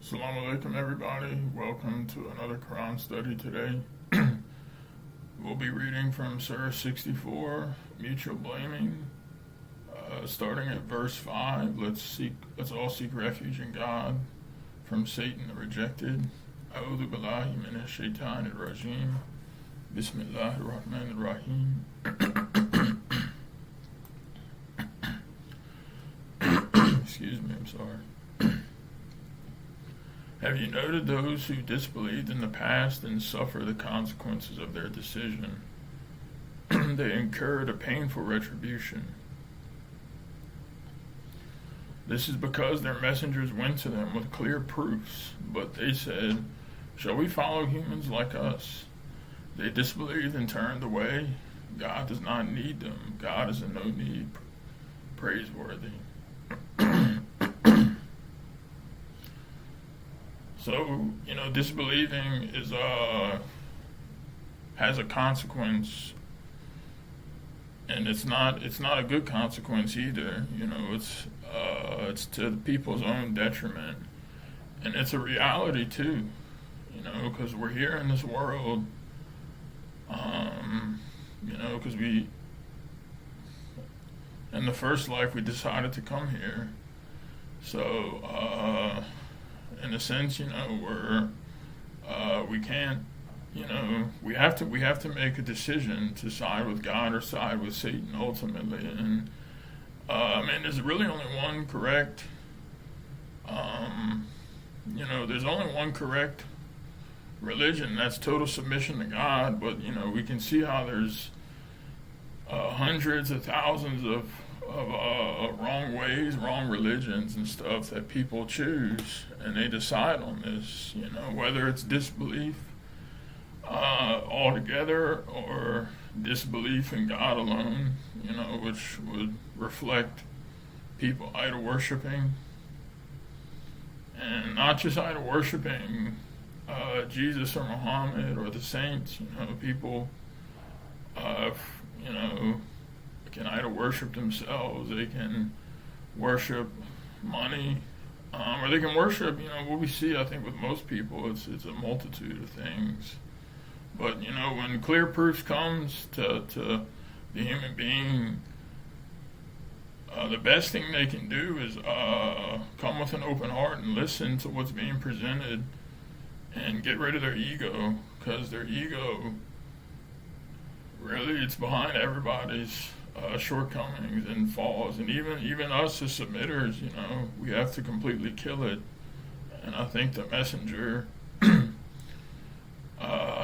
Assalamu alaikum, everybody. Welcome to another Quran study today. We'll be reading from Surah 64, Mutual Blaming, starting at verse 5. Let's all seek refuge in God from Satan the rejected. A'udhu billahi minash shaitanir rajim. Bismillahir rahmanir rahim. Excuse me, I'm sorry. Have you noted those who disbelieved in the past and suffer the consequences of their decision? They incurred a painful retribution. This is because their messengers went to them with clear proofs, but they said, "Shall we follow humans like us?" They disbelieved and turned away. God does not need them. God is in no need. Praiseworthy. So, disbelieving has a consequence, and it's not a good consequence either. It's to the people's own detriment, and it's a reality too. Because we're here in this world. Because in the first life we decided to come here, so. In a sense, we can't, we have to make a decision to side with God or side with Satan ultimately. And there's really only one correct. There's only one correct religion. That's total submission to God. But we can see how there's hundreds of thousands of wrong ways, wrong religions and stuff that people choose, and they decide on this, whether it's disbelief altogether or disbelief in God alone, which would reflect people idol worshiping, and not just idol worshiping Jesus or Muhammad or the saints. People can idol worship themselves. They can worship money, or they can worship, what we see, I think, with most people, it's a multitude of things. But, when clear proofs comes to the human being, the best thing they can do is come with an open heart and listen to what's being presented and get rid of their ego, because their ego, really, it's behind everybody's shortcomings and falls, and even us as submitters, we have to completely kill it. And I think the messenger, I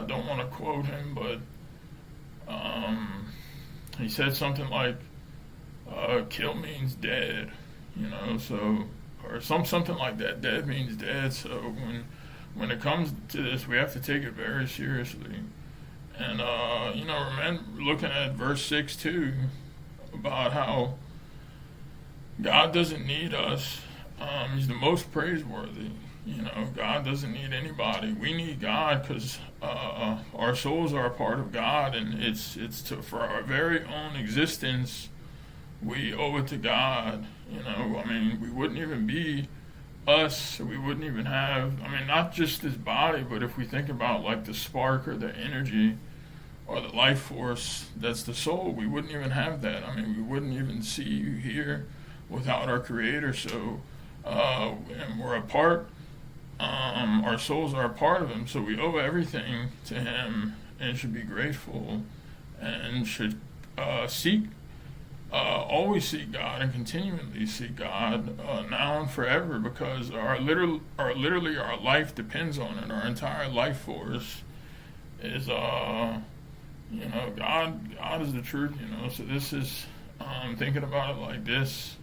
don't want to quote him, but he said something like, "Kill means dead," or something like that. Dead means dead. So when it comes to this, we have to take it very seriously. And remember looking at verse 6 too, about how God doesn't need us. He's the most praiseworthy. God doesn't need anybody. We need God because our souls are a part of God, and it's for our very own existence. We owe it to God. We wouldn't even be us. We wouldn't even have. Not just this body, but if we think about like the spark or the energy or the life force that's the soul, we wouldn't even have that. We wouldn't even see you here without our Creator. So, and we're a part, our souls are a part of Him, so we owe everything to Him and should be grateful and should always seek God and continually seek God now and forever, because literally our life depends on it. Our entire life force is God is the truth, so this is, thinking about it like this,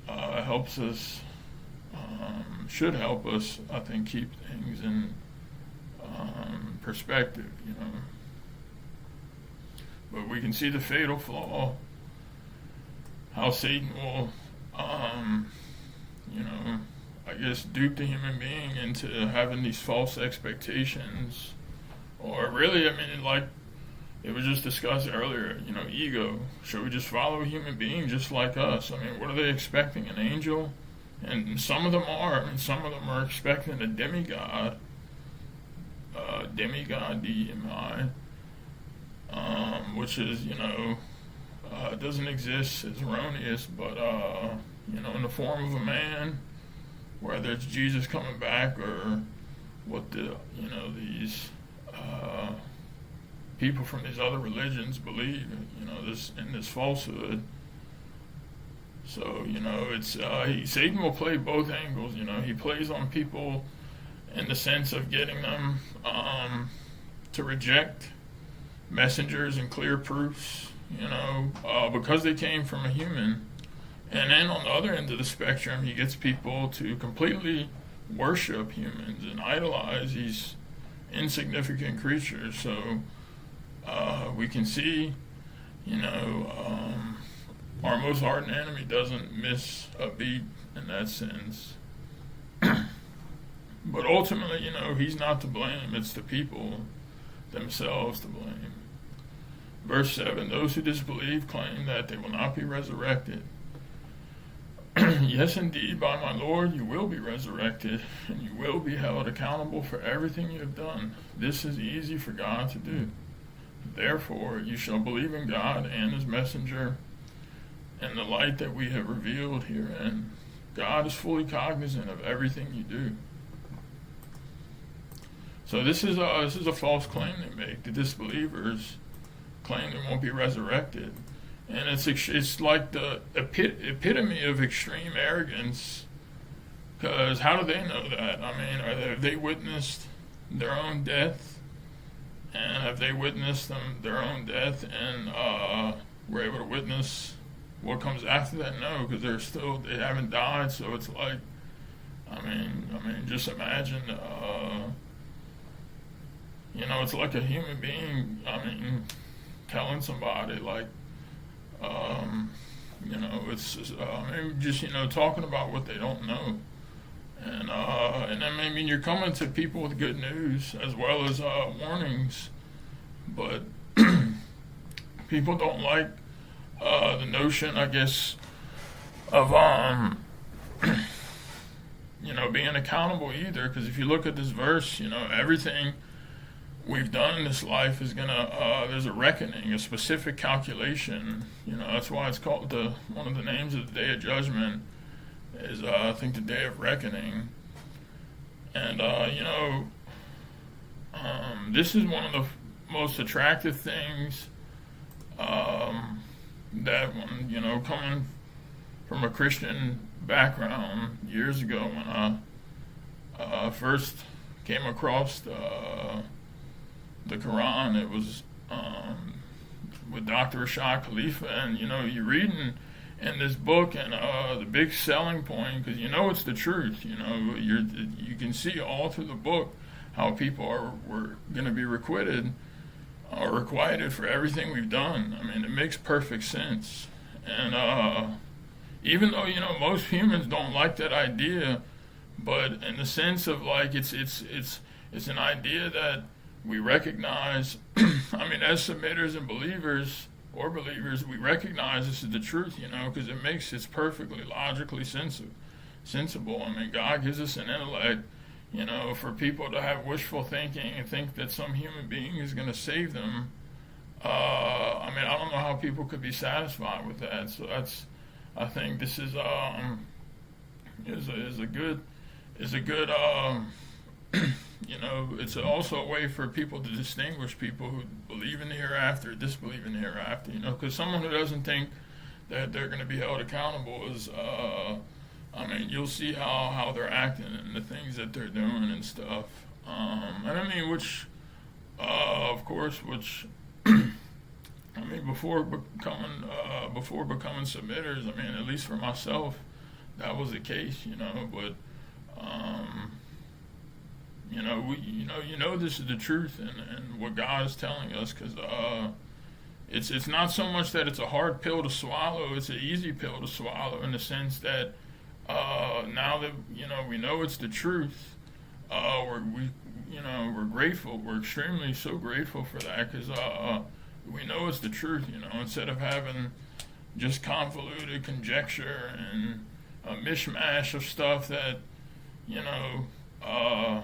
helps us, should help us, I think, keep things in perspective, But we can see the fatal flaw, how Satan will, I guess, dupe the human being into having these false expectations. Or really, like it was just discussed earlier, ego. Should we just follow a human being just like us? What are they expecting? An angel? And some of them are, and some of them are expecting a demigod, DMI, which is, doesn't exist, is erroneous, but, in the form of a man, whether it's Jesus coming back or what these people from these other religions believe, this falsehood. So, Satan will play both angles. He plays on people in the sense of getting them to reject messengers and clear proofs, because they came from a human. And then on the other end of the spectrum, he gets people to completely worship humans and idolize these insignificant creatures. So we can see, our most ardent enemy doesn't miss a beat in that sense. But ultimately, he's not to blame. It's the people themselves to blame. Verse 7, those who disbelieve claim that they will not be resurrected. Yes, indeed, by my Lord, you will be resurrected, and you will be held accountable for everything you have done. This is easy for God to do. Therefore, you shall believe in God and his messenger and the light that we have revealed herein. God is fully cognizant of everything you do. So this is a false claim they make. The disbelievers claim they won't be resurrected. And it's like the epitome of extreme arrogance, because how do they know that? I mean, have they witnessed their own death? And have they witnessed their own death and were able to witness what comes after that? No, because they haven't died. So it's like, I mean, just imagine, it's like a human being, telling somebody like, it's just, talking about what they don't know. And then, you're coming to people with good news as well as warnings, but people don't like the notion, I guess, of being accountable either. Because if you look at this verse, everything we've done in this life is there's a reckoning, a specific calculation. That's why it's called one of the names of the Day of Judgment is I think the Day of Reckoning. And this is one of the most attractive things that coming from a Christian background years ago when I first came across the Quran. It was with Dr. Rashad Khalifa, and you're reading in this book, and the big selling point, because it's the truth. You can see all through the book how people were going to be requited or requited for everything we've done. It makes perfect sense, and even though most humans don't like that idea, but in the sense of like it's an idea that we recognize. As submitters and believers, we recognize this is the truth, because it's perfectly logically sensible. God gives us an intellect, for people to have wishful thinking and think that some human being is going to save them. I don't know how people could be satisfied with that. So I think this is a good it's also a way for people to distinguish people who believe in the hereafter, disbelieve in the hereafter, because someone who doesn't think that they're going to be held accountable is, you'll see how they're acting and the things that they're doing and stuff. Which before becoming submitters, at least for myself, that was the case, but, this is the truth and what God is telling us, because it's not so much that it's a hard pill to swallow, it's an easy pill to swallow in the sense that now that we know it's the truth, we're grateful. We're extremely so grateful for that, because we know it's the truth. Instead of having just convoluted conjecture and a mishmash of stuff that, you know, uh,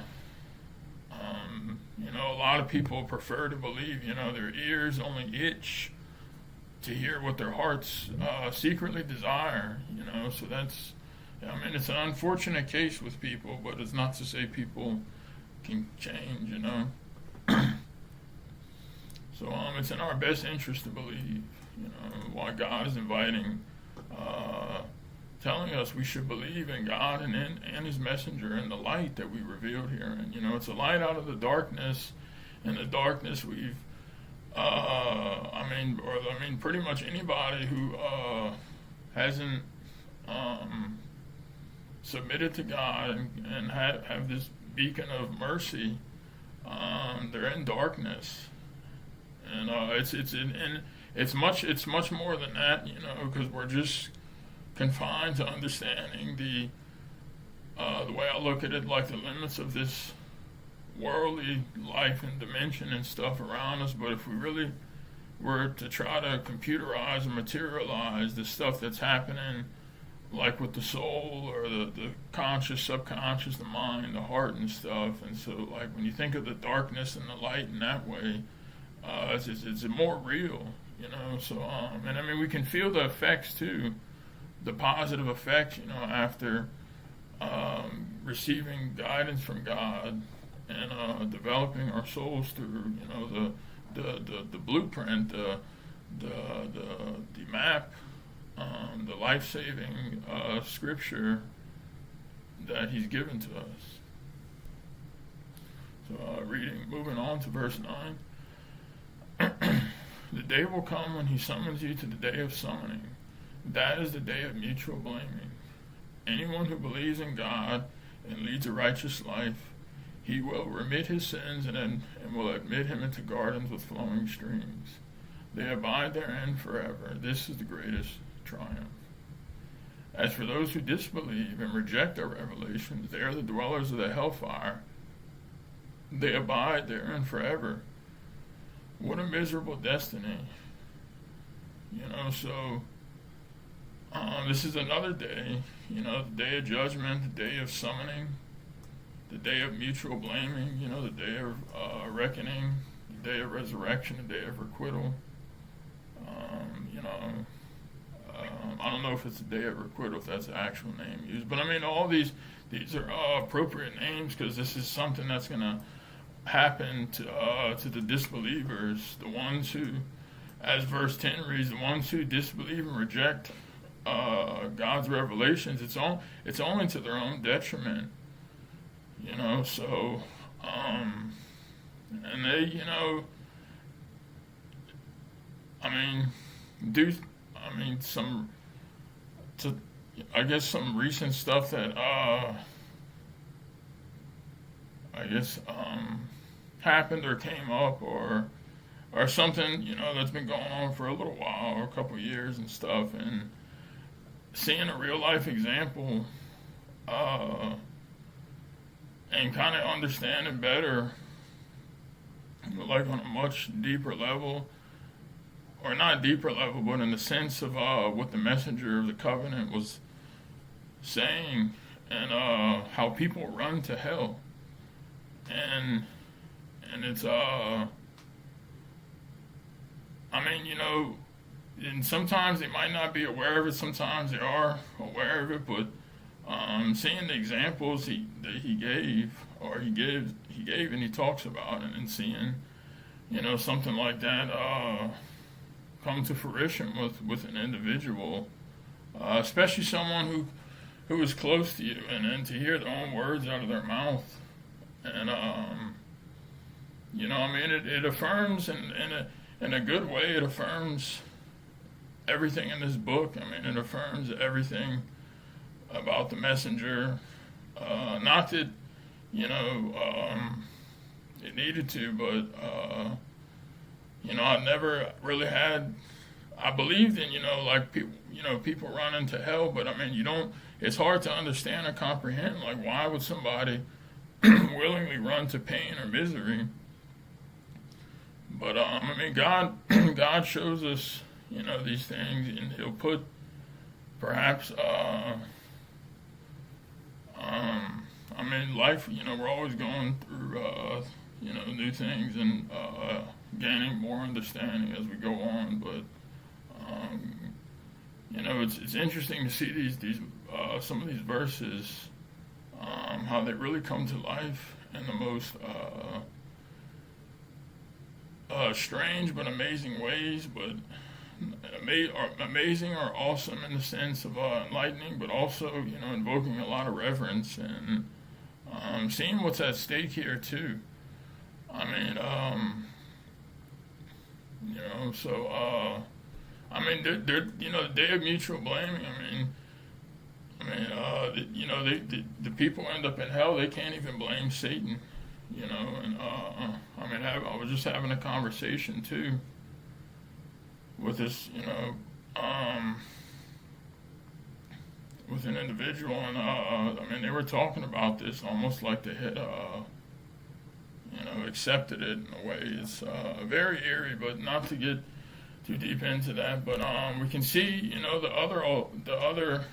a lot of people prefer to believe. Their ears only itch to hear what their hearts secretly desire. So that's, it's an unfortunate case with people, but it's not to say people can change. So it's in our best interest to believe. Why God is inviting, telling us we should believe in God and His messenger and the light that we revealed here. And it's a light out of the darkness, and the darkness we've, pretty much anybody who hasn't submitted to God and have this beacon of mercy, they're in darkness. And it's much more than that, because we're just confined to understanding the way I look at it, like the limits of this worldly life and dimension and stuff around us. But if we really were to try to computerize and materialize the stuff that's happening, like with the soul or the conscious, subconscious, the mind, the heart and stuff, and so like when you think of the darkness and the light in that way, it's more real, So and we can feel the effects too, the positive effects, after receiving guidance from God and developing our souls through, the blueprint, the map, the life-saving scripture that He's given to us. So moving on to verse 9. The day will come when He summons you to the day of summoning. That is the day of mutual blaming. Anyone who believes in God and leads a righteous life, He will remit his sins and will admit him into gardens with flowing streams. They abide therein forever. This is the greatest triumph. As for those who disbelieve and reject our revelations, they are the dwellers of the hellfire. They abide therein forever. What a miserable destiny. So this is another day, the day of judgment, the day of summoning, the day of mutual blaming, the day of reckoning, the day of resurrection, the day of requital. I don't know if it's the day of requital, if that's the actual name used, but all these are appropriate names because this is something that's going to happen to the disbelievers, the ones who, as verse 10 reads, the ones who disbelieve and reject God's revelations. It's only to their own detriment, So, and they, some recent stuff that happened or came up or something, that's been going on for a little while or a couple of years and stuff, and seeing a real life example and kind of understanding better, like on a much deeper level, or not deeper level, but in the sense of what the messenger of the covenant was saying, and how people run to hell, and it's and sometimes they might not be aware of it, sometimes they are aware of it, but seeing the examples that he gave and he talks about, and seeing something like that come to fruition with an individual, especially someone who is close to you, and to hear their own words out of their mouth, and it affirms in a good way. It affirms everything in this book. It affirms everything about the messenger. Not that it needed to, but I never really had. I believed in people run into hell, but it's hard to understand or comprehend. Like, why would somebody willingly run to pain or misery? But God shows us these things, and He'll put perhaps I mean, life, we're always going through, new things and gaining more understanding as we go on. But, it's interesting to see these some of these verses, how they really come to life in the most strange but amazing ways, but amazing or awesome in the sense of enlightening, but also invoking a lot of reverence and seeing what's at stake here too. I mean, they're the day of mutual blaming. The people end up in hell. They can't even blame Satan. I was just having a conversation too with this, with an individual, and they were talking about this almost like they had, accepted it in a way. It's very eerie, but not to get too deep into that. But we can see, the other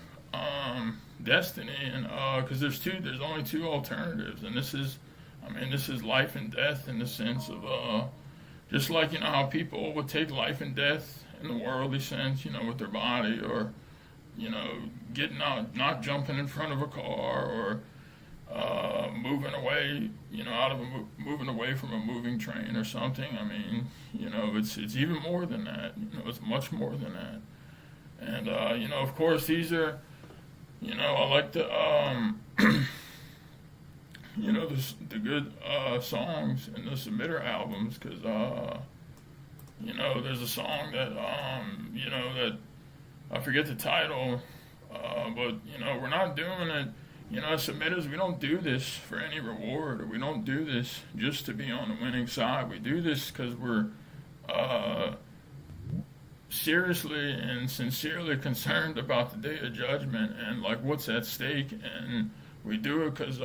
destiny, and because there's only two alternatives, and this is life and death in the sense of just like how people would take life and death in the worldly sense, with their body, or getting out, not jumping in front of a car, or moving away, moving away from a moving train or something. It's even more than that. It's much more than that. And of course, these are, I like the the good songs in the Submitter albums, because there's a song that that I forget the title, but we're not doing it. As submitters, we don't do this for any reward, or we don't do this just to be on the winning side. We do this because we're seriously and sincerely concerned about the day of judgment and like what's at stake, and we do it because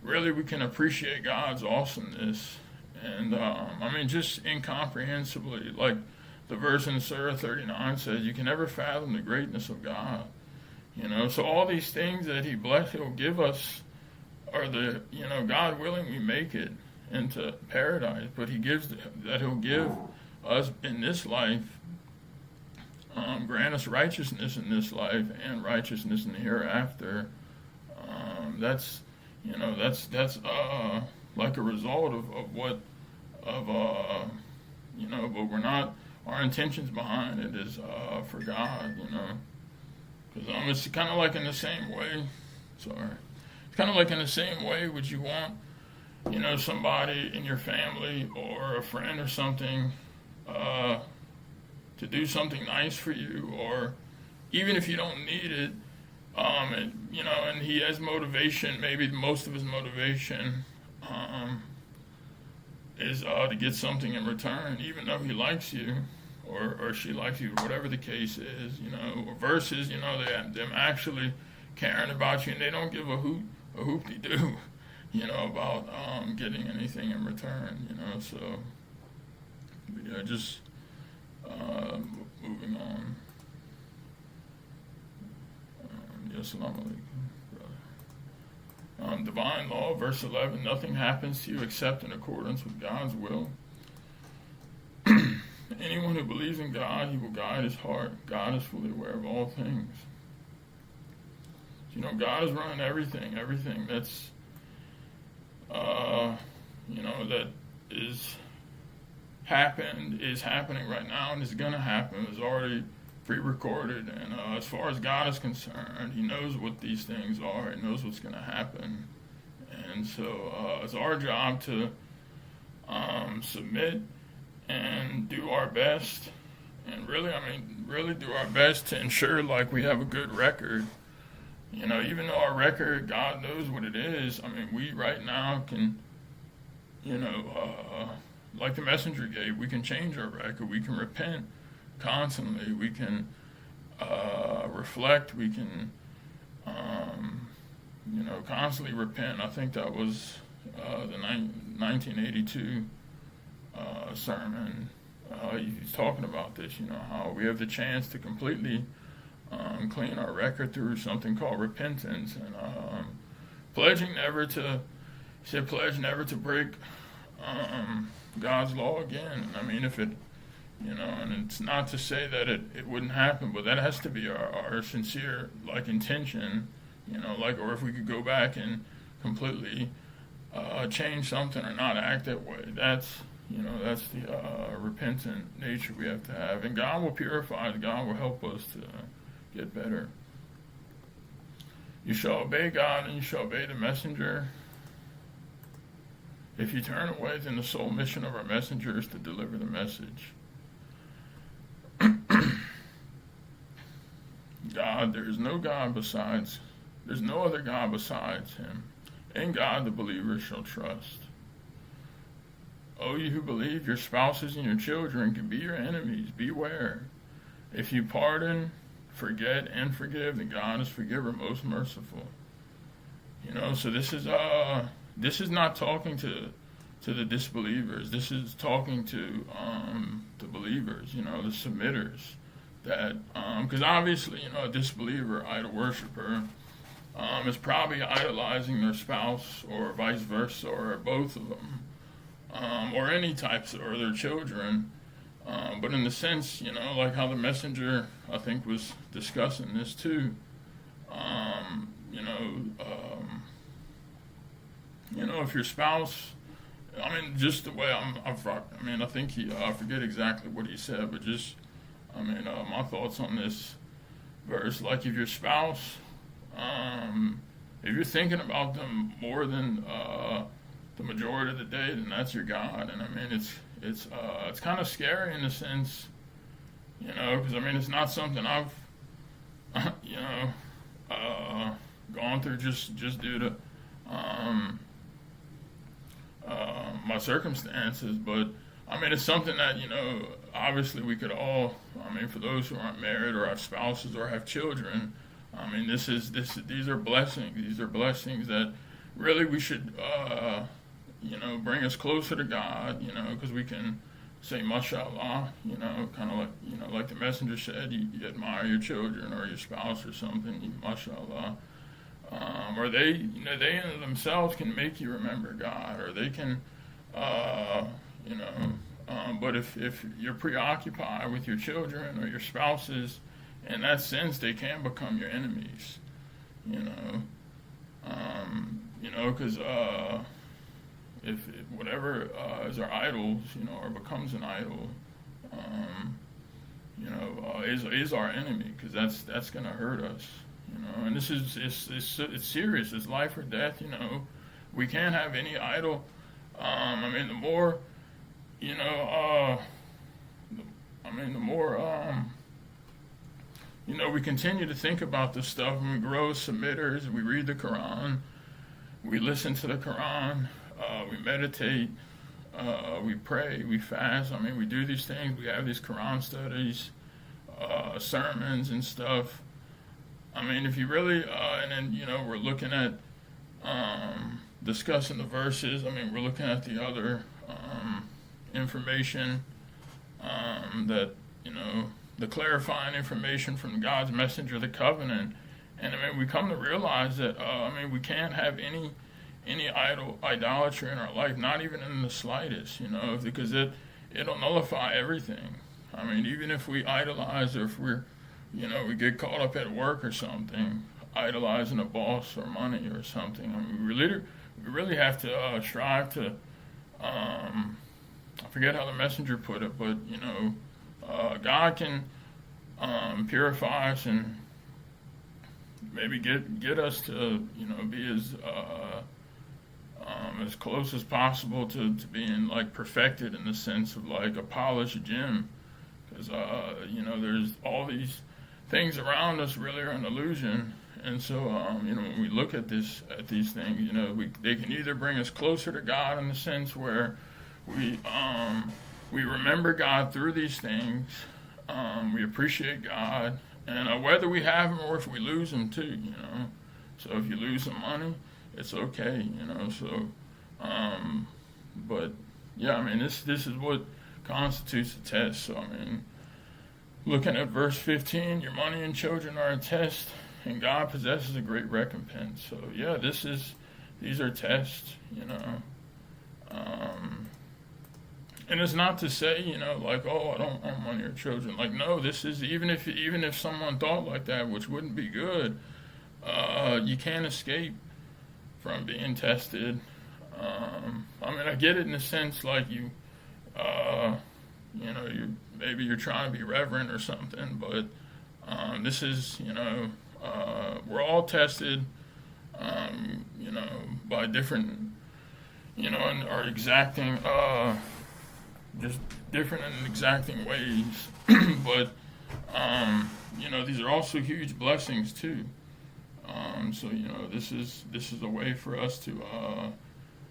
really we can appreciate God's awesomeness, and just incomprehensibly, like the verse in Surah 39 says, you can never fathom the greatness of God. So all these things that He'll give us are the, God willing, we make it into paradise, but He'll give us in this life, grant us righteousness in this life and righteousness in the hereafter. That's like a result of what, but we're not, our intentions behind it is for God, because it's kind of like in the same way, would you want, somebody in your family or a friend or something to do something nice for you, or even if you don't need it, and he has motivation, maybe most of his motivation is to get something in return, even though he likes you, or she likes you, whatever the case is, versus, them actually caring about you, and they don't give a hoop-de-doo, about getting anything in return, so, just moving on. Assalamu alaikum, brother. Divine law, verse 11, nothing happens to you except in accordance with God's will. Anyone who believes in God, He will guide his heart. God is fully aware of all things. God is running everything that's, that is happening right now, and is going to happen, is already pre-recorded, and as far as God is concerned, He knows what these things are. He knows what's going to happen, and so it's our job to submit and do our best, and really do our best to ensure like we have a good record. Even though our record, God knows what it is. We right now can, like the messenger gave, we can change our record. We can repent constantly. We can reflect. We can, constantly repent. I think that was the 1982 sermon. He's talking about this, how we have the chance to completely clean our record through something called repentance, and pledging never to. He said, pledge never to break God's law again. I mean, if it, and it's not to say that it wouldn't happen, but that has to be our sincere, intention, or if we could go back and completely change something or not act that way. That's the repentant nature we have to have. And God will purify us. God will help us to get better. You shall obey God and you shall obey the messenger. If you turn away, then the sole mission of our messenger is to deliver the message. God, there's no other God besides him. In God the believer shall trust. O you who believe, your spouses and your children can be your enemies. Beware. If you pardon, forget, and forgive, then God is forgiver, most merciful. So this is not talking to the disbelievers. This is talking to the believers, the submitters. That because obviously, a disbeliever, idol worshiper, is probably idolizing their spouse or vice versa, or both of them, or any types, or their children. But in the sense, like how the messenger, I think, was discussing this too. If your spouse, just the way I think I forget exactly what he said, but just, my thoughts on this verse, like if your spouse, if you're thinking about them more than the majority of the day, then that's your God. And it's kind of scary in a sense, because it's not something I've, gone through just due to my circumstances, but it's something that obviously we could all. For those who aren't married or have spouses or have children, these are blessings. These are blessings that really we should bring us closer to God. Because we can say mashallah. Kind of like the messenger said, you admire your children or your spouse or something. Mashallah. Or they in themselves can make you remember God, or they can, but if you're preoccupied with your children or your spouses, in that sense, they can become your enemies, because if whatever is our idols, or becomes an idol, is our enemy, because that's going to hurt us. And this is it's serious. It's life or death. We can't have any idol. The more, the more, we continue to think about this stuff, and we grow as submitters. We read the Quran, we listen to the Quran, we meditate, we pray, we fast. We do these things. We have these Quran studies, sermons and stuff. If you really, and then, we're looking at, discussing the verses. We're looking at the other information that, the clarifying information from God's messenger, the covenant. And we come to realize that, we can't have any idolatry in our life, not even in the slightest, because it'll nullify everything. Even if we idolize, or if we're, we get caught up at work or something, idolizing a boss or money or something. We really have to strive to, I forget how the messenger put it, but, God can purify us and maybe get us to, be as close as possible to being, perfected in the sense of, a polished gem. Because, there's all these things around us really are an illusion, and so when we look at these things, they can either bring us closer to God in the sense where we remember God through these things, we appreciate God, and whether we have Him or if we lose Him too, So if you lose some money, it's okay, So, but yeah, this is what constitutes a test. So looking at verse 15, your money and children are a test, and God possesses a great recompense. So yeah, these are tests, and it's not to say, like, oh, I don't want money or children. Like, no, this is, even if someone thought like that, which wouldn't be good, you can't escape from being tested. I get it in the sense, like, you're trying to be reverent or something, but this is, we're all tested, by different, and are exacting, just different and exacting ways. But, these are also huge blessings too. So, this is a way for us to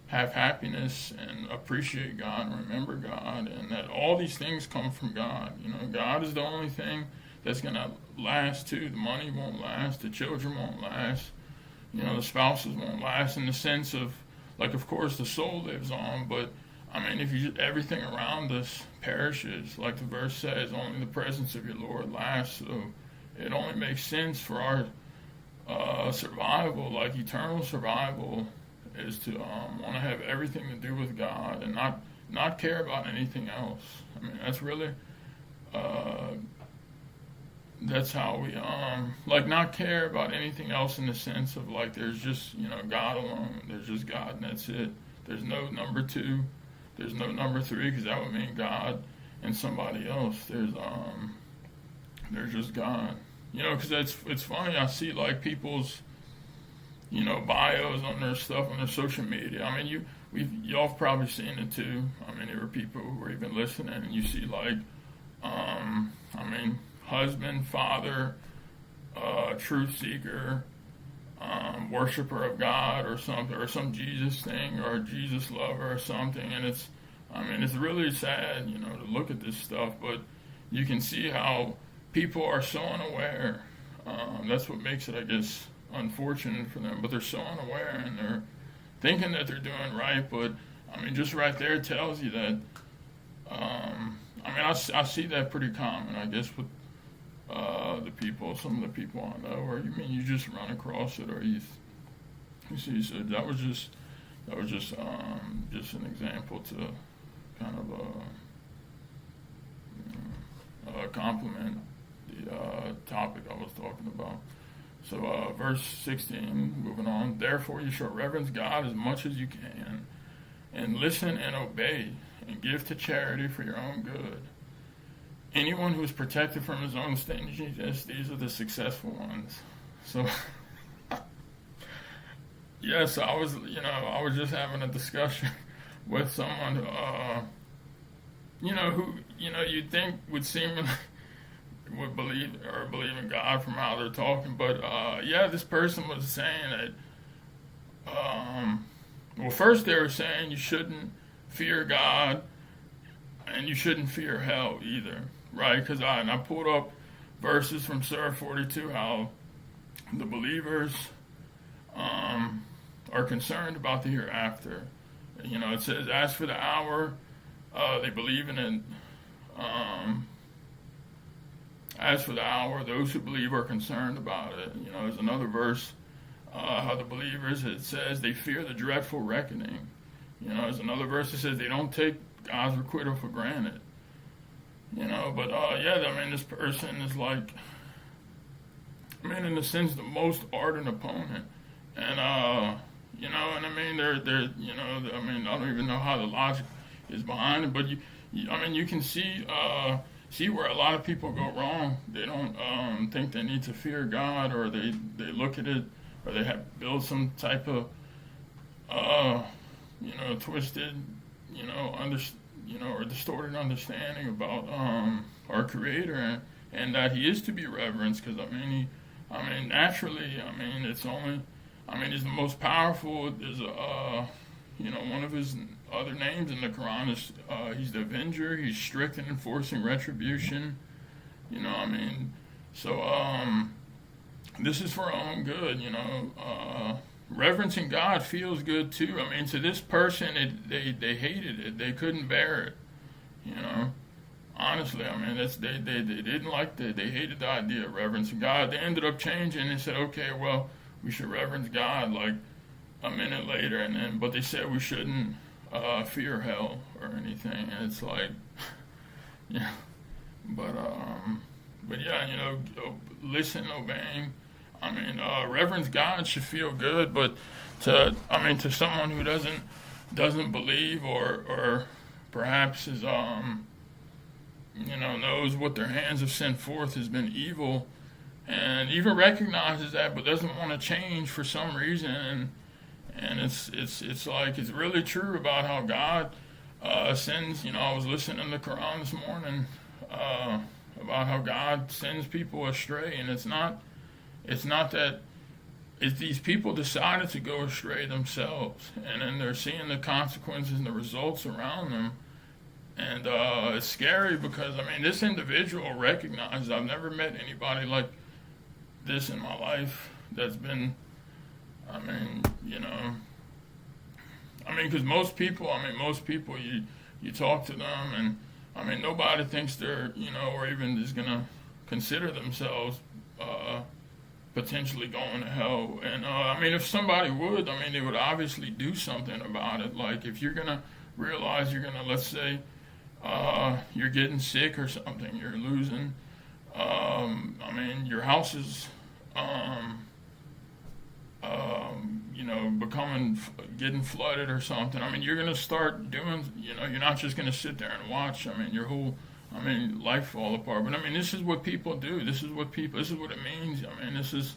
have happiness and appreciate God and remember God, and that all these things come from God. God is the only thing that's going to last too. The money won't last, the children won't last, the spouses won't last, in the sense of, like, of course the soul lives on, but if everything around us perishes, like the verse says, only the presence of your Lord lasts. So it only makes sense for our survival, like eternal survival, is to want to have everything to do with God and not care about anything else. That's really that's how we not care about anything else, in the sense of, like, there's just God alone. There's just God, and that's it. There's no number two. There's no number three, because that would mean God and somebody else. There's just God. Because it's funny. I see, like, people's bios on their stuff on their social media. Y'all have probably seen it too. There were people who were even listening, and you see, like, husband, father, truth seeker, worshiper of God, or something, or some Jesus thing, or Jesus lover or something. And it's really sad, to look at this stuff, but you can see how people are so unaware. That's what makes it, I guess, unfortunate for them, but they're so unaware, and they're thinking that they're doing right, but just right there tells you that I see that pretty common, I guess, with some of the people I know, or you just run across it, or you see. So that was just an example to kind of compliment the topic I was talking about. So verse 16, moving on. Therefore you shall reverence God as much as you can, and listen and obey, and give to charity for your own good. Anyone who is protected from his own stinginess, these are the successful ones. So, yes, I was just having a discussion with someone who you'd think would seem would believe in God from how they're talking, but this person was saying that first they were saying you shouldn't fear God and you shouldn't fear hell either, right? Because I pulled up verses from Surah 42, how the believers are concerned about the hereafter. It says, as for the hour, they believe in it. As for the hour, those who believe are concerned about it. There's another verse, how the believers, it says, they fear the dreadful reckoning. There's another verse that says they don't take God's requital for granted. But this person is, like, in a sense, the most ardent opponent. And, they're I don't even know how the logic is behind it, but you can see where a lot of people go wrong. They don't think they need to fear God, or they look at it, or they have built some type of twisted or distorted understanding about our Creator, and that He is to be reverenced. Because naturally, it's only, He's the most powerful. There's one of His other names in the Quran is He's the Avenger. He's strict in enforcing retribution. So this is for our own good. Reverencing God feels good too. To this person, they hated it. They couldn't bear it. honestly, I mean, they didn't like they hated the idea of reverencing God. They ended up changing and said, okay, well, we should reverence God like a minute later, and then but they said we shouldn't fear hell or anything. And it's like, yeah, but yeah, listen, obeying. I mean, reverence God should feel good, but to someone who doesn't believe or perhaps is knows what their hands have sent forth has been evil, and even recognizes that, but doesn't want to change for some reason, and it's like it's really true about how God sends. I was listening to the Quran this morning about how God sends people astray, and it's not that. It's these people decided to go astray themselves, and then they're seeing the consequences and the results around them. And it's scary because, this individual recognizes, I've never met anybody like this in my life that's been, because most people, you talk to them and, nobody thinks they're, or even is going to consider themselves potentially going to hell. And, if somebody would, they would obviously do something about it. Like, if you're going to realize you're going to, let's say, you're getting sick or something, you're losing, your house is, getting flooded or something. You're going to start doing, you're not just going to sit there and watch, your whole, life fall apart. But, this is what people do. This is what it means. This is,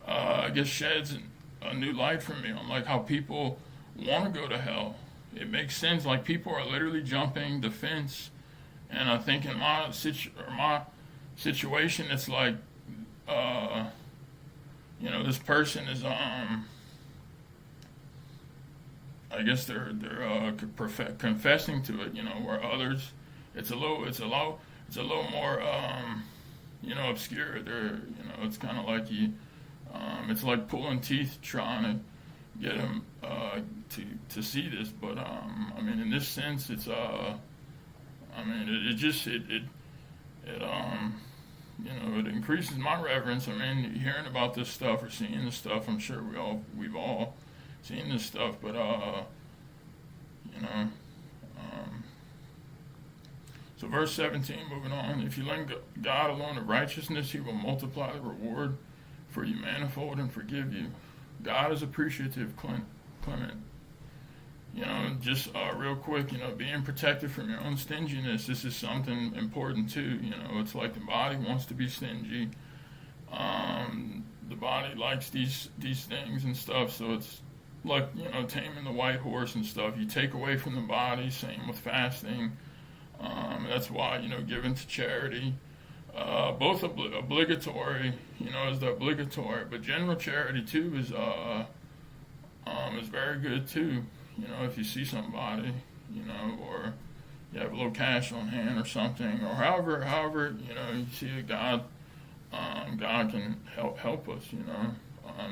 I guess, sheds a new light for me on, like, how people want to go to hell. It makes sense. Like, people are literally jumping the fence, and I think in my situation, it's like, this person is I guess they're confessing to it. Where others, it's a little more obscure. They're it's kind of like it's like pulling teeth trying to get them to see this, but in this sense, it's it increases my reverence. Hearing about this stuff or seeing this stuff, I'm sure we've all seen this stuff, but so verse 17, moving on. If you lend God alone of righteousness, He will multiply the reward for you manifold and forgive you. God is appreciative, Clement. Just real quick, being protected from your own stinginess. This is something important too. It's like the body wants to be stingy. The body likes these things and stuff. So it's like taming the white horse and stuff. You take away from the body. Same with fasting. That's why giving to charity. Both obligatory, is the obligatory, but general charity too is very good too. If you see somebody, or you have a little cash on hand or something, or however, you see that God can help us.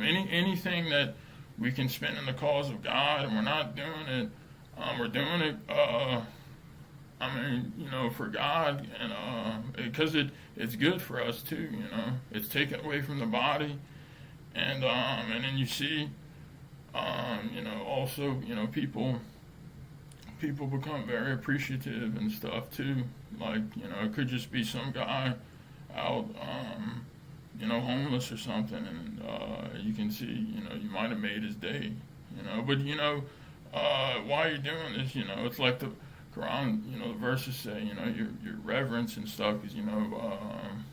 Anything that we can spend in the cause of God, and we're not doing it, we're doing it. For God, and because it's good for us too. It's taken away from the body, and then you see, also, people become very appreciative and stuff too. Like, it could just be some guy out, homeless or something, and you can see, you might have made his day, But while you're doing this, it's like the Quran, the verses say, your reverence and stuff, because we know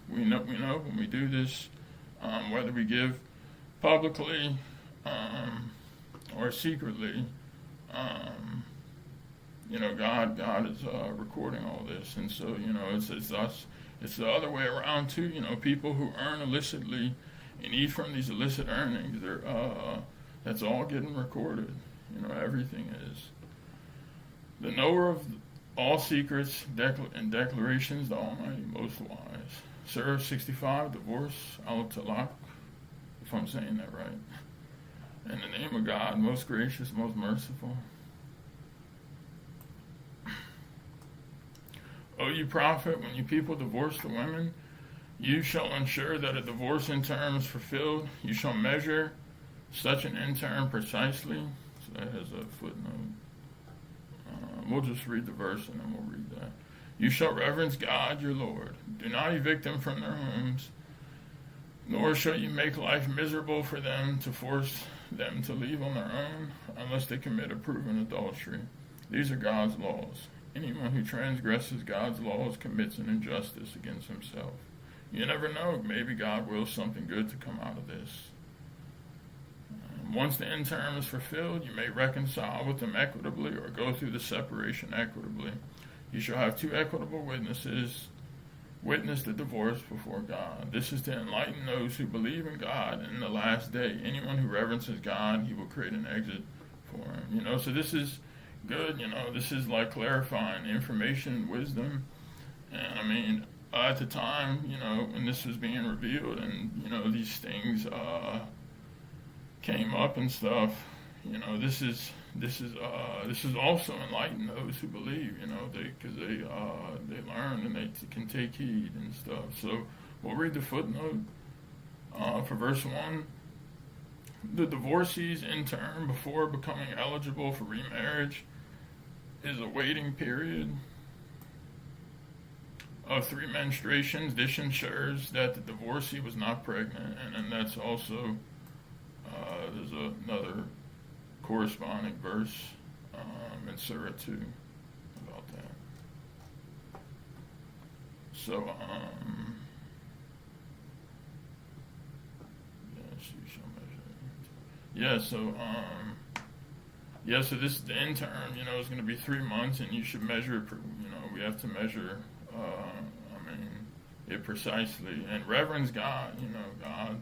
when we do this, whether we give publicly or secretly, God is recording all this, and so it's us. It's the other way around too. People who earn illicitly and eat from these illicit earnings, that's all getting recorded. Everything is. The knower of all secrets and declarations, the Almighty, most wise. Surah 65, divorce, al-talaq, if I'm saying that right. In the name of God, most gracious, most merciful. O you prophet, when you people divorce the women, you shall ensure that a divorce in term is fulfilled. You shall measure such an in term precisely. So that has a footnote. We'll just read the verse and then we'll read that. You shall reverence God your Lord. Do not evict them from their homes, nor shall you make life miserable for them to force them to leave on their own unless they commit a proven adultery. These are God's laws. Anyone who transgresses God's laws commits an injustice against himself. You never know, maybe God wills something good to come out of this. Once the end term is fulfilled, you may reconcile with them equitably or go through the separation equitably. You shall have two equitable witnesses witness the divorce before God. This is to enlighten those who believe in God in the last day. Anyone who reverences God, he will create an exit for him. So this is good. This is like clarifying information, wisdom. And at the time, when this was being revealed and, these things came up and stuff, this is also enlighten those who believe, because they learn and they can take heed and stuff. So we'll read the footnote for verse 1. The divorcee's in term before becoming eligible for remarriage is a waiting period of 3 menstruations. This ensures that the divorcee was not pregnant, and that's also there's another corresponding verse in Surah 2 about that. So, yes, you shall measure. So this the end term, is going to be 3 months, and you should measure. We have to measure. It precisely and reverence God. God.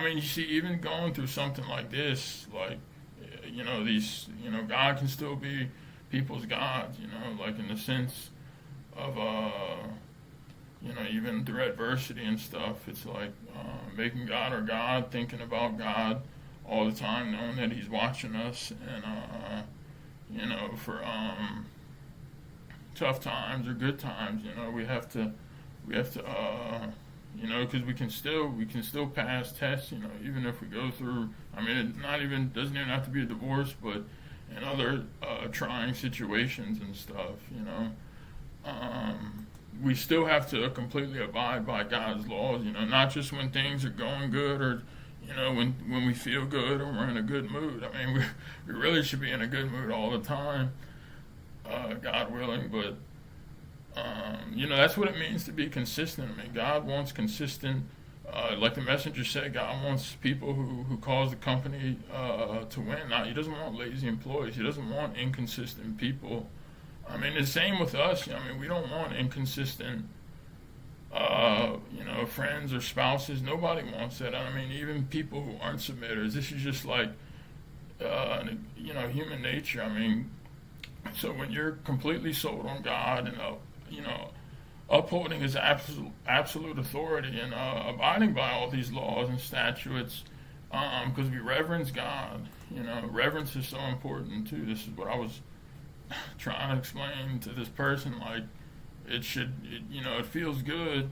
You see, even going through something like this, like, God can still be people's God, like in the sense of, even through adversity and stuff, it's like making God our God, thinking about God all the time, knowing that He's watching us, and, for tough times or good times, we have to, because we can still pass tests, even if we go through. It doesn't even have to be a divorce, but in other trying situations and stuff, we still have to completely abide by God's laws, not just when things are going good or, when we feel good or we're in a good mood. We really should be in a good mood all the time, God willing, but that's what it means to be consistent. God wants consistent, like the messenger said, God wants people who cause the company to win. He doesn't want lazy employees. He doesn't want inconsistent people. The same with us. We don't want inconsistent, friends or spouses. Nobody wants that. Even people who aren't submitters. This is just like, human nature. So when you're completely sold on God and, upholding His absolute authority and abiding by all these laws and statutes, because we reverence God. Reverence is so important too. This is what I was trying to explain to this person. Like, it feels good,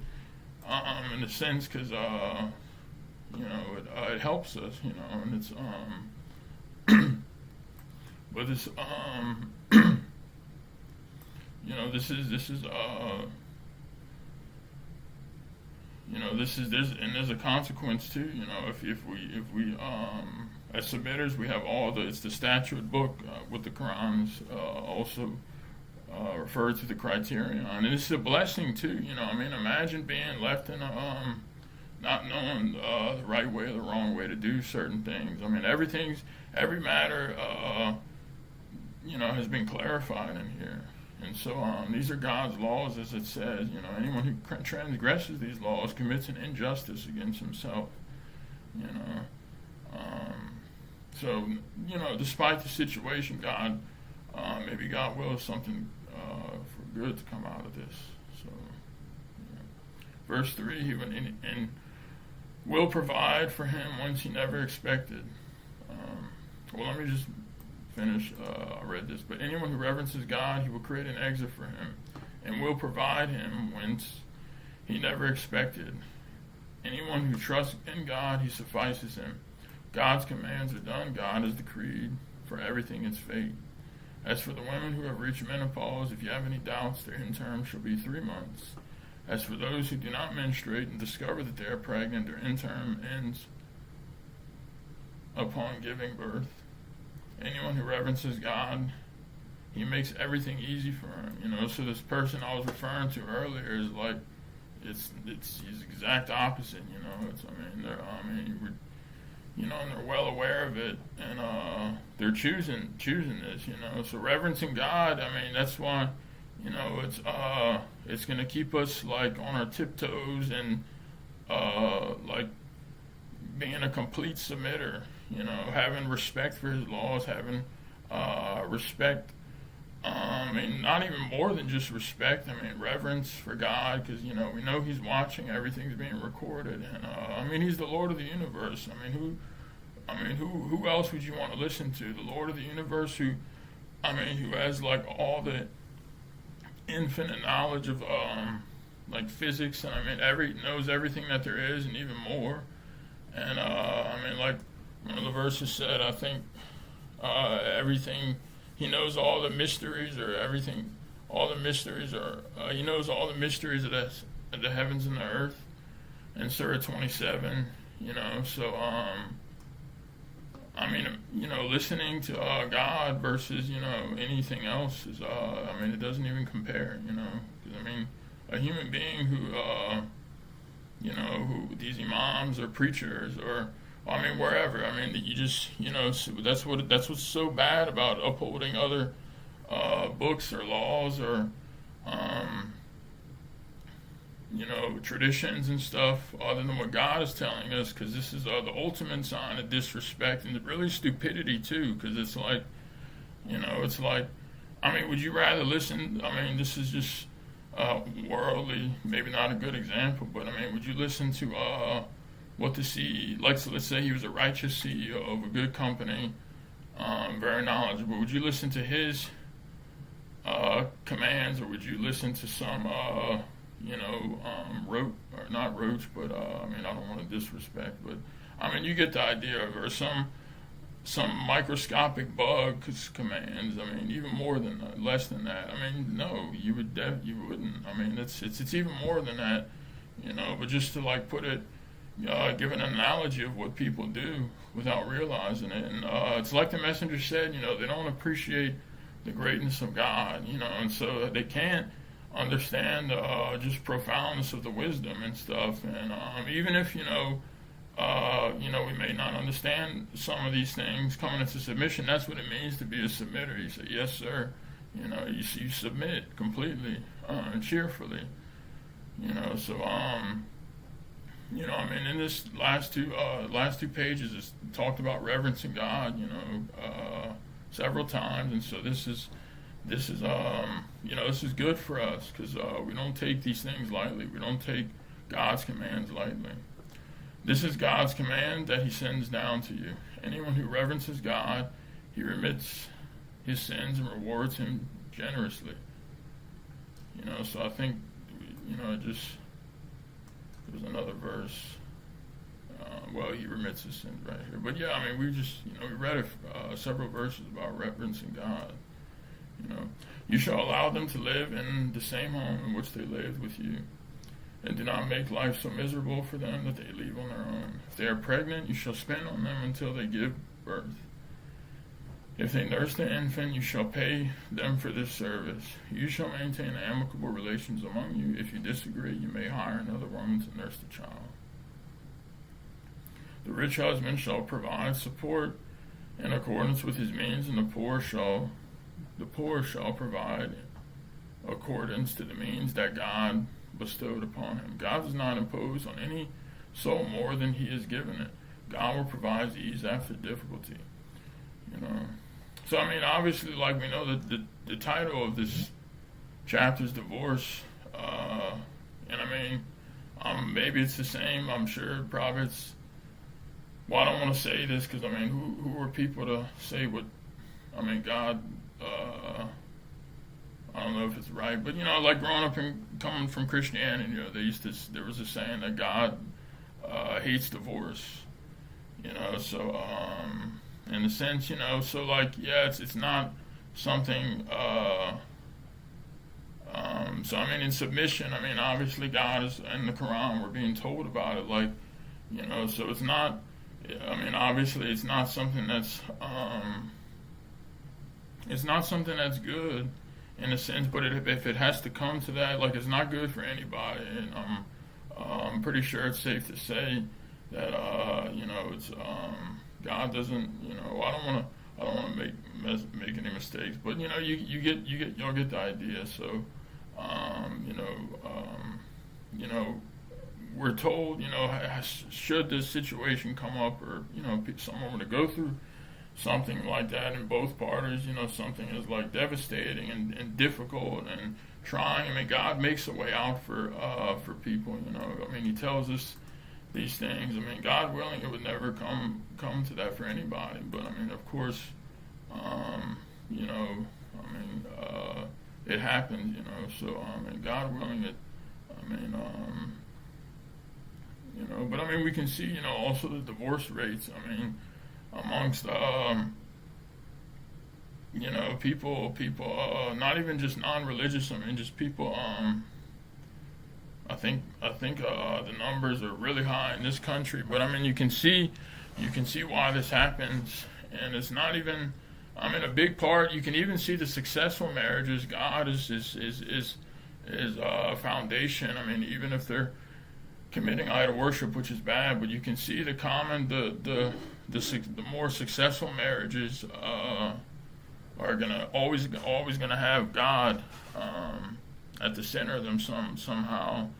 in a sense, because it helps us. And it's but it's there's a consequence too. If we as submitters, we have it's the statute book with the Quran's also referred to the criterion, and it's a blessing too. Imagine being left in not knowing the right way or the wrong way to do certain things. Every matter has been clarified in here. And so these are God's laws, as it says. Anyone who transgresses these laws commits an injustice against himself. So despite the situation, maybe God wills something for good to come out of this. So, verse 3, He will provide for him once he never expected. Let me just finish. I read this, but anyone who reverences God, He will create an exit for him, and will provide him whence he never expected. Anyone who trusts in God, He suffices him. God's commands are done. God has decreed for everything its fate. As for the women who have reached menopause, if you have any doubts, their interim shall be 3 months. As for those who do not menstruate and discover that they are pregnant, their interim ends upon giving birth. Anyone who reverences God, He makes everything easy for him. So this person I was referring to earlier is like, it's his exact opposite. And they're well aware of it, and they're choosing this. So reverencing God, that's why, it's going to keep us like on our tiptoes and like being a complete submitter. Having respect for His laws, having respect. Not even more than just respect. Reverence for God, because we know He's watching. Everything's being recorded, and He's the Lord of the universe. Who else would you want to listen to? The Lord of the universe, who has like all the infinite knowledge of like physics, and knows everything that there is, and even more. And like one of the verses said, I think everything. He knows all the mysteries, or everything. All the mysteries are. He knows all the mysteries of the heavens and the earth. In Surah 27, So listening to God versus anything else is. It doesn't even compare. Because a human being who who these imams or preachers or. Wherever. You just, so that's what's so bad about upholding other books or laws or, traditions and stuff other than what God is telling us, because this is the ultimate sign of disrespect and really stupidity too, because it's like, would you rather listen? This is just worldly, maybe not a good example, but would you listen to what the CEO, let's say he was a righteous CEO of a good company, very knowledgeable. Would you listen to his commands, or would you listen to some, roach, but I don't want to disrespect, but you get the idea of, or some microscopic bug commands. Even more than less than that. No, you wouldn't. It's even more than that, But just to like put it. Give an analogy of what people do without realizing it. And it's like the messenger said, they don't appreciate the greatness of God, and so they can't understand just profoundness of the wisdom and stuff. And even if, we may not understand some of these things coming into submission, that's what it means to be a submitter. You say, yes, sir. You submit completely and cheerfully. In this last two pages, it's talked about reverencing God, several times, and so this is good for us, because we don't take these things lightly. We don't take God's commands lightly. This is God's command that He sends down to you. Anyone who reverences God, He remits his sins and rewards him generously. So I think, there's another verse. He remits his sins right here. But yeah, we just, we read several verses about reverencing God. You shall allow them to live in the same home in which they lived with you, and do not make life so miserable for them that they leave on their own. If they are pregnant, you shall spend on them until they give birth. If they nurse the infant, you shall pay them for this service. You shall maintain amicable relations among you. If you disagree, you may hire another woman to nurse the child. The rich husband shall provide support in accordance with his means, and the poor shall provide accordance to the means that God bestowed upon him. God does not impose on any soul more than He has given it. God will provide ease after difficulty. So obviously, like we know that the title of this chapter is divorce, and maybe it's the same. I'm sure probably it's. Well, I don't want to say this because who are people to say what I mean, God, I don't know if it's right, but like growing up and coming from Christianity, there was a saying that God hates divorce. So in a sense, so like yeah, it's not something. So I mean, in submission, I mean, obviously God is in the Quran. We're being told about it, like so it's not. I mean, obviously, it's not something that's good in a sense. But if it has to come to that, like it's not good for anybody. And I'm pretty sure it's safe to say that it's God doesn't. I don't want to make any mistakes. But y'all get the idea. So we're told, should this situation come up, or someone were to go through something like that in both parties, something is like devastating and difficult and trying. I mean, God makes a way out for people. I mean, He tells us these things. I mean, God willing, it would never come to that for anybody. But I mean, of course, it happens. So I mean, God willing, it. I mean. But I mean, we can see, also the divorce rates. I mean, amongst, people, not even just non-religious. I mean, just people. I think the numbers are really high in this country. But I mean, you can see why this happens, and it's not even. I mean, a big part. You can even see the successful marriages. God is a foundation. I mean, even if they're committing idol worship, which is bad, but you can see the more successful marriages are always gonna have God at the center of them somehow.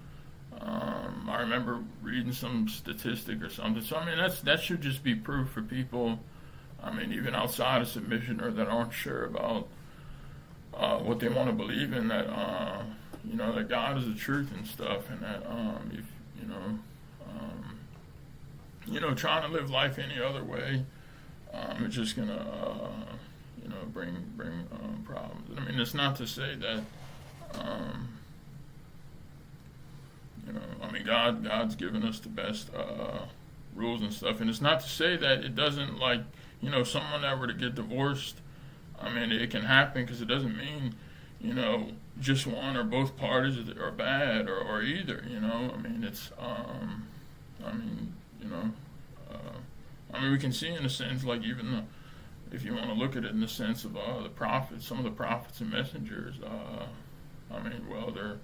I remember reading some statistic or something. So I mean, that should just be proof for people. I mean, even outside of submission or that aren't sure about what they want to believe in, that that God is the truth and stuff, and that if trying to live life any other way, it's just gonna, bring problems. I mean, it's not to say that, I mean, God's given us the best rules and stuff, and it's not to say that it doesn't, like, someone that were to get divorced. I mean, it can happen, because it doesn't mean, just one or both parties are bad, or either. I mean, it's I mean, we can see in a sense, like, even if you want to look at it in the sense of the prophets, some of the prophets and messengers, I mean, well, they're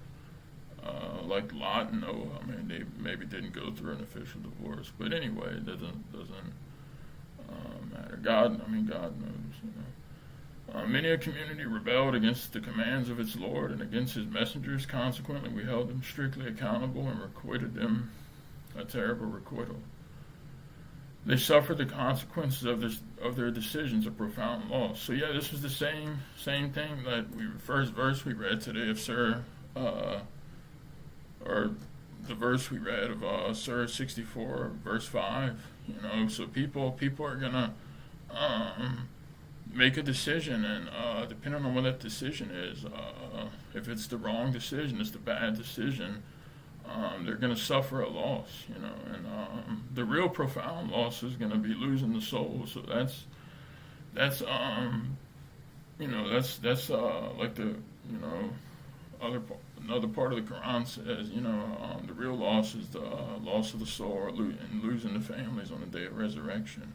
like Lot and Noah. I mean, they maybe didn't go through an official divorce, but anyway, it doesn't matter. God knows. Many a community rebelled against the commands of its Lord and against His messengers. Consequently, we held them strictly accountable and requited them a terrible requital. They suffered the consequences of their decisions, a profound loss. So yeah, this was the same thing that first verse we read today of or the verse we read of Surah 64, verse 5. So people are gonna make a decision, and depending on what that decision is, if it's the wrong decision, it's the bad decision, they're going to suffer a loss, and the real profound loss is going to be losing the soul. So that's like the another part of the Quran says, the real loss is the loss of the soul, and losing the families on the day of resurrection.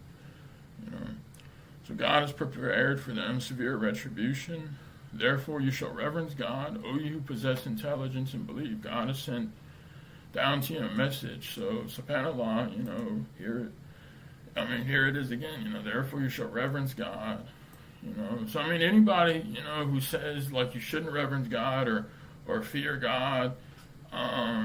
So God has prepared for them severe retribution. Therefore you shall reverence God, O you who possess intelligence and believe. God has sent down to you a message. So subhanAllah, here it is again, therefore you shall reverence God. So I mean, anybody, who says like you shouldn't reverence God or fear God, I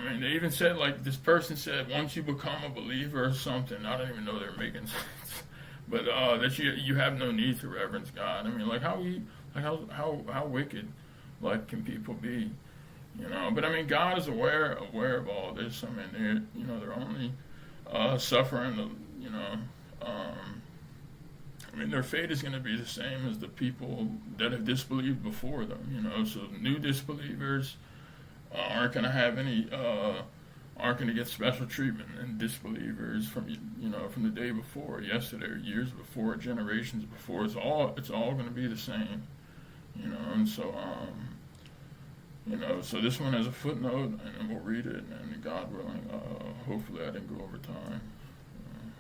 mean, they even said, like, this person said, once you become a believer or something, I don't even know they're making sense, but that you have no need to reverence God. I mean, like, how wicked, like, can people be? But I mean, God is aware of all this. I mean, they're only suffering, I mean, their fate is going to be the same as the people that have disbelieved before them. So new disbelievers aren't going to have any, aren't going to get special treatment, and disbelievers from from the day before, yesterday, or years before, generations before, it's all going to be the same. And so so this one has a footnote, and we'll read it, and God willing, hopefully I didn't go over time.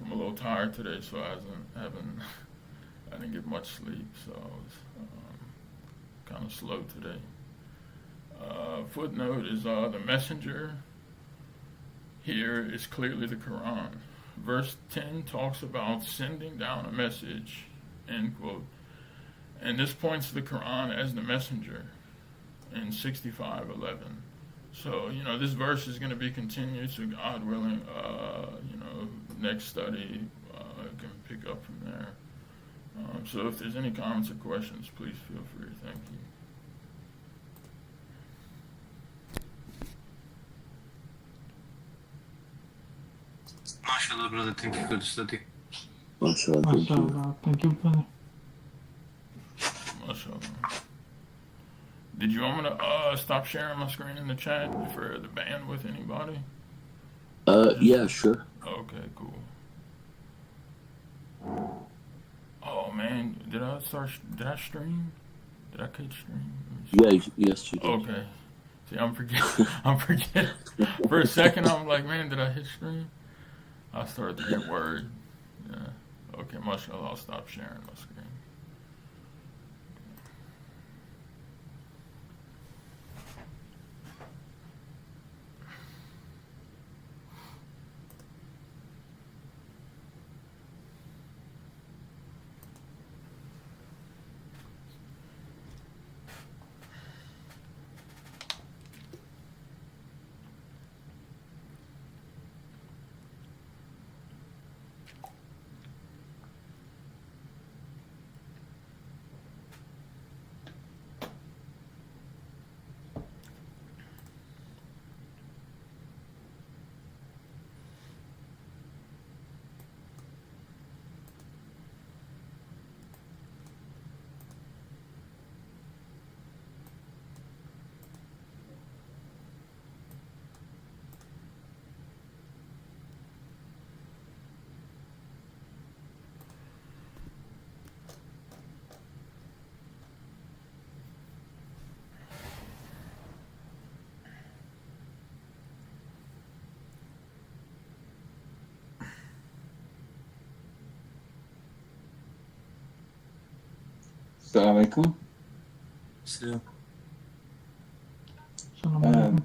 I'm a little tired today, so I didn't get much sleep, so I was kind of slow today. Footnote is the messenger here is clearly the Quran. Verse 10 talks about sending down a message, end quote. And this points to the Quran as the messenger in 65:11. So, this verse is going to be continued, so God willing, next study can pick up from there. So if there's any comments or questions, please feel free. Thank you. MashaAllah, brother. Thank you for the study. MashaAllah. MashaAllah. Thank you, brother. MashaAllah. Did you want me to stop sharing my screen in the chat for the bandwidth, anybody? Yeah, sure. Okay, cool. Oh man, did I stream? Did I catch stream? Yeah, yes, you did. Okay. See, I'm forgetting. For a second, I'm like, man, did I hit stream? I started to get worried. Yeah. Okay, MashaAllah, I'll stop sharing my screen. Assalamu alaikum. So, Assalamu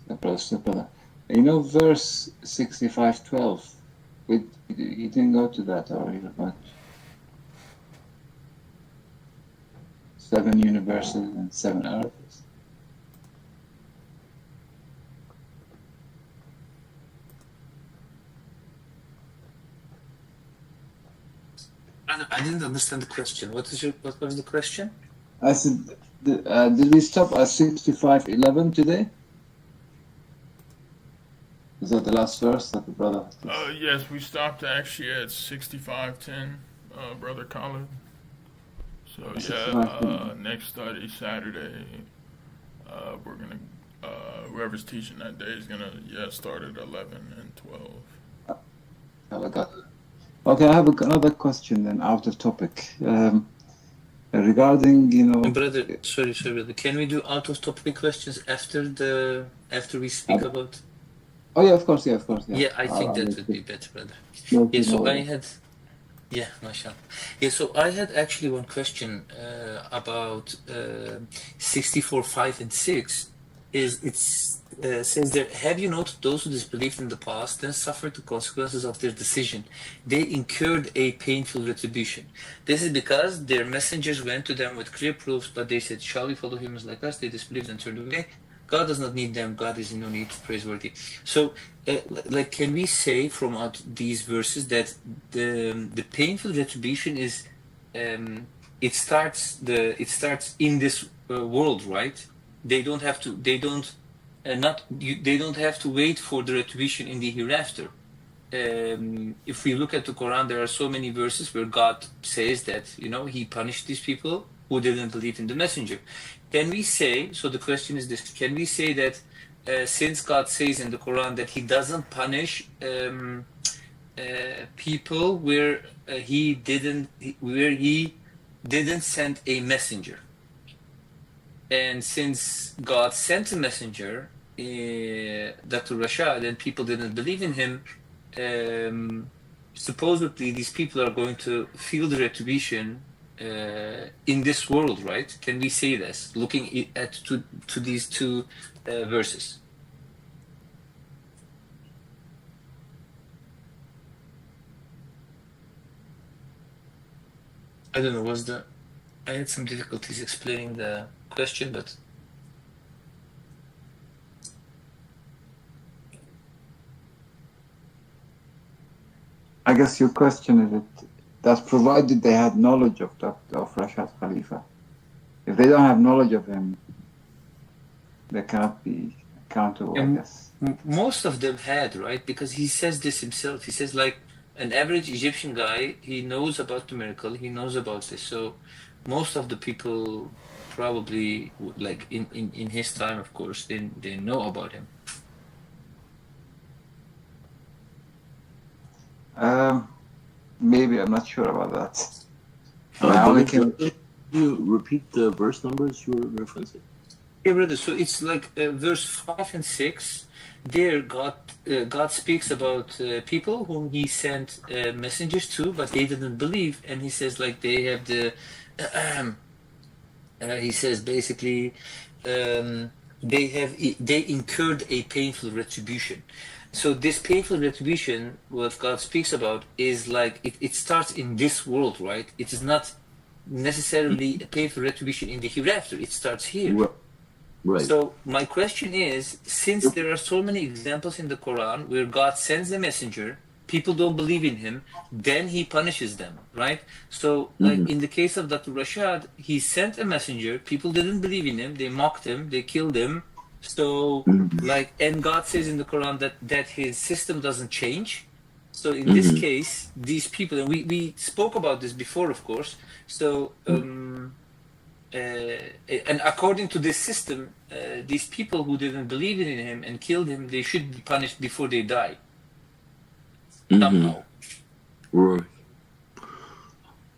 alaikum. Brother. Verse 65:12. You didn't go to that, or you about 7 universes and 7 earths. brother, I didn't understand the question. What was the question? I said, did we stop at 65:11 today? Is that the last verse that the brother? Yes, we stopped actually at 65:10, Brother Khalid. So yeah, next study Saturday. We're gonna whoever's teaching that day is gonna start at 11 and 12. Okay, I have another question then, out of topic. Regarding Brother, sorry, brother. Can we do out of topic questions after we speak about? Oh yeah, of course. Yeah, I think that would be better, brother. Mashallah. Yeah, so I had actually one question about 64:5 and 6. Says there, have you noted those who disbelieved in the past then suffered the consequences of their decision? They incurred a painful retribution. This is because their messengers went to them with clear proofs, but they said, shall we follow humans like us? They disbelieved and turned away. God does not need them. God is in no need, praiseworthy. So, can we say from out these verses that the painful retribution is it starts in this world, right? They don't have to. They don't have to wait for the retribution in the hereafter. if we look at the Quran, there are so many verses where God says that, he punished these people who didn't believe in the messenger. Can we say, so the question is this, can we say that since God says in the Quran that he doesn't punish people where he didn't send a messenger, and since God sent a messenger, Dr. Rashad, and people didn't believe in him, supposedly these people are going to feel the retribution in this world, right? Can we say this, looking at to these two verses? I don't know, I had some difficulties explaining the question, but I guess your question is that's provided they had knowledge of Rashad Khalifa. If they don't have knowledge of him, they cannot be accountable, I guess. Most of them had, right? Because he says this himself. He says, like, an average Egyptian guy, he knows about the miracle, he knows about this. So most of the people probably, like, in his time, of course, they know about him. Maybe, I'm not sure about that. Can you repeat the verse numbers you were referencing? Yeah, brother. So it's like verse 5 and 6. There, God speaks about people whom He sent messengers to, but they didn't believe, and He says, like, they have the. He says basically, they incurred a painful retribution. So this painful retribution, what God speaks about, is like it starts in this world, right? It is not necessarily a painful retribution in the hereafter. It starts here. Right. So my question is, since there are so many examples in the Quran where God sends a messenger, people don't believe in him, then he punishes them, right? So like in the case of Dr. Rashad, he sent a messenger, people didn't believe in him, they mocked him, they killed him. So like, and God says in the Quran that his system doesn't change. So in this case, these people, and we spoke about this before, of course. So and according to this system, these people who didn't believe in him and killed him, they should be punished before they die. Somehow. Right.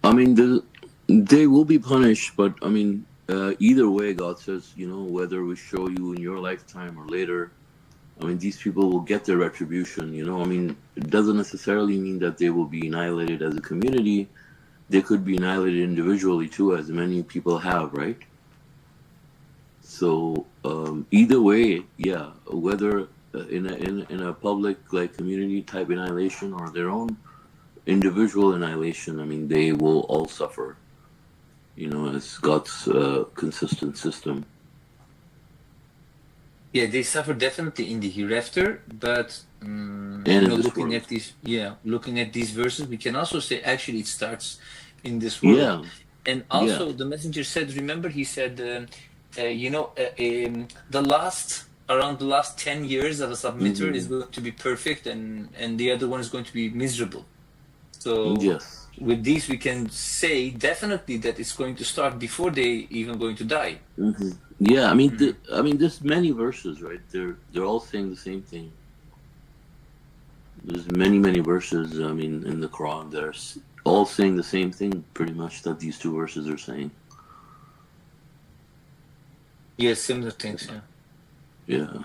I mean, they will be punished, but I mean, either way, God says, whether we show you in your lifetime or later, I mean, these people will get their retribution, I mean, it doesn't necessarily mean that they will be annihilated as a community. They could be annihilated individually too, as many people have, right? So either way, yeah, whether in a public like community type annihilation or their own individual annihilation, I mean, they will all suffer, as God's consistent system. Yeah, they suffer definitely in the hereafter, but looking at these verses, we can also say actually it starts in this world. Yeah. And also the messenger said, remember, he said, around the last 10 years of a submitter is going to be perfect, and the other one is going to be miserable. So with these, we can say definitely that it's going to start before they even going to die. Yeah, I mean, there's many verses, right? They're all saying the same thing. There's many verses. I mean, in the Quran, they're all saying the same thing, pretty much, that these two verses are saying. Yes, similar things. Yeah.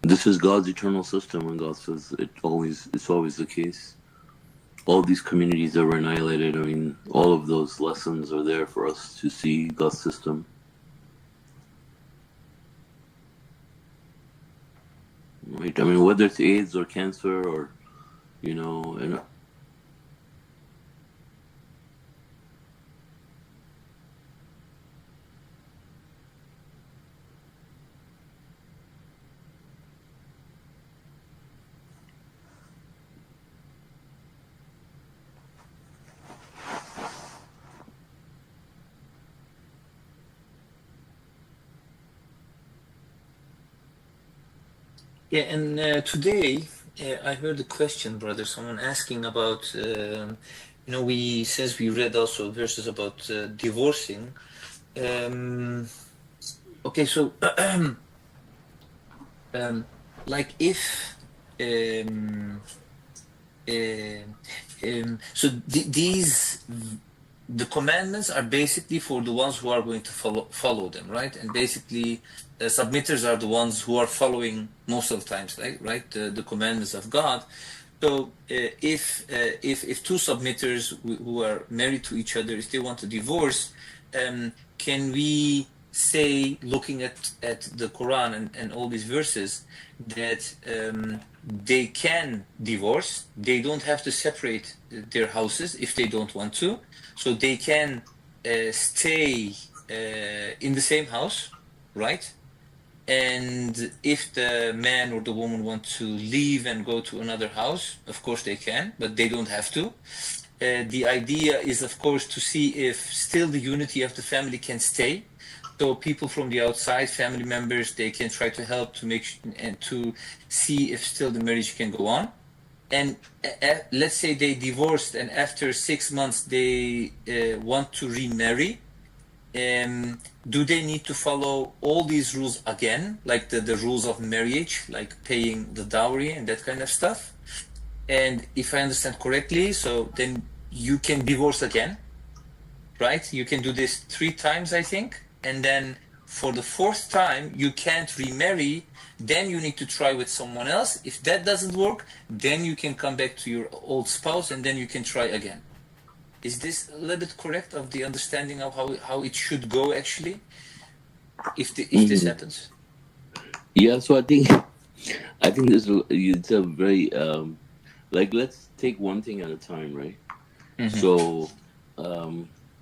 This is God's eternal system, and God says it's always the case. All these communities that were annihilated, I mean, all of those lessons are there for us to see God's system. Right? I mean, whether it's AIDS or cancer or, and Yeah, and today I heard a question, brother. Someone asking about, since we read also verses about divorcing. Okay, so like if um, so these the commandments are basically for the ones who are going to follow them, right? And basically submitters are the ones who are following most of the times, right? The commandments of God. So if two submitters who are married to each other, if they want to divorce, can we say, looking at the Quran and all these verses, that they can divorce? They don't have to separate their houses if they don't want to, so they can stay in the same house, right? And if the man or the woman want to leave and go to another house, of course they can, but they don't have to. The idea is, of course, to see if still the unity of the family can stay. So people from the outside, family members, they can try to help to make and to see if still the marriage can go on. And let's say they divorced, and after 6 months they want to remarry. Do they need to follow all these rules again, like the rules of marriage, like paying the dowry and that kind of stuff? And if I understand correctly, so then you can divorce again, right? You can do this 3 times, I think. And then for the 4th time, you can't remarry. Then you need to try with someone else. If that doesn't work, then you can come back to your old spouse and then you can try again. Is this a little bit correct of the understanding of how it should go, actually, if this happens? Yeah, so I think this it's a very like, let's take one thing at a time, right? So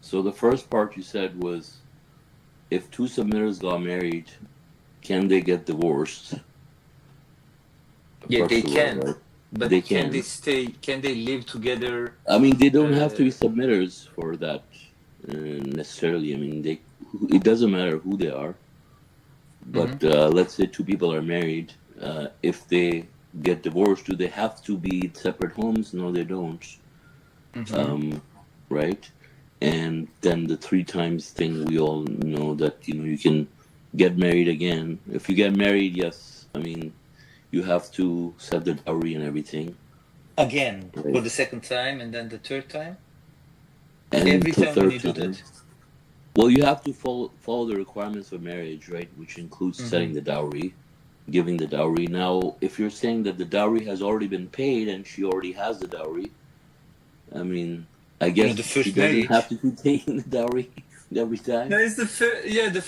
so the first part you said was, if two submitters got married, can they get divorced? Yeah, they First of all, can. right? But They can can. they stay? Can they live together? I mean, they don't have to be submitters for that necessarily. I mean, it doesn't matter who they are. But let's say two people are married. If they get divorced, do they have to be in separate homes? No, they don't. Right? And then the 3 times thing, we all know that, you can get married again. If you get married, yes, I mean, you have to set the dowry and everything. Again, Right. for the 2nd time and then the 3rd time? And Every the time when you third do time. that? Well, you have to follow the requirements of marriage, right? Which includes setting the dowry, giving the dowry. Now, if you're saying that the dowry has already been paid and she already has the dowry, I mean, I guess the she first doesn't marriage. have to be taking the dowry every time. No, it's the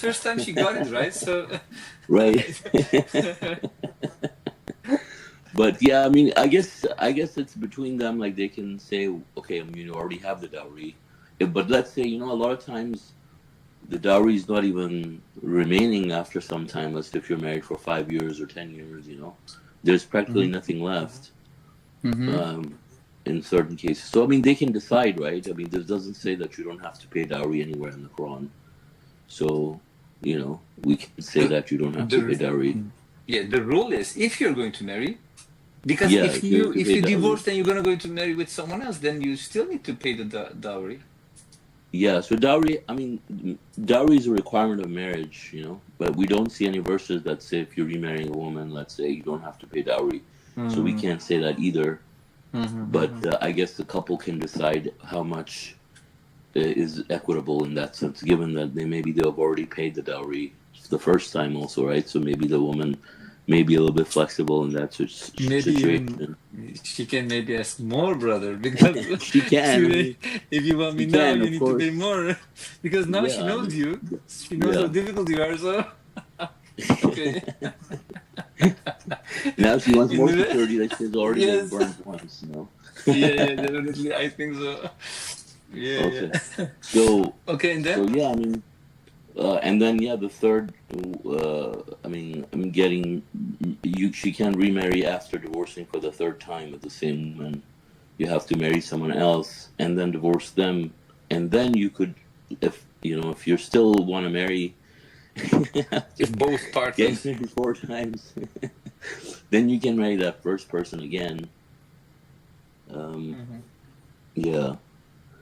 first time she got it, right? So Right. But yeah, I mean, I guess it's between them. Like, they can say, okay, I mean, you already have the dowry. But let's say, a lot of times the dowry is not even remaining after some time. Let's say if you're married for 5 years or 10 years, there's practically nothing left. In certain cases. So, I mean, they can decide, right? I mean, this doesn't say that you don't have to pay dowry anywhere in the Quran. So, we can say that you don't have to pay dowry. Yeah, the rule is, if you're going to marry, because Yeah, if you pay dowry. divorce and you're going to marry with someone else, then you still need to pay the dowry. Yeah, so dowry, I mean, dowry is a requirement of marriage, but we don't see any verses that say if you're remarrying a woman, let's say, you don't have to pay dowry. So we can't say that either. But I guess the couple can decide how much is equitable in that sense, given that they've already paid the dowry the first time also, right? So maybe the woman may be a little bit flexible in that situation. She can maybe ask more, brother, because She can. if you want me now, you need to pay more, because now she knows you. She knows how difficult you are, so okay. Now she wants more security that she's already been burned once, Yeah, definitely. I think so. Yeah, okay. yeah. So okay, and then? So yeah, I mean, and then the third, I mean, she can remarry after divorcing for the 3rd time with the same woman. You have to marry someone else and then divorce them, and then you could, if you still want to marry If both Get parties. married 4 times, then you can marry that first person again. Yeah.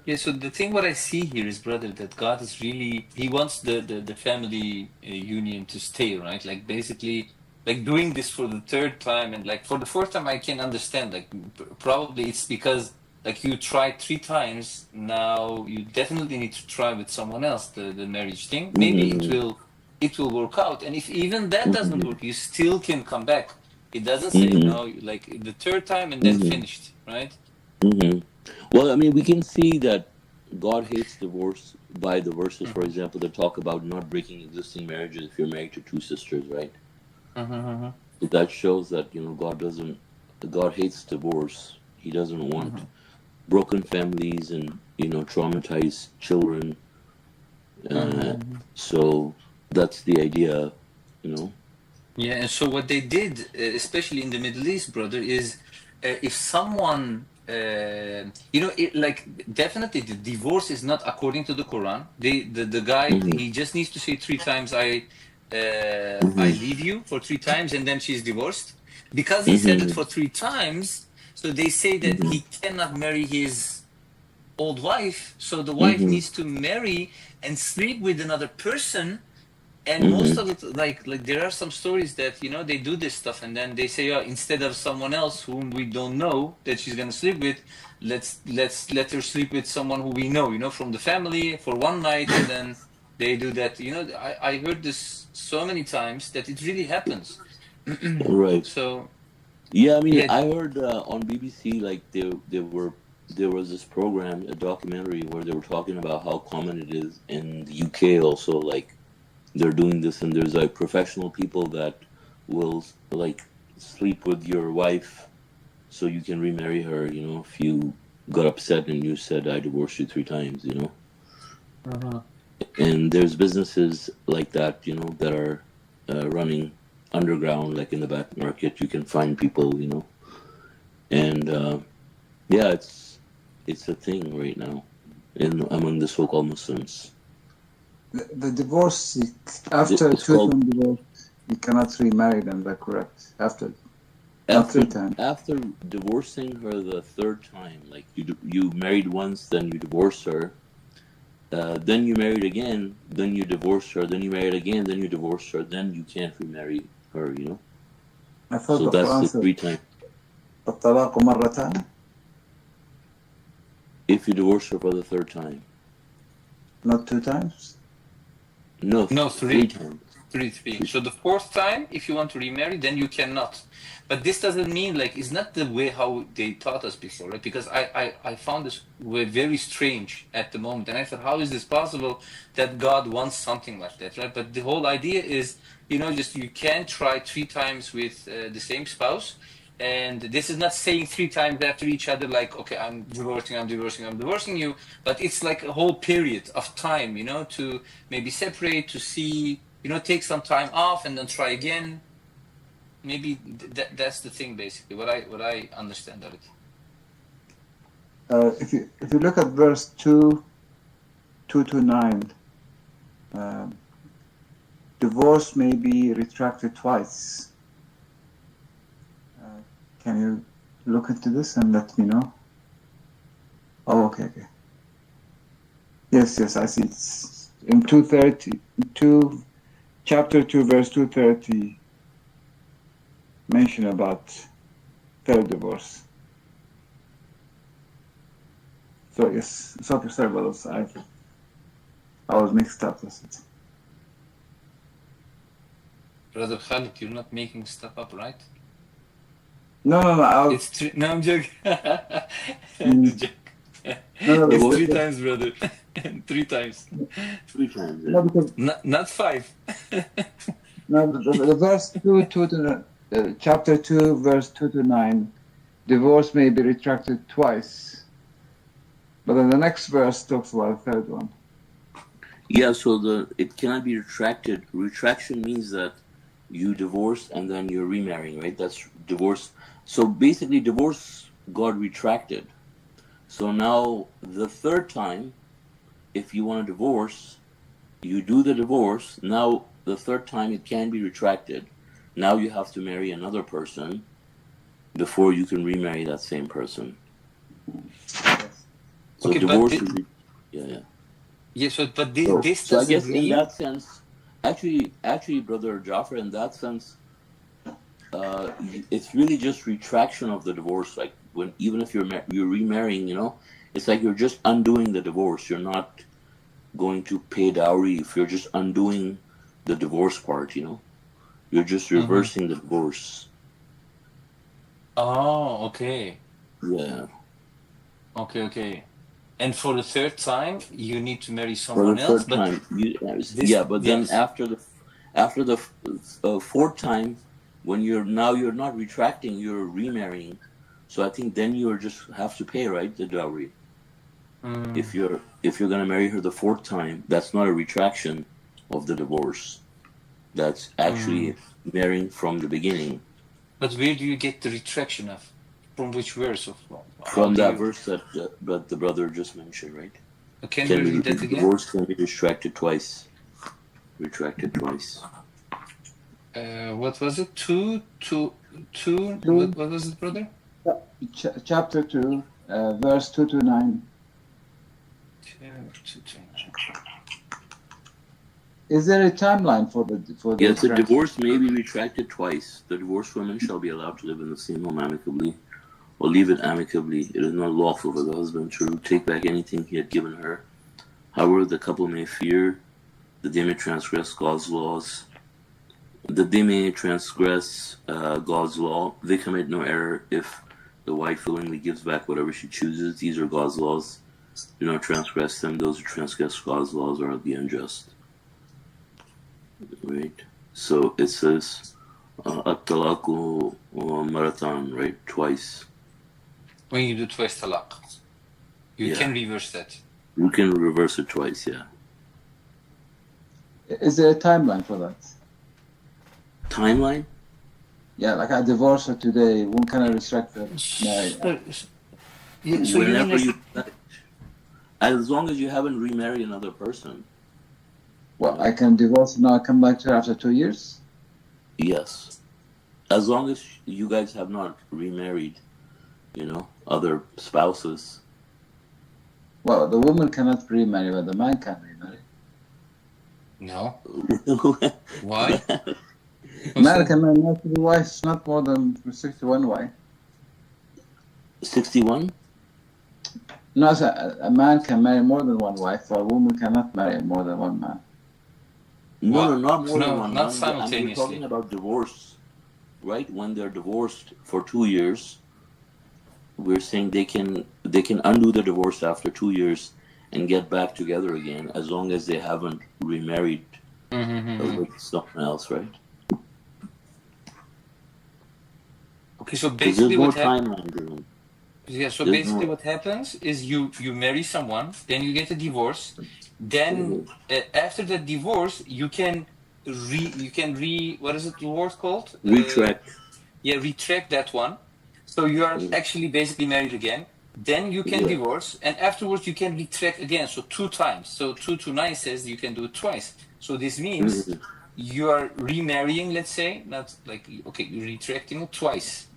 Yeah, so the thing what I see here is, brother, that God is really, he wants the family union to stay, right? Like basically, like doing this for the third time and like for the fourth time, I can understand. Like probably it's because like you tried 3 times, now you definitely need to try with someone else, the marriage thing. Maybe Mm-hmm. it will work out. And if even that doesn't Mm-hmm. work, you still can come back. It doesn't say Mm-hmm. no, like the third time and then Mm-hmm. finished, right? Mm-hmm. Well, I mean, we can see that God hates divorce by the verses, for Mm-hmm. example, that talk about not breaking existing marriages if you're married to 2 sisters, right? Mm-hmm. So that shows that, God hates divorce. He doesn't want Mm-hmm. broken families and, traumatized children. Uh, Mm-hmm. so that's the idea, you know. Yeah, and so what they did, especially in the Middle East, brother, is if someone, like definitely the divorce is not according to the Quran. The guy, Mm-hmm. he just needs to say 3 times, I Mm-hmm. leave you for 3 times, and then she's divorced. Because he said it Mm-hmm. for 3 times, so they say that Mm-hmm. he cannot marry his old wife. So the wife Mm-hmm. needs to marry and sleep with another person. And most Mm-hmm. of it, like there are some stories that they do this stuff, and then they say, oh, instead of someone else whom we don't know that she's gonna sleep with, let's let her sleep with someone who we know, from the family for one night, and then they do that. I heard this so many times that it really happens. Right. So Yeah, I mean, yeah. I heard on BBC like there was this program, a documentary where they were talking about how common it is in the UK also. Like they're doing this, and there's like professional people that will like sleep with your wife so you can remarry her. If you got upset and you said I divorced you 3 times. Uh-huh. And there's businesses like that, that are running underground, like in the back market. You can find people, and yeah, it's a thing right now in among the so-called Muslims. The divorce, after It's two called time divorce, you cannot remarry them. That's correct. After, not after 3 times. after divorcing her the third time. Like you married once, then you divorced her, then you married again, then you divorced her, then you married again, then you divorced her, then you can't remarry her. I thought So the that's Quran the said 3 times. الطلاق مرتان. If you divorce her for the third time. Not 2 times. No, No, 3 3. times. 3. So the fourth time, if you want to remarry, then you cannot. But this doesn't mean like it's not the way how they taught us before, right? Because I found this way very strange at the moment, and I thought, how is this possible that God wants something like that, right? But the whole idea is, just you can try 3 times with the same spouse. And this is not saying 3 times after each other, like, okay, I'm divorcing you. But it's like a whole period of time, to maybe separate, to see, take some time off and then try again. Maybe that's the thing, basically, what I understand of it. If you look at verse 2 to 9, divorce may be retracted twice. Can you look into this and let me know? Oh, okay. Yes, I see. It's in 232, chapter 2, verse 230, mention about third divorce. So yes, sorry, brothers. I was mixed up with it. Brother Khalid, you're not making stuff up, right? No. It's no, I'm joking. The joke. No, It's Divorce 3 her times, brother. 3 times. 3 times. no, because Not 5. no, the verse 2 to chapter 2, verse 2 to 9, divorce may be retracted twice. But then the next verse talks about the third one. Yeah, so it cannot be retracted. Retraction means that you divorced and then you're remarrying, right? That's divorce. So basically, divorce got retracted. So now the third time, if you want to divorce, you do the divorce. Now the third time it can be retracted. Now you have to marry another person before you can remarry that same person. So Okay, divorce but is yeah. yes, but So, this so I guess doesn't in mean. that sense, actually, brother Jafar, in that sense, it's really just retraction of the divorce. Like when even if you're remarrying, it's like you're just undoing the divorce. You're not going to pay dowry if you're just undoing the divorce part. You're just Mhm. reversing the divorce. Oh, okay. Yeah. Okay. And for the third time, you need to marry For the someone else, third but time, this, but then yes. after the fourth time, when you're not retracting, you're remarrying. So I think then you just have to pay, right, the dowry. Mm. If you're gonna marry her the fourth time, that's not a retraction of the divorce. That's actually marrying from the beginning. But where do you get the retraction of? From which verse? How From do that you? verse that the brother just mentioned, right? Can you read that again? Divorce can be retracted twice. Retracted twice. What was it? Two. Two. What was it, brother? Chapter 2, verse 2 to 9. Is there a timeline for the Yes, the retraction? divorce may be retracted twice. The divorced woman shall be allowed to live in the same home amicably, or leave it amicably. It is not lawful for the husband to take back anything he had given her. However, the couple may fear that they may transgress God's laws. God's law. They commit no error if the wife willingly gives back whatever she chooses. These are God's laws. Do not transgress them. Those who transgress God's laws are the unjust. Right. So it says at-talaku marathon, right? Twice. When you do twice talaq, you can reverse that. You can reverse it twice, yeah. Is there a timeline for that? Timeline? Yeah, like I divorce her today. When can I retract the marriage? So whenever you, as long as you haven't remarried another person. Well, I can divorce now, come back to her after 2 years? Yes. As long as you guys have not remarried, other spouses. Well, the woman cannot remarry, but the man can remarry. No. Why? Man can marry multiple wives, not more than 61 wives. 61? No, a man can marry more than one wife, but a woman cannot marry more than one man. No, not more than one. Not simultaneously. I mean, we're talking about divorce, right? When they're divorced for 2 years, we're saying they can undo the divorce after 2 years and get back together again, as long as they haven't remarried with someone else, right? Okay, so basically what happens? Yeah, so There's basically what happens is you marry someone, then you get a divorce, then after the divorce you can what is it the word called? Retract. Retract that one. So you are actually basically married again. Then you can divorce, and afterwards you can retract again. So 2 times. So 2 to 9 says you can do it twice. So this means you are remarrying, let's say, not like you're retracting it twice.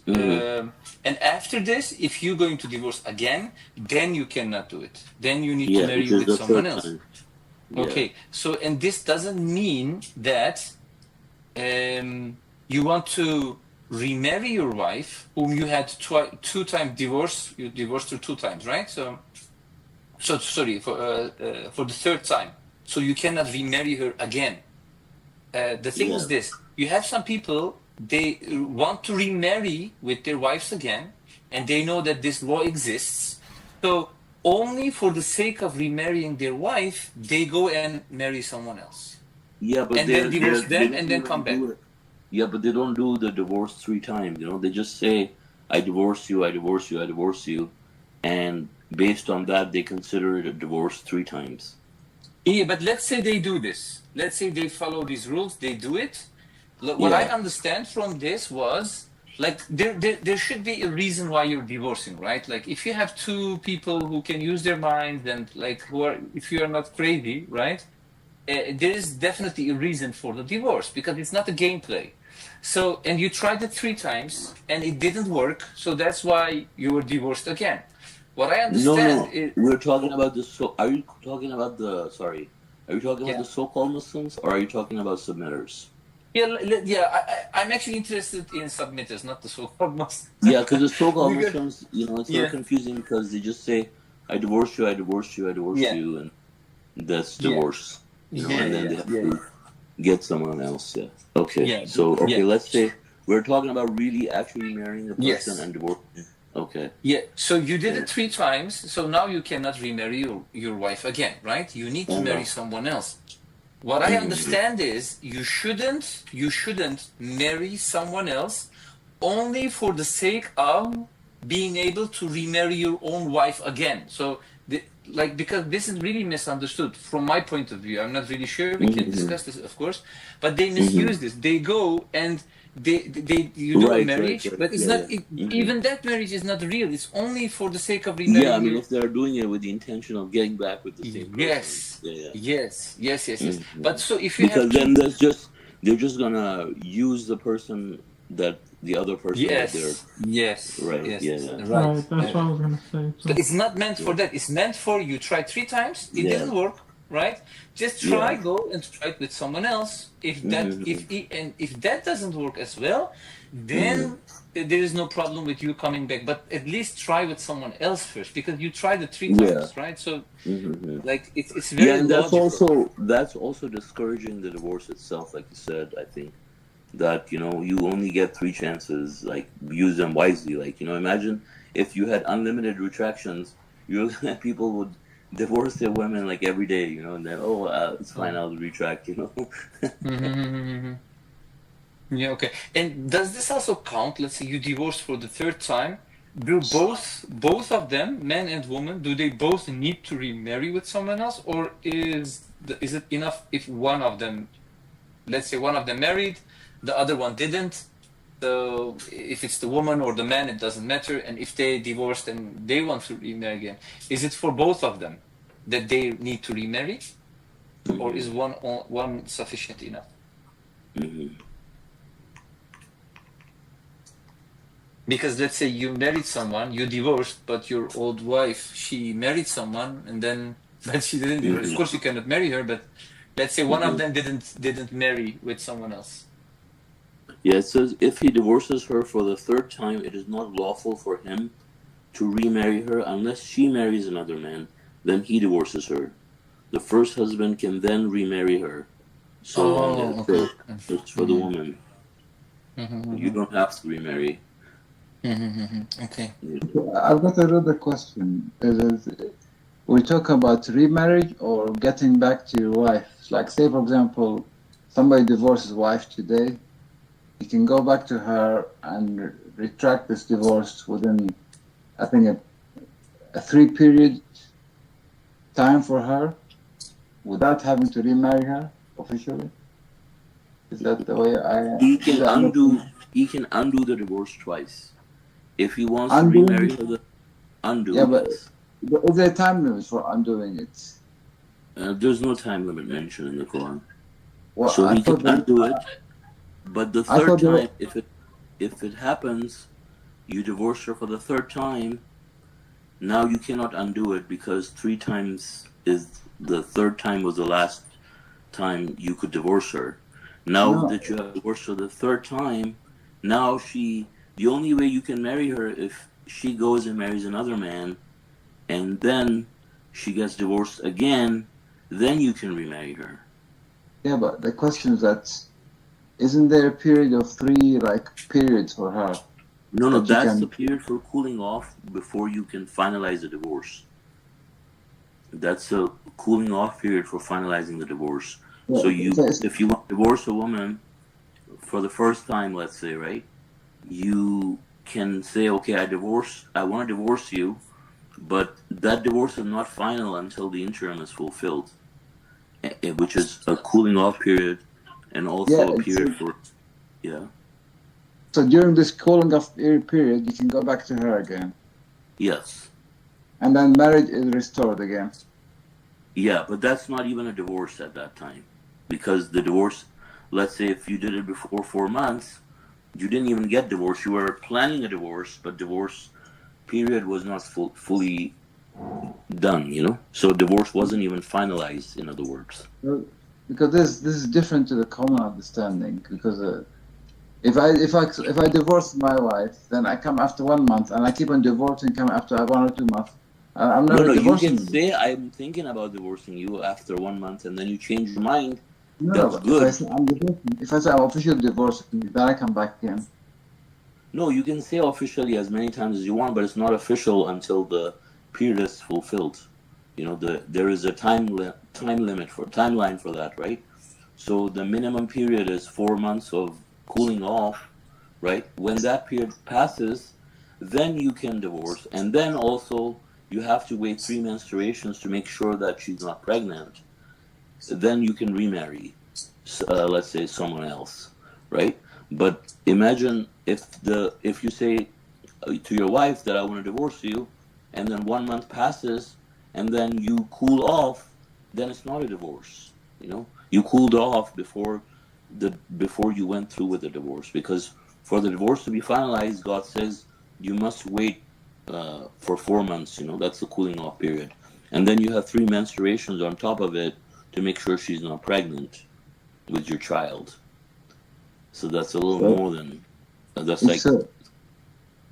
And after this, if you're going to divorce again, then you cannot do it. Then you need to marry with someone else. Okay. So, and this doesn't mean that you want to remarry your wife whom you had 2 times divorce. You divorced her 2 times, right? So sorry for the 3rd time. So you cannot remarry her again. The thing is this: you have some people, they want to remarry with their wives again, and they know that this law exists. So only for the sake of remarrying their wife, they go and marry someone else. Yeah, but and then divorce them and then come back. Yeah, but they don't do the divorce 3 times. They just say, "I divorce you, I divorce you, I divorce you," and based on that, they consider it a divorce 3 times. Yeah, but let's say they do this. Let's say they follow these rules. They do it. What I understand from this was, like, there should be a reason why you're divorcing, right? Like, if you have 2 people who can use their minds and, like, if you are not crazy, right? there is definitely a reason for the divorce because it's not a gameplay. So, and you tried it 3 times and it didn't work, so that's why you were divorced again. What I No, understand no. is, We're talking about the so. Are you talking about the? Sorry. Are you talking about yeah, the so-called Muslims, or are you talking about submitters? yeah, yeah. I'm actually interested in submitters, not the so-called Muslims. Yeah, because the so-called Because, Muslims, it's a little yeah, confusing because they just say, "I divorced you, I divorced you, I divorced yeah, you," and that's yeah, divorce. yeah, And then yeah, they have yeah, to get someone else. Yeah. Okay. yeah, So okay, yeah. let's say we're talking about really actually marrying a person Yes. and divorcing. Okay. Yeah, so you did Yeah. it 3 times, so now you cannot remarry your wife again, right? You need to marry someone else. What I understand is you shouldn't marry someone else only for the sake of being able to remarry your own wife again. So, because this is really misunderstood from my point of view. I'm not really sure. We can discuss this, of course, but they misuse this. They go and you do a Right. Right. marriage, Right. but it's Yeah. not. Yeah. Hmm. Even that marriage is not real. It's only for the sake of Yeah. I remarrying mean, your. if they're doing it with the intention of getting back with the same person. Yes, Yeah. Yeah. yes. But so if you have Because two. then they're just gonna use the person that the other person that they're right. Yes, Yeah. Yeah. right. Right, that's what I was gonna say So too. it's not meant for Yeah. that. It's meant for you try 3 times, it Yeah. didn't work, right? Just try, Yeah. go and try it with someone else. If that doesn't work as well, then there is no problem with you coming back. But at least try with someone else first because you tried it 3 times, Yeah. right? So like it's Yeah, very and logical. that's also discouraging the divorce itself, like you said. I think that you only get 3 chances. Like use them wisely. Like imagine if you had unlimited retractions, people would divorce their women like every day. And then it's fine, I'll retract. Mhm. Yeah, okay. And does this also count? Let's say you divorce for the 3rd time. Do both of them, man and woman, do they both need to remarry with someone else, or is it enough if one of them, let's say one of them married, the other one didn't? So if it's the woman or the man, it doesn't matter. And if they divorced and they want to remarry again, is it for both of them that they need to remarry, or is one sufficient enough? Because let's say you married someone, you divorced, but your old wife, she married someone, and then but she didn't divorce. Of course, you cannot marry her, but let's say one of them didn't marry with someone else. Yeah, it says if he divorces her for the 3rd time, it is not lawful for him to remarry her unless she marries another man. Then he divorces her. The first husband can then remarry her. So on. Okay. It's for the woman. You don't have to remarry. Okay. I've got another question. We talk about remarriage or getting back to your wife. Like, say, for example, somebody divorces wife today. You can go back to her and retract this divorce within, I think, a 3-period time for her without having to remarry her officially. Is that the way He can undo the divorce twice. If he wants Undo? to remarry her, undo. Yeah, but Yes. is there a time limit for undoing it? There's no time limit mentioned in the Quran. Well, So he can undo it. But the 3rd time, if it happens, you divorce her for the 3rd time. Now you cannot undo it because 3 times is the 3rd time was the last time you could divorce her. Now that you have divorced her the 3rd time, now the only way you can marry her if she goes and marries another man, and then she gets divorced again, then you can remarry her. Yeah, but the question is that isn't there a period of 3 periods for her? No, that's the period for cooling off before you can finalize the divorce. That's a cooling off period for finalizing the divorce. Yeah, so if you want to divorce a woman for the 1st time, let's say, right? You can say, okay, I want to divorce you, but that divorce is not final until the interim is fulfilled, which is a cooling off period and also a period for. So during this cooling off period, you can go back to her again. Yes. And then marriage is restored again. Yeah, but that's not even a divorce at that time. Because the divorce, let's say if you did it before 4 months, you didn't even get divorced. You were planning a divorce, but divorce period was not fully done, you know? So divorce wasn't even finalized, in other words. Well, because this is different to the common understanding. Because if I divorce my wife, then I come after 1 month, and I keep on divorcing, come after 1 or 2 months. I'm No, never no, you divorcing can you. say I'm thinking about divorcing you after 1 month and then you change your mind. No, no. That's But if I good. say I'm divorcing, if I say I'm officially divorcing you, then I come back again. No, you can say officially as many times as you want, but it's not official until the period is fulfilled. You know, there is a timeline for that, right? So the minimum period is 4 months of cooling off, right? When that period passes, then you can divorce, and then also you have to wait 3 menstruations to make sure that she's not pregnant. Then you can remarry, let's say someone else, right? But imagine if you say to your wife that I want to divorce you, and then 1 month passes, and then you cool off, then it's not a divorce. You know, you cooled off before you went through with the divorce, because for the divorce to be finalized, God says you must wait for 4 months. You know, that's the cooling off period, and then you have 3 menstruations on top of it to make sure she's not pregnant with your child. So that's a little So more than that's if like so,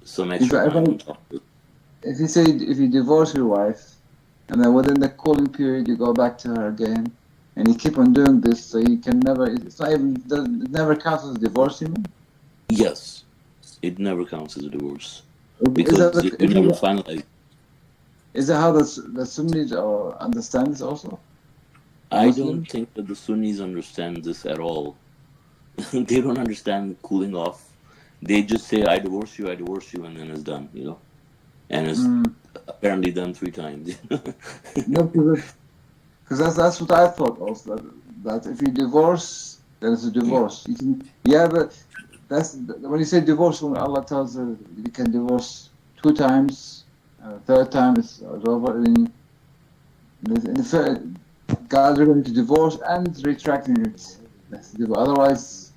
some if extra I, if I time on top of it. if you say if you divorce your wife, and then within the cooling period you go back to her again, and you keep on doing this, so you can never. It's not even. It never counts as divorce, you mean? Yes, it never counts as a divorce Is because that you never finalize. is that how the Sunnis understand this also? The I don't Muslims? think that the Sunnis understand this at all. They don't understand cooling off. They just say, I divorce you, and then it's done, you know? And it's Mm. apparently done 3 times. No, because that's what I thought also. That if you divorce, then it's a Mm. divorce. Yeah, but that's when you say divorce. When Allah tells us you can divorce 2 times, third time is over. God is going to divorce and retracting it. Otherwise,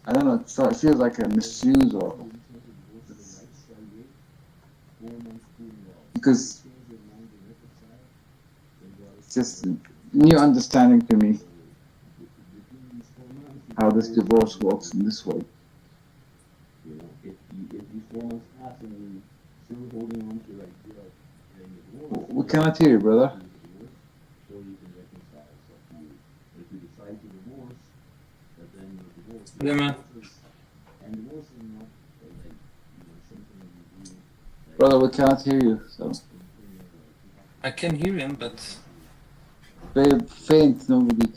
I don't know. So it feels like a misuse, or because it's just new understanding to me how this divorce works in this way. We cannot hear you, brother. Yeah, man. Brother, we cannot hear you. So I can hear him, but very faint. Nobody.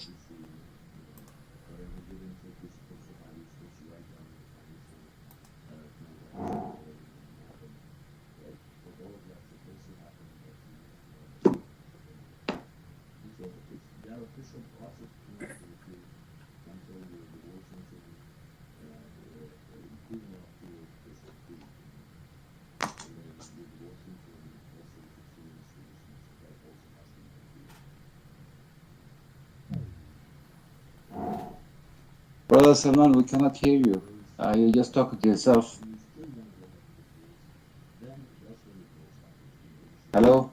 Brother Salman, we cannot hear you. You're just talking to yourself. Hello?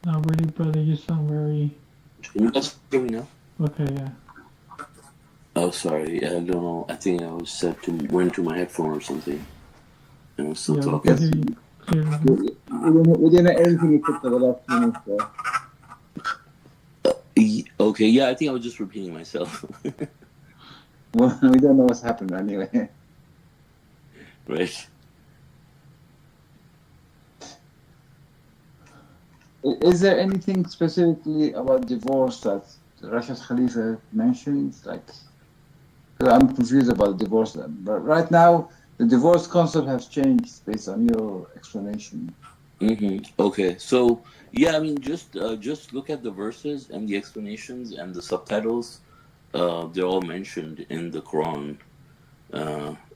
Not really, brother. You sound very. Can you guys hear me now? Okay, yeah. Oh, sorry. I don't know. I think I was set to went to my headphone or something, and I'm still Yeah, we talking. can hear you clearly. We didn't anything except for the last 2 minutes there. Okay, yeah. I think I was just repeating myself. Well, we don't know what's happened anyway. Right. Is there anything specifically about divorce that Rashid Khalifa mentioned? Like, 'cause I'm confused about divorce. But right now, the divorce concept has changed based on your explanation. Okay. So yeah, I mean, just look at the verses and the explanations and the subtitles. They're all mentioned in the Quran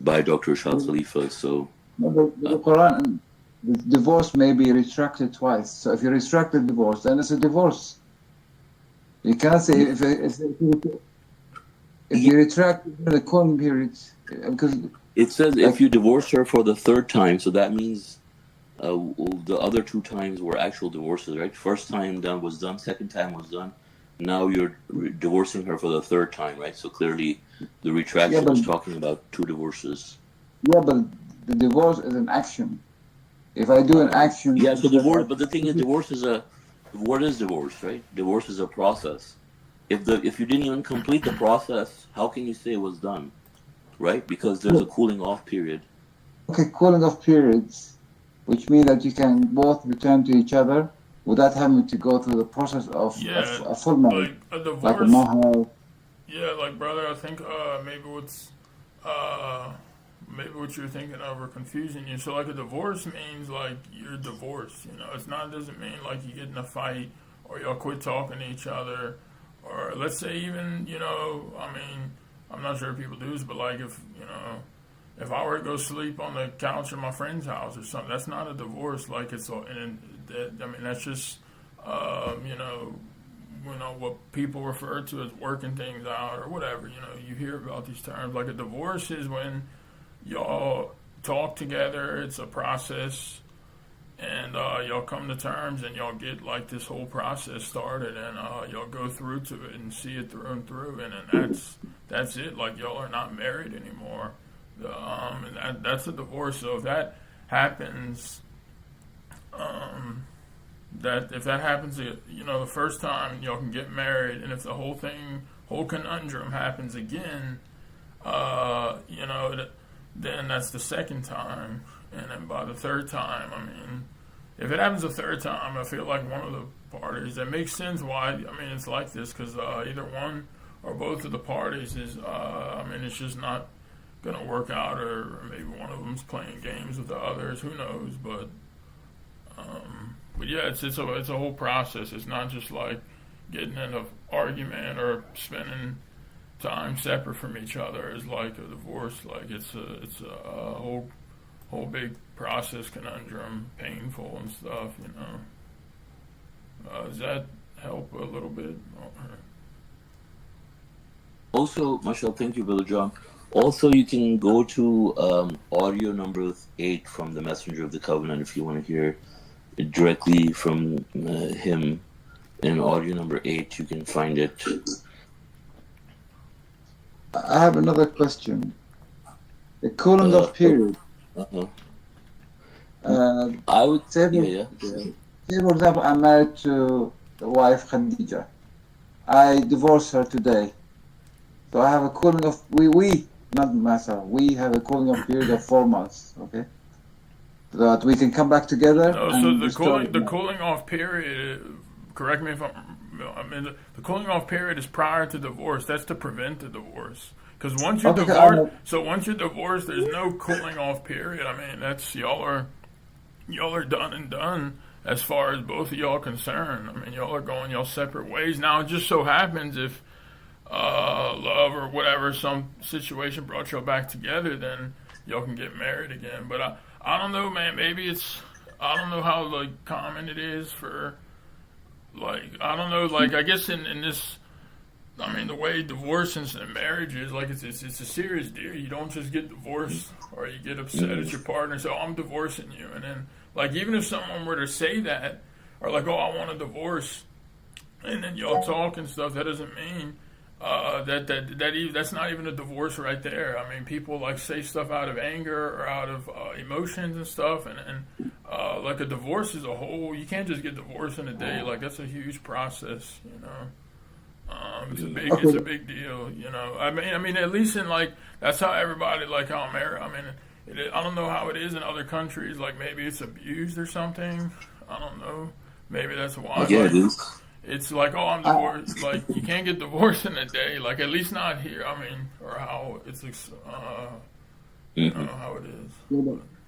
by Dr. Rashad Khalifa. So No, the Quran, the divorce may be retracted twice. So if you retract the divorce, then it's a divorce. You cannot say if you retract the cooling period, because it says if you divorce her for the third time, so that means the other two times were actual divorces, right? First time was done, second time was done. Now you're divorcing her for the third time, right? So clearly, the retraction is talking about two divorces. Yeah, but the divorce is an action. If I do an action, yeah. So divorce, but the thing is, what is divorce, right? Divorce is a process. If you didn't even complete the process, how can you say it was done, right? Because there's a cooling off period. Okay, cooling off periods, which means that you can both return to each other without having to go through the process of a full marriage, like a divorce. like a mahar. Yeah, like brother, I think maybe what you're thinking of or confusing you. So like a divorce means like you're divorced. You know, doesn't mean like you get in a fight or y'all quit talking to each other, or let's say even I mean, I'm not sure if people do this, but like if I were to go sleep on the couch at my friend's house or something, that's not a divorce. Like I mean that's just what people refer to as working things out or whatever. You hear about these terms. Like a divorce is when y'all talk together. It's a process, and y'all come to terms, and y'all get like this whole process started, and y'all go through to it and see it through and through, and that's it. Like y'all are not married anymore. And that's a divorce. So if that happens, if that happens, the first time y'all can get married, and if the whole conundrum happens again, then that's the second time, and then by the third time, I mean, if it happens a third time, I feel like one of the parties, that makes sense why, I mean, it's like this, because either one or both of the parties is, it's just not going to work out, or maybe one of them's playing games with the others, who knows, but yeah, it's a whole process. It's not just like getting in an argument or spending time separate from each other. It's like a divorce. Like it's a whole big process, conundrum, painful and stuff. Does that help a little bit? Also, Marshall, thank you, Brother John. Also, you can go to audio number 8 from the Messenger of the Covenant if you want to hear it directly from him. In audio number 8, you can find it. I have another question. The cooling off period. I would say, say, for example, I'm married to the wife Khadija. I divorce her today. So I have a cooling off. We not myself. We have a cooling off period of 4 months. Okay. So that we can come back together. No, so the cooling off period. Correct me if the cooling off period is prior to divorce. That's to prevent the divorce. Because once you're divorced, there's no cooling off period. I mean, that's y'all are done and done as far as both of y'all concerned. I mean, y'all are going y'all separate ways. Now, it just so happens if love or whatever, some situation brought y'all back together, then y'all can get married again. But I don't know, man. Maybe I don't know how like common it is for. Like, I don't know, like, I guess in this I mean, the way divorce and marriage is, like, it's a serious deal. You don't just get divorced or you get upset at your partner and say, oh, I'm divorcing you. And then, like, even if someone were to say that, or like, oh, I want a divorce, and then y'all talk and stuff, that doesn't mean that's not even a divorce right there. I mean, people, like, say stuff out of anger or out of emotions and stuff, and like, a divorce is a whole, you can't just get divorced in a day. Like, that's a huge process, you know. It's a big deal, you know. I mean, at least in, like, that's how everybody, like, how America. I mean, I don't know how it is in other countries. Like, maybe it's abused or something. I don't know. Maybe that's why. Yeah, like, it is. it's like, oh, I'm divorced. Like, you can't get divorced in a day. Like, at least not here. I mean, or how it's, you know, how it is.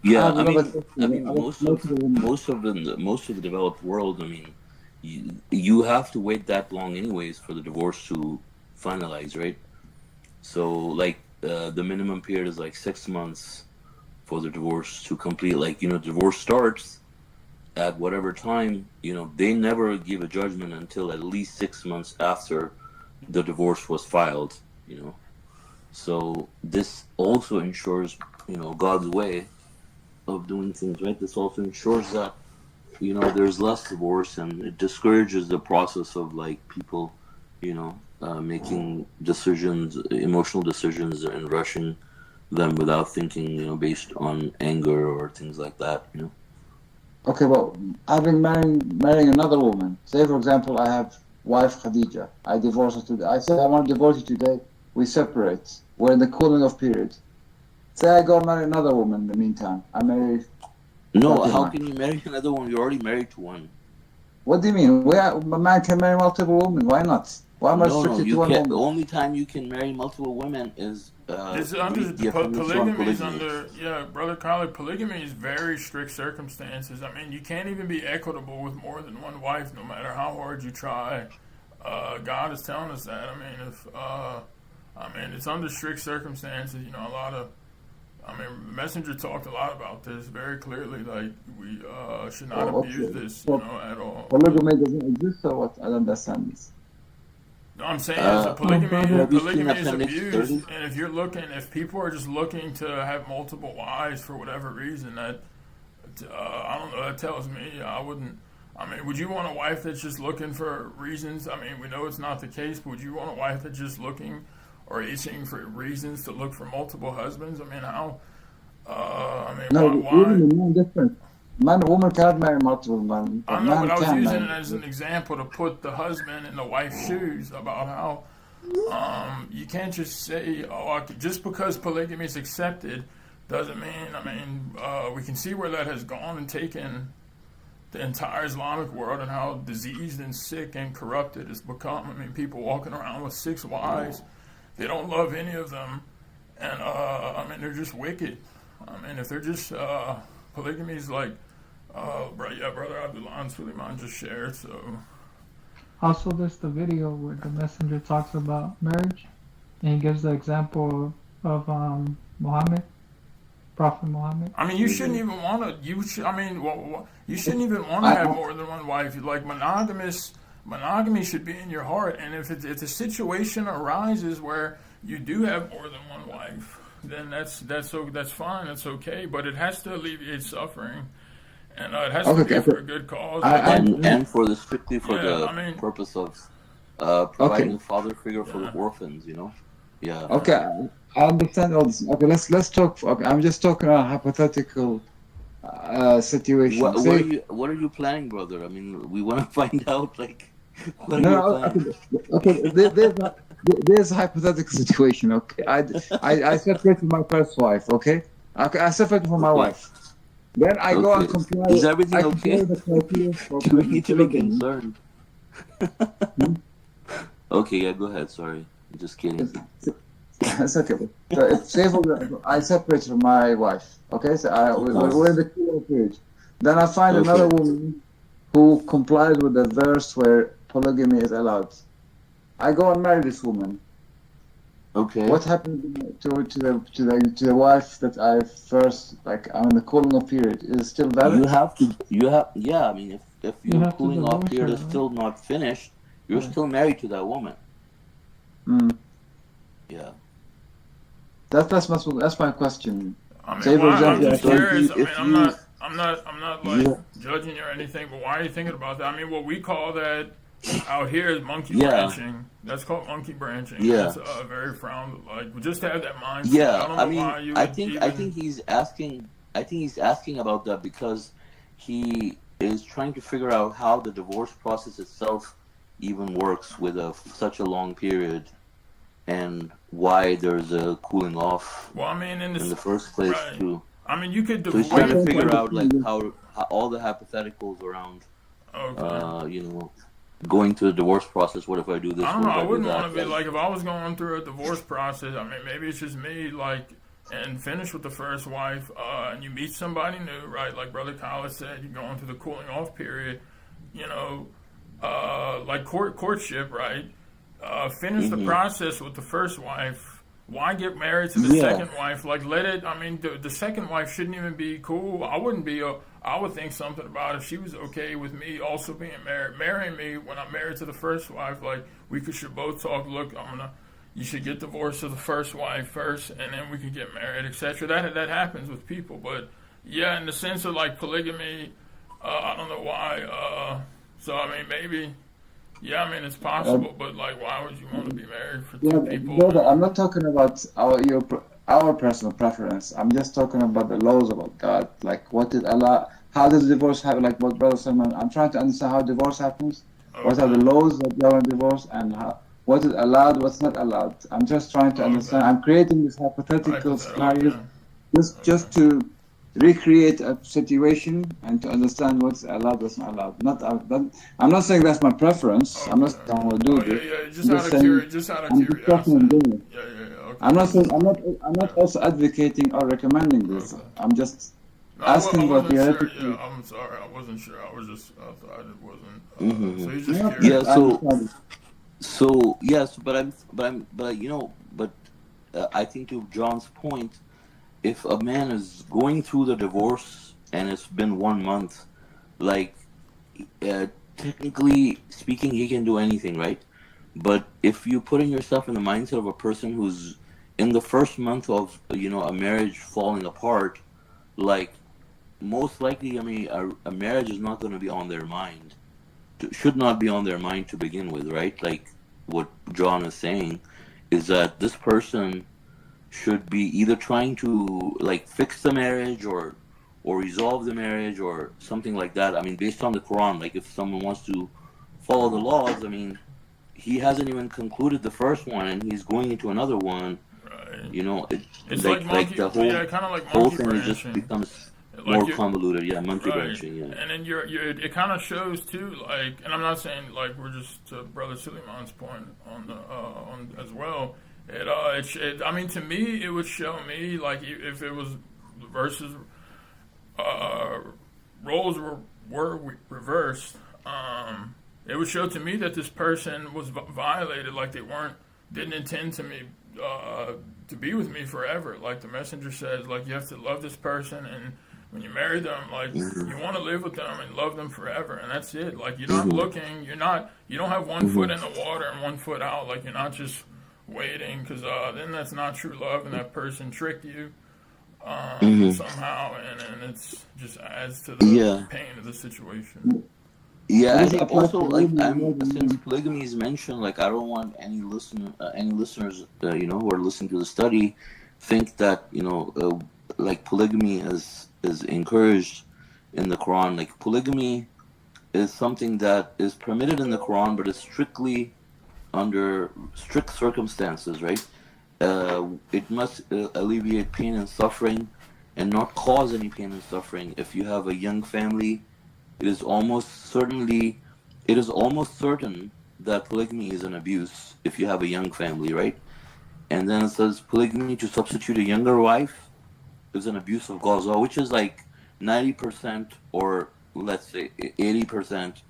Yeah, I mean, most of the developed world. I mean, you have to wait that long anyways for the divorce to finalize, right? So, like, the minimum period is like 6 months for the divorce to complete. Like, you know, divorce starts at whatever time, you know, they never give a judgment until at least 6 months after the divorce was filed, you know. So this also ensures, you know, God's way of doing things, right? This also ensures that, you know, there's less divorce, and it discourages the process of, like, people, you know, making decisions, emotional decisions, and rushing them without thinking, you know, based on anger or things like that, you know. Okay, well, I've been marrying another woman. Say, for example, I have wife Khadija. I divorce her today. I say I want to divorce you today. We separate. We're in the cooling off period. Say I go marry another woman in the meantime. I marry. No, how can you marry another one? You're already married to one. What do you mean? A man can marry multiple women. Why not? Why am I restricted to one woman? The only time you can marry multiple women is polygamy is under, yeah, Brother Khalid, polygamy is very strict circumstances. I mean, you can't even be equitable with more than one wife, no matter how hard you try. God is telling us that. I mean, it's under strict circumstances. You know, Messenger talked a lot about this very clearly. Like, we should not abuse this, you know, at all. Polygamy doesn't exist, or what? I don't understand this. I'm saying polygamy is abused, and if people are just looking to have multiple wives for whatever reason, that I don't know, that tells me I wouldn't. I mean, would you want a wife that's just looking for reasons? I mean, we know it's not the case, but would you want a wife that's just looking or itching for reasons to look for multiple husbands? I mean, how? Why? Different. Man, a woman cannot marry multiple men. I know, but I was using it as an example to put the husband in the wife's shoes about how you can't just say, just because polygamy is accepted doesn't mean, we can see where that has gone and taken the entire Islamic world and how diseased and sick and corrupted it's become. I mean, people walking around with 6 wives, they don't love any of them, and they're just wicked. I mean, if they're just, polygamy is like, Brother Abdullah Suleiman just shared, so. Also, there's the video where the messenger talks about marriage, and he gives the example of Muhammad, Prophet Muhammad. I mean, you shouldn't even want to. You shouldn't even want to have more than one wife. Like, monogamy should be in your heart. And if a situation arises where you do have more than one wife, then that's fine. That's okay. But it has to alleviate suffering. And it has to be for a good cause. And for the purpose of providing a father figure for the orphans, you know? Yeah. Okay, I understand all this. Okay, let's talk. Okay, I'm just talking about a hypothetical situation. What are you planning, brother? I mean, we want to find out, like, what are you planning? Okay, there's a hypothetical situation, okay? I separated my first wife, okay? I separated from my wife. Then I go and comply. Is everything okay? Do we need to be concerned? Okay, yeah, go ahead. Sorry, I'm just kidding. That's okay. So if, say for example, I separated from my wife. Okay, so we're in the cooling period. Then I find another woman who complies with the verse where polygamy is allowed. I go and marry this woman. Okay. What happened to the wife that I first, like, I'm in the cooling off period? Is it still valid? Yeah. I mean, if your cooling off period is still not finished, you're still married to that woman. Mm. Yeah. That's my question. I mean, Say, for why? I'm example, just So if curious. you, I mean, if I'm you, not, I'm not, I'm not like yeah, judging you or anything, but why are you thinking about that? I mean, what we call that out here is monkey yeah, branching. That's called monkey branching, and it's yeah, very frowned. Like, just to have that mindset. I yeah. don't I know mean, why you I would think, I even. think he's asking, I think he's asking about that because he is trying to figure out how the divorce process itself even works with such a long period, and why there's a cooling off Well, I mean, in in this, the first place right? too. I mean, you could So he's I'm trying divorce. to trying to figure out like understand this. how all the hypotheticals around, Okay. you know, going through the divorce process. What if I do I this? don't What know. if I I do wouldn't want that? to be Like, like if I was going through a divorce process. I mean, maybe it's just me, like, and finish with the first wife, and you meet somebody new, right? Like Brother Khaled said, you're going through the cooling off period, you know, like courtship, right? Finish the hmm process with the first wife. Why get married to the yeah, second wife? Like, let it. I mean, the second wife shouldn't even be cool. I wouldn't be. I would think something about if she was okay with me also being marrying me when I'm married to the first wife. Like, should both talk. Look, you should get divorced to the first wife first, and then we can get married, etc. That happens with people, but yeah, in the sense of like polygamy, I don't know why. So I mean, maybe. Yeah, I mean it's Uh, possible, but like, why would you want to be married for yeah, two people? brother, And I'm not talking about our personal preference. I'm just talking about the laws about God. Like, what did Allah? How does divorce happen? Like what Brother Salman, I'm trying to understand how divorce happens. What are okay, the laws that govern divorce, and what is allowed, what's not allowed? I'm just trying to understand. okay, I'm creating this hypothetical scenarios okay, just okay, to recreate a situation and to understand what's allowed, what's not allowed. I'm not saying that's my preference. I'm not okay. saying I will do Oh yeah, this. yeah. I'm just saying Just out of I'm discussing and curiosity. doing it. Yeah, yeah, yeah. Okay, I'm not saying understood. I'm not also advocating or recommending this. Okay. I'm just No, I asking about wasn't sure. theoretical. Yeah, I'm sorry. I wasn't sure. I thought it wasn't. So hmm he's just No, yeah. curious. I So understand. yes, but you know, but I think to John's point, if a man is going through the divorce and it's been 1 month, like uh, technically speaking, he can do anything, right? But if you putting yourself in the mindset of a person who's in the first month of a marriage falling apart, like most likely, I mean, a marriage is not going to be on their mind. Should not be on their mind to begin with, right? Like what John is saying is that this person should be either trying to like fix the marriage or resolve the marriage or something like that. I mean, based on the Quran, like if someone wants to follow the laws, I mean, he hasn't even concluded the first one and he's going into another one. Right. It's like Like monkey. the Yeah, whole kind of like whole monkey thing is just branching. becomes Like more you. convoluted. Yeah, monkey Right. branching. Yeah. And then it kind of shows too, like, and I'm not saying like we're just to Brother Suleiman's point on the on as well. I mean, to me, it would show me like if it was versus uh, roles were reversed, it would show to me that this person was violated, like didn't intend to be with me forever. Like the messenger says, like you have to love this person, and when you marry them, like hmm you want to live with them and love them forever, and that's it. Like you're not hmm looking, you don't have one hmm foot in the water and one foot out. Like you're not just waiting, because then that's not true love, and that person tricked you hmm somehow, and it's just adds to the Yeah. pain of the situation. Yeah, So I this think applies also to like women more I'm than since men. polygamy is mentioned, like I don't want any listeners, who are listening to the study, think that like polygamy is encouraged in the Quran. Like polygamy is something that is permitted in the Quran, but is strictly under strict circumstances, right? It must alleviate pain and suffering, and not cause any pain and suffering. If you have a young family, it is almost certain that polygamy is an abuse if you have a young family, right? And then it says polygamy to substitute a younger wife is an abuse of God's law, which is like 90% or let's say 80%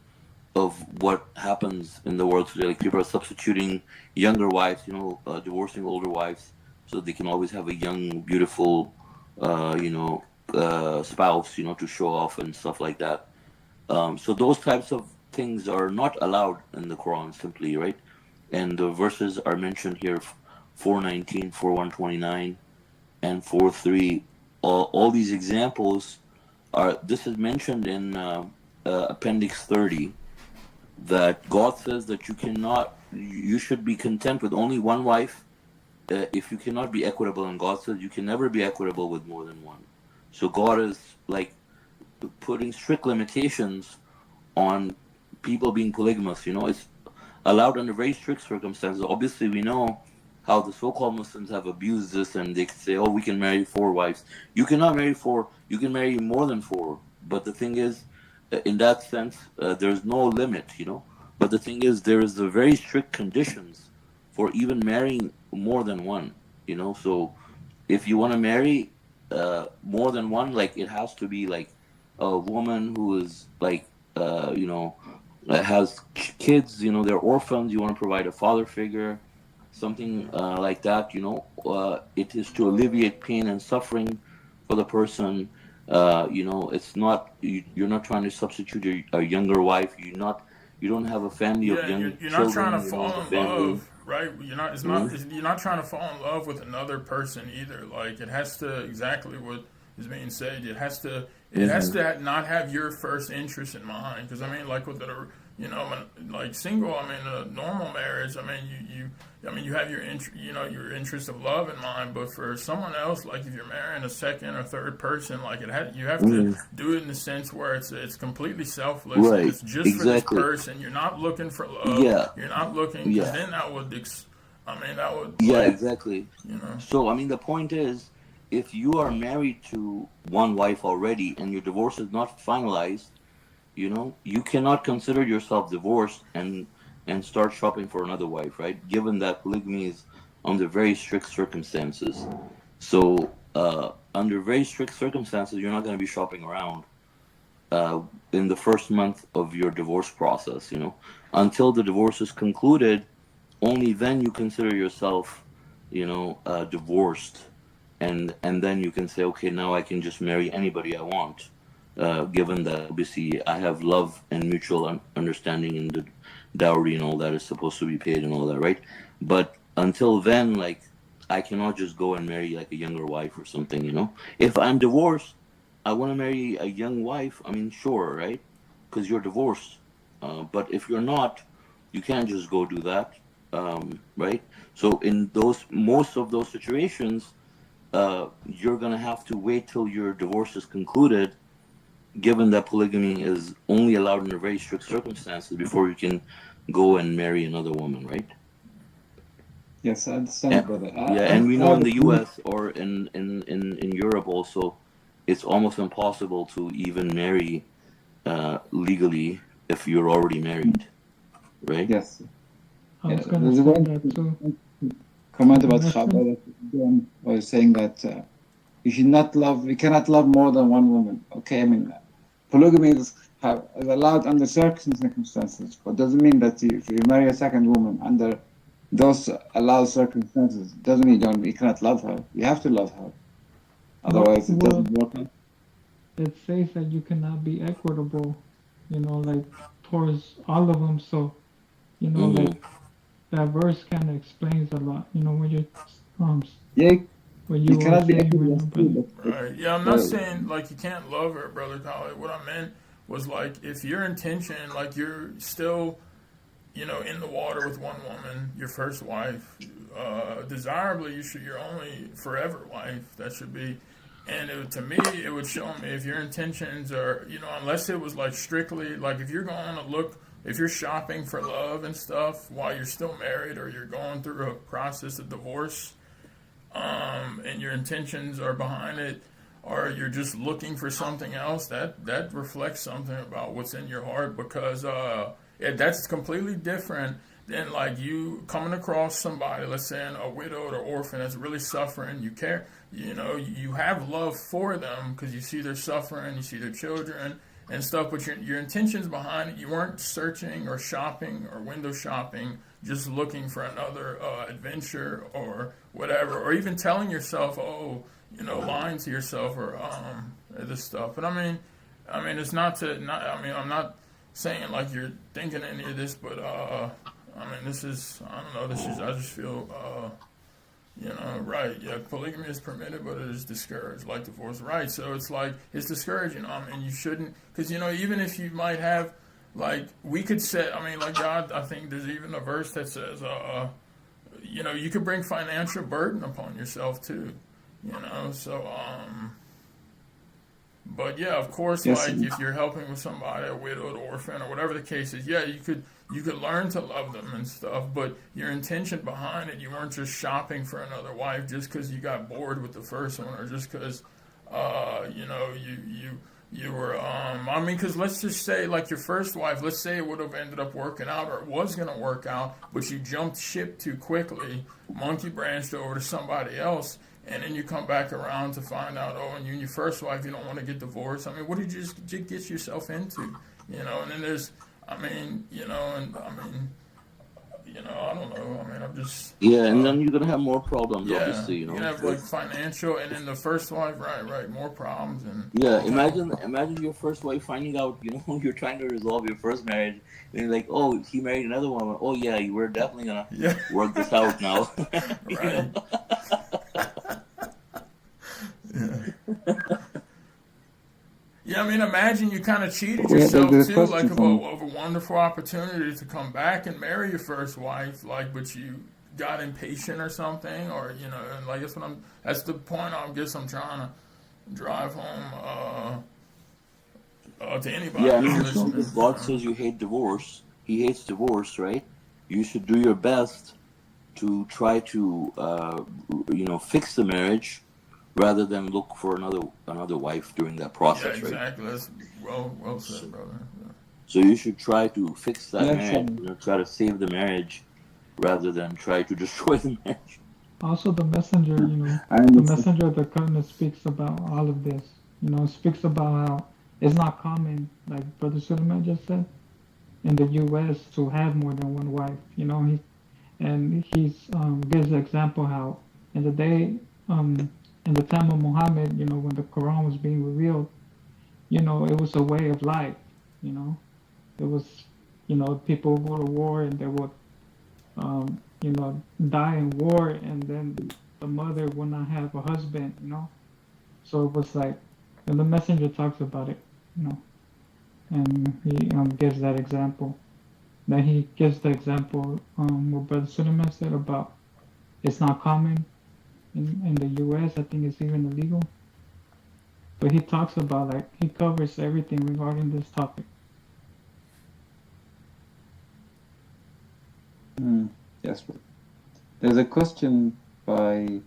of what happens in the world today. Like people are substituting younger wives, divorcing older wives so they can always have a young, beautiful, spouse, to show off and stuff like that. So those types of things are not allowed in the Quran simply, right? And the verses are mentioned here: 4:19, 4:129, and 4:3. All these examples are. This is mentioned in Appendix 30, that God says that you should be content with only one wife. If you cannot be equitable, and God says you can never be equitable with more than one. So God is like putting strict limitations on people being polygamous. It's allowed under very strict circumstances. Obviously, we know how the so-called Muslims have abused this, and they say, "Oh, we can marry 4 wives." You cannot marry 4. You can marry more than 4. But the thing is, in that sense, there's no limit. But the thing is, there is a very strict conditions for even marrying more than one. So if you want to marry more than one, like it has to be like a woman who is like has kids. They're orphans. You want to provide a father figure, something like that. It is to alleviate pain and suffering for the person. It's not you're not trying to substitute a younger wife. You don't have a family of Yeah, young you're not trying to children. fall The in family. love, right? You're not trying to fall in love with another person either. Like it has to exactly what is being said. It has to not have your first interest in mind. Because I mean, like with the like single. I mean, a normal marriage. I mean, you have your interest of love in mind. But for someone else, like if you're marrying a second or third person, like you have to do it in the sense where it's completely selfless and Right. it's just for this Exactly. person. You're not looking for love. Yeah. You're not looking because Yeah. then that would Yeah. like Exactly. you know. So, I mean, the point is, if you are married to one wife already and your divorce is not finalized, you cannot consider yourself divorced and start shopping for another wife, right? Given that polygamy is under very strict circumstances. So, under very strict circumstances, you're not going to be shopping around in the first month of your divorce process, until the divorce is concluded. Only then you consider yourself, divorced, and then you can say, okay, now I can just marry anybody I want, given that obviously I have love and mutual understanding, and the dowry and all that is supposed to be paid and all that, right? But until then, like, I cannot just go and marry like a younger wife or something. If I'm divorced, I want to marry a young wife. I mean, sure, right? Because you're divorced. But if you're not, you can't just go do that, right? So in most of those situations, you're gonna have to wait till your divorce is concluded, given that polygamy is only allowed under very strict circumstances before you can go and marry another woman, right? Yes, I understand, And, brother. yeah, and we know in the U.S. or in Europe also, it's almost impossible to even marry legally if you're already married, right? Yes. I was Yeah, gonna there's say one that too. comment The about messenger, Khabar was saying that you cannot love more than one woman. Okay, I mean, polygamy is allowed under certain circumstances, but doesn't mean that if you marry a second woman under those allowed circumstances, doesn't mean you cannot love her. You have to love her, otherwise it well, doesn't work out. it says that you cannot be equitable, like towards all of them. So, Mm-hmm. like that verse kind of explains a lot. When you um Yeah, what you you were cannot be saying right equal, now, brother. Right. Yeah, I'm not saying like you can't love her, brother Khalid. What I meant was like if your intention, like you're still, in the water with one woman, your first wife, desirably your only forever wife. That should be. And to me, it would show me if your intentions are, unless it was like strictly, like if you're going to look, if you're shopping for love and stuff while you're still married or you're going through a process of divorce, and your intentions are behind it, or you're just looking for something else, that reflects something about what's in your heart, because that's completely different than like you coming across somebody, let's say a widowed or orphan that's really suffering. You care, you have love for them because you see their suffering, you see their children and stuff, but your intentions behind it, you weren't searching or shopping or window shopping, just looking for another adventure or whatever, or even telling yourself, lying to yourself or this stuff. But I mean, it's not. I mean, I'm not saying like you're thinking any of this, but I mean, this is, I don't know, I just feel, right. Yeah, polygamy is permitted, but it is discouraged, like divorce. Right. So it's like, it's discouraging. I mean, you shouldn't, because, even if you might have, like, we could say, I mean, like God, I think there's even a verse that says, you could bring financial burden upon yourself too, so, but yeah, of course, Yes. like if you're helping with somebody, a widowed orphan or whatever the case is, yeah, you could learn to love them and stuff, but your intention behind it, you weren't just shopping for another wife just because you got bored with the first one, or just because, you were, I mean, because let's just say, like your first wife, let's say it would have ended up working out, or it was going to work out, but you jumped ship too quickly, monkey branched over to somebody else, and then you come back around to find out, and you and your first wife, you don't want to get divorced. I mean, what did you just get yourself into? And then there's, I don't know. I mean, I'm just... Yeah, and then you're going to have more problems, yeah, obviously, you're going to have, like, financial, and then the first wife, right, more problems. And Yeah, imagine your first wife finding out, you're trying to resolve your first marriage, and you're like, oh, he married another woman. Oh, yeah, you were definitely going to work this out now. Right. Yeah, I mean, imagine you kind of cheated yourself too, like of a wonderful opportunity to come back and marry your first wife, like, but you got impatient or something, or and like that's the point I guess I'm trying to drive home to anybody. Yeah, I mean, if God says you hate divorce, He hates divorce, right? You should do your best to try to fix the marriage, rather than look for another wife during that process, right? Yeah, exactly. That's well said, brother. Yeah. So you should try to fix that marriage, try to save the marriage, rather than try to destroy the marriage. Also, the messenger, the messenger of the covenant speaks about all of this. Speaks about how it's not common, like Brother Suleiman just said, in the U.S. to have more than one wife. He gives the example how in the day, in the time of Muhammad, when the Quran was being revealed, it was a way of life. It was, people would go to war and they would, die in war, and then the mother would not have a husband. So it was like, and the messenger talks about it, and he gives that example. Then he gives the example what Brother Suleiman said about it's not common in the U.S. I think it's even illegal. But he talks about, like, he covers everything regarding this topic. Yes. There's a question by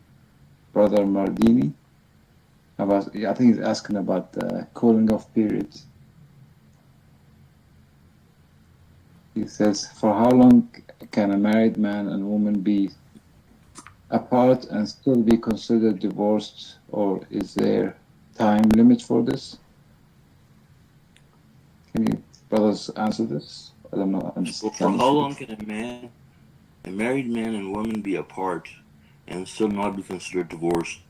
Brother Mardini about, I think he's asking about the cooling off periods. He says, for how long can a married man and woman be apart and still be considered divorced, or is there time limit for this? Can you brothers answer this? I don't know. For how long can a married man and woman be apart and still not be considered divorced?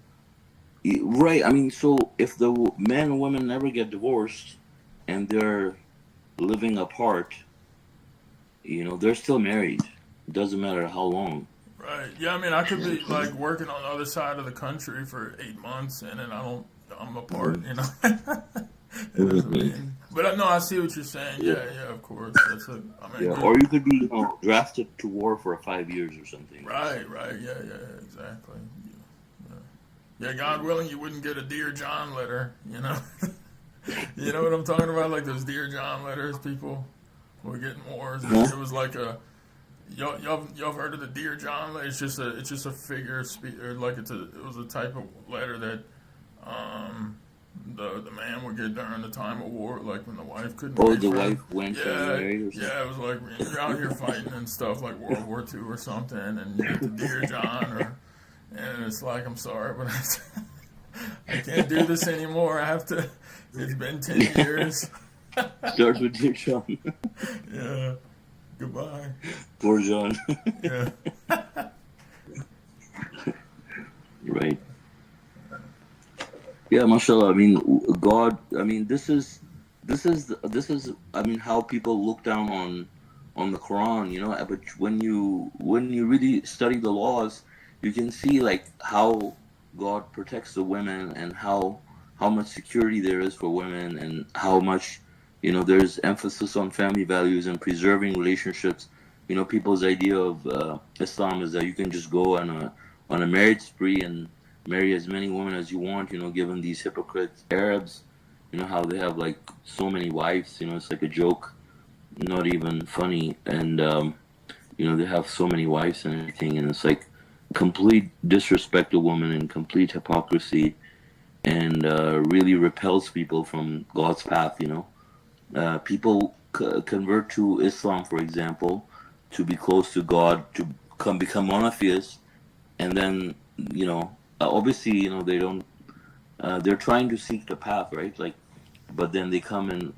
Right, I mean, so if the man and woman never get divorced and they're living apart, they're still married. It doesn't matter how long. Right. Yeah, I mean, I could be, like, working on the other side of the country for 8 months, and then I'm apart, But no, I see what you're saying. Yeah, of course. Or you could be drafted to war for 5 years or something. Right. Yeah, exactly. Yeah, God willing, you wouldn't get a Dear John letter, You know what I'm talking about? Like those Dear John letters, people were getting wars. It was like a... Y'all heard of the Dear John letter? It's just a figure of speech, or like it was a type of letter that the man would get during the time of war, like when the wife couldn't. Oh, the wife went to marry or something. Yeah, it was like you're out here fighting and stuff, like World War II or something, and you get the Dear John, and it's like, I'm sorry, but I can't do this anymore. I have to. It's been 10 years. Starts with Dear John. Yeah. Goodbye. Poor John. Yeah. Right. Yeah, mashallah. I mean, God. I mean, this is. I mean, how people look down on the Quran, but when you really study the laws, you can see like how God protects the women and how much security there is for women and how much there's emphasis on family values and preserving relationships. People's idea of Islam is that you can just go on a marriage spree and marry as many women as you want. Given these hypocrite Arabs, how they have like so many wives. It's like a joke, not even funny, and they have so many wives and everything, and it's like complete disrespect to women and complete hypocrisy, and really repels people from God's path. People convert to Islam, for example, to be close to God, to become monotheists, and then obviously they don't. They're trying to seek the path, right? Like, but then they come and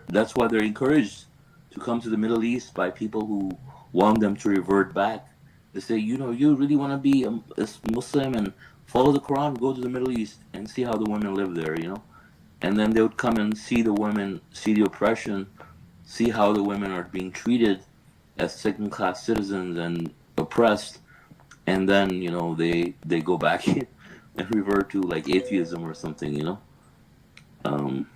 that's why they're encouraged to come to the Middle East by people who want them to revert back. They say, you really want to be a Muslim and follow the Quran, go to the Middle East and see how the women live there, and then they would come and see the women, see the oppression, see how the women are being treated as second-class citizens and oppressed, and then they go back and revert to like atheism or something. Um,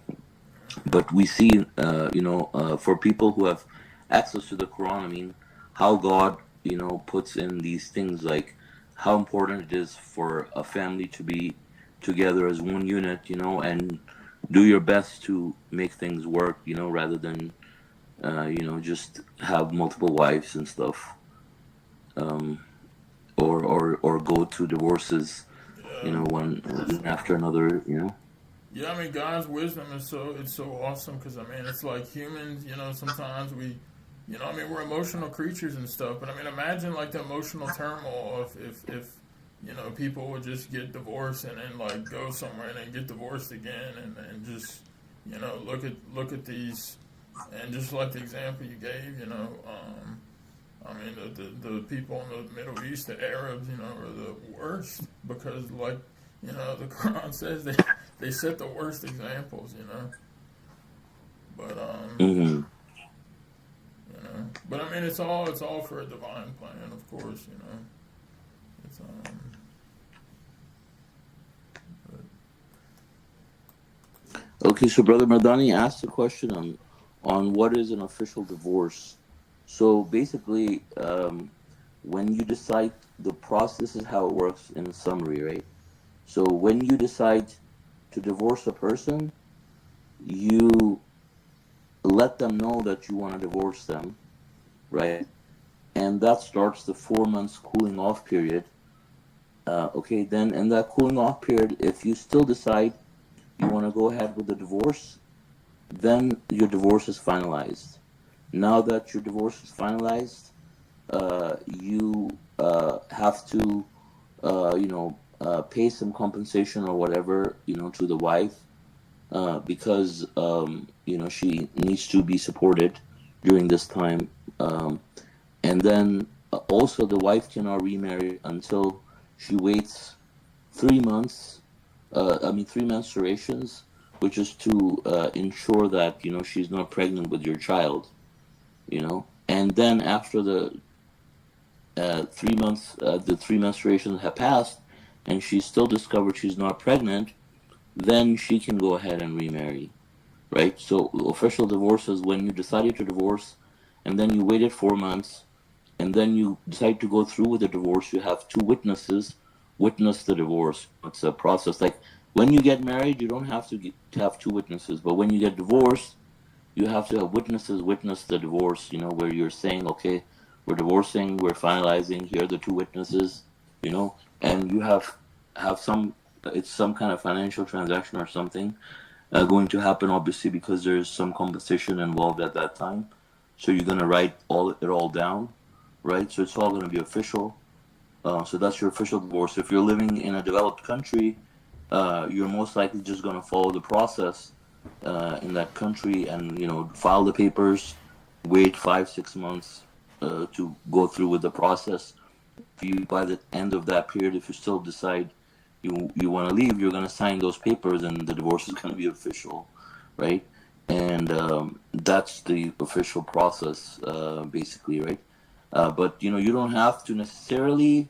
but we see, for people who have access to the Quran, I mean, how God, puts in these things like how important it is for a family to be together as one unit, and do your best to make things work, rather than, just have multiple wives and stuff, um, or go to divorces, Yeah, one after another. yeah. I mean, God's wisdom is so awesome because I mean, it's like humans. Sometimes I mean, we're emotional creatures and stuff. But I mean, imagine like the emotional turmoil if people would just get divorced and then like go somewhere and then get divorced again and just look at these and just like the example you gave. I mean, the people in the Middle East, the Arabs, are the worst because, like, the Quran says they set the worst examples. But Hmm. but I mean, it's all for a divine plan, of course. It's Okay, so Brother Mardani asked a question on what is an official divorce. So basically, when you decide the process is how it works in summary, right? So when you decide to divorce a person, you let them know that you want to divorce them, right? And that starts the 4 months cooling off period. Okay, then in that cooling off period, if you still decide you want to go ahead with the divorce, then your divorce is finalized. Now that your divorce is finalized, you have to, pay some compensation or whatever, to the wife, because, she needs to be supported during this time. And then also the wife cannot remarry until she waits 3 months, three menstruations, which is to ensure that she's not pregnant with your child. And then after the 3 months, the three menstruations have passed, and she's still discovered she's not pregnant, then she can go ahead and remarry, right? So official divorce is when you decided to divorce, and then you waited 4 months, and then you decide to go through with the divorce. You have two witnesses witness the divorce. It's a process. Like when you get married, you don't have to have two witnesses, but when you get divorced, you have to have witnesses witness the divorce. Where you're saying, okay, we're divorcing, we're finalizing. Here are the two witnesses. And you have some. It's some kind of financial transaction or something going to happen, obviously, because there's some compensation involved at that time. So you're gonna write it all down, right? So it's all gonna be official. So that's your official divorce. If you're living in a developed country, you're most likely just going to follow the process in that country and file the papers, wait 5-6 months to go through with the process. If you by the end of that period, if you still decide you want to leave, you're going to sign those papers and the divorce is going to be official, right? and that's the official process, basically, right? But you don't have to necessarily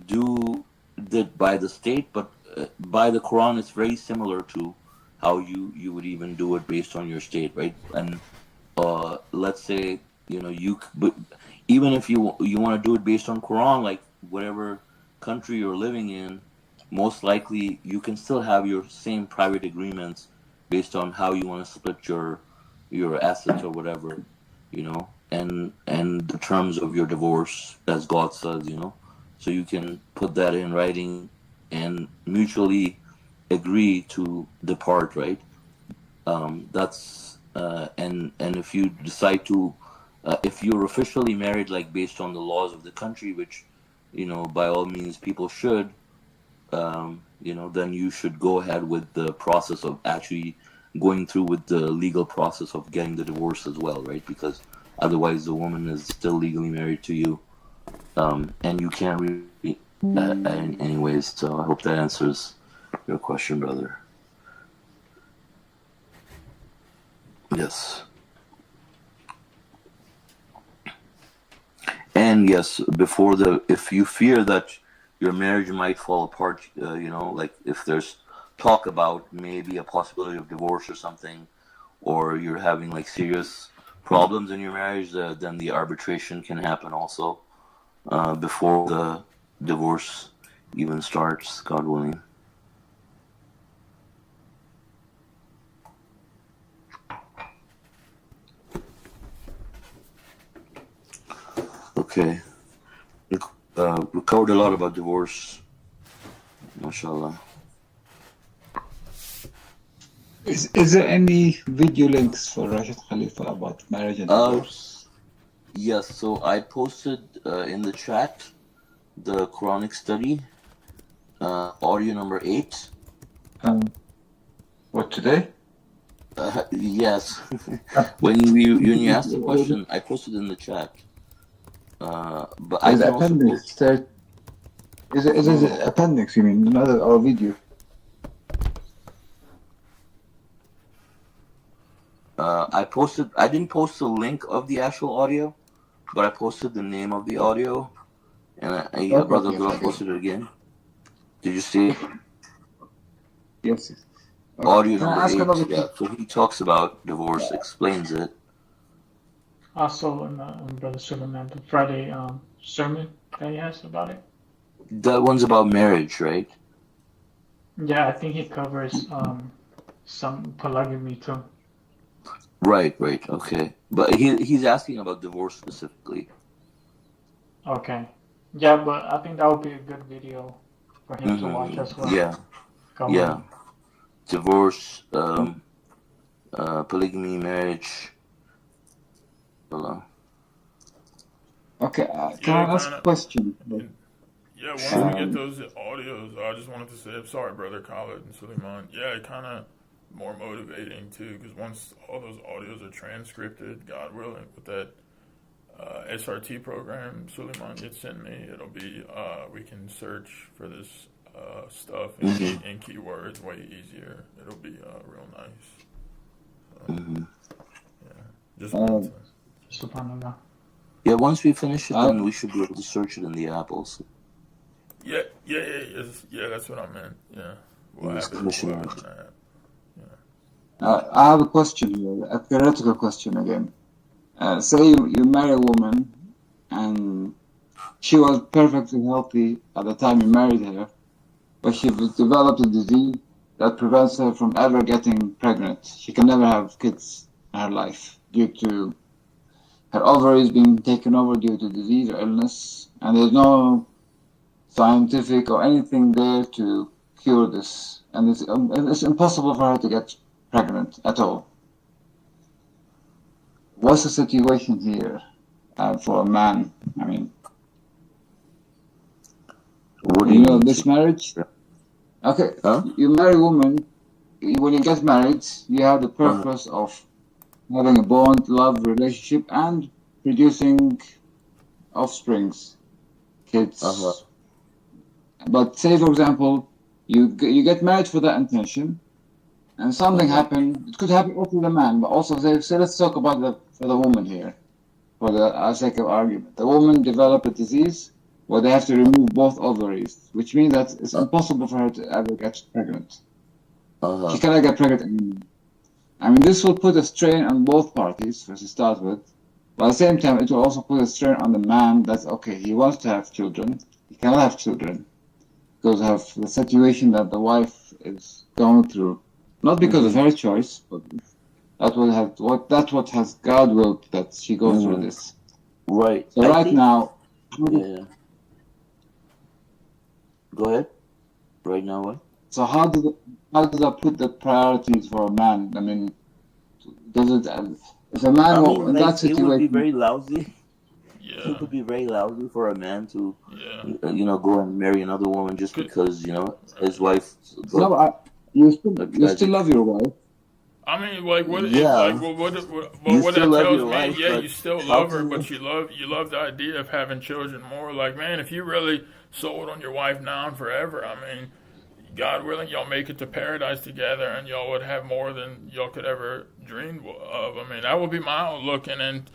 do that by the state, but by the Quran, it's very similar to how you would even do it based on your state, right? And let's say but even if you want to do it based on Quran, like whatever country you're living in, most likely you can still have your same private agreements based on how you want to split your assets or whatever, and the terms of your divorce, as God says, so you can put that in writing and mutually agree to depart, right? That's and if you decide to, if you're officially married, like based on the laws of the country, which by all means people should, then you should go ahead with the process of actually going through with the legal process of getting the divorce as well, right? Because otherwise the woman is still legally married to you, and you can't really anyways. So I hope that answers your question, brother. Yes. And yes, if you fear that your marriage might fall apart, like if there's talk about maybe a possibility of divorce or something, or you're having like serious problems in your marriage, then the arbitration can happen also, before the divorce even starts, God willing. Okay. We covered a lot about divorce. MashaAllah. Is there any video links for Rashid Khalifa about marriage and divorce? Yes, so I posted in the chat the Quranic study, audio number 8. What, today? Yes. when you asked the question, I posted in the chat. But I can appendix. Is it appendix? You mean another or video? I didn't post the link of the actual audio, but I posted the name of the audio, and Brother Girl posted it again. Did you see it? Yes. Okay. Audio number 8. Yeah. So he talks about divorce, explains it. Also, in Brother Suleiman, the Friday sermon that he has about it. That one's about marriage, right? Yeah, I think he covers some polygamy too. Right. Okay. But he's asking about divorce specifically. Okay. Yeah, but I think that would be a good video for him to watch as well. Yeah. Yeah. Divorce, polygamy, marriage. Okay. Can I ask a question? Yeah, once we get those audios, I just wanted to say, I'm sorry, Brother Khalid and Suleiman. Yeah, it kind of more motivating too, because once all those audios are transcripted, God willing, with that SRT program Suleiman had sent me, it'll be we can search for this stuff in keywords way easier. It'll be real nice. So, yeah, just Subhanallah. Yeah, once we finish it, then we should be able to search it in the app also. Yeah, that's what I meant. Yeah, we'll have it. I have a question here, a theoretical question again. Say you marry a woman and she was perfectly healthy at the time you married her, but she developed a disease that prevents her from ever getting pregnant. She can never have kids in her life due to her ovaries being taken over due to disease or illness, and there's no scientific or anything there to cure this, and it's impossible for her to get pregnant at all. What's the situation here for a man? I mean, what do you know this marriage? Okay, huh? You marry a woman. When you get married, you have the purpose of having a bond, love, relationship, and producing offsprings, kids. But say, for example, you get married for that intention, and something Okay. happened. It could happen also to the man, but also say let's talk about for the woman here, for the sake of argument. The woman developed a disease where they have to remove both ovaries, which means that it's Uh impossible for her to ever get pregnant. She huh. cannot get pregnant anymore. I mean, this will put a strain on both parties, to start with. But at the same time, it will also put a strain on the man that's okay, he wants to have children, he cannot have children because of the situation that the wife is going through. Not because of Mhm. her choice, but that's what has God willed that she goes through Mhm. this. Right. So I right think. now, Yeah. Go ahead. Right now, what? so how does that put the priorities for a man? I mean, does it if a man I mean, in like, that it would be situation? very lousy. It Yeah, would be very lousy for a man to, yeah. go and marry another woman just Could, because, his right. wife. No, But you as still you, love your wife. I mean, like, what it like? yeah, Well, you what still that love tells your me, wife, yeah, but you still how love her, can you? but you love the idea of having children more. Like, man, if you really sold on your wife now and forever, I mean, God willing, y'all make it to paradise together, and y'all would have more than y'all could ever dream of. I mean, that would be my outlook. And then,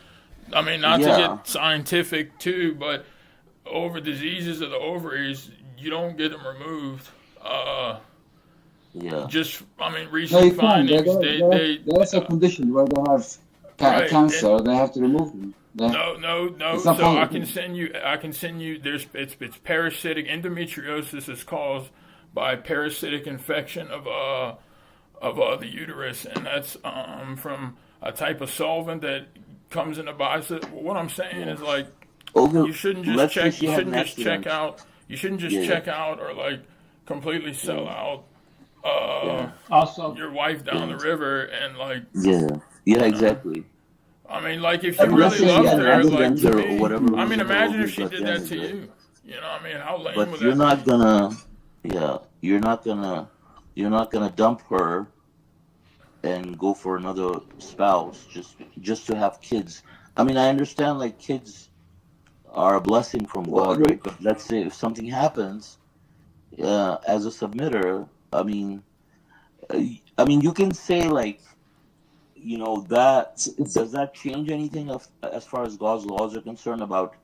I mean, not to Yeah, get scientific too, but over diseases of the ovaries, you don't get them removed. yeah. Just, I mean, No, recent you can't. findings, they There's a condition where they have right, and cancer. They have to remove them. no, no, It's no. not So possible. I can send you. It's parasitic endometriosis is caused by parasitic infection of the uterus, and that's from a type of solvent that comes in the body. So what I'm saying Yeah. is like Okay, you shouldn't just let's say check. she You had shouldn't an just check accident. out. You shouldn't just Yeah, yeah, check out or like completely sell yeah, out Yeah. Also, your wife down yeah, the river and like yeah, yeah, you know. exactly. I mean, like if I you mean, I'm let's really say she saying loved had an her, look, like accident to or me, whatever I mean, reason her imagine if ovaries she got did that damaged, to right? you. You know, I mean, how lame would But you're that not be? gonna, yeah, you're not gonna dump her and go for another spouse just to have kids. I mean, I understand like kids are a blessing from well, God, right? But let's say if something happens, as a submitter, uh, I mean, you can say like, that it's, does that change anything as far as God's laws are concerned about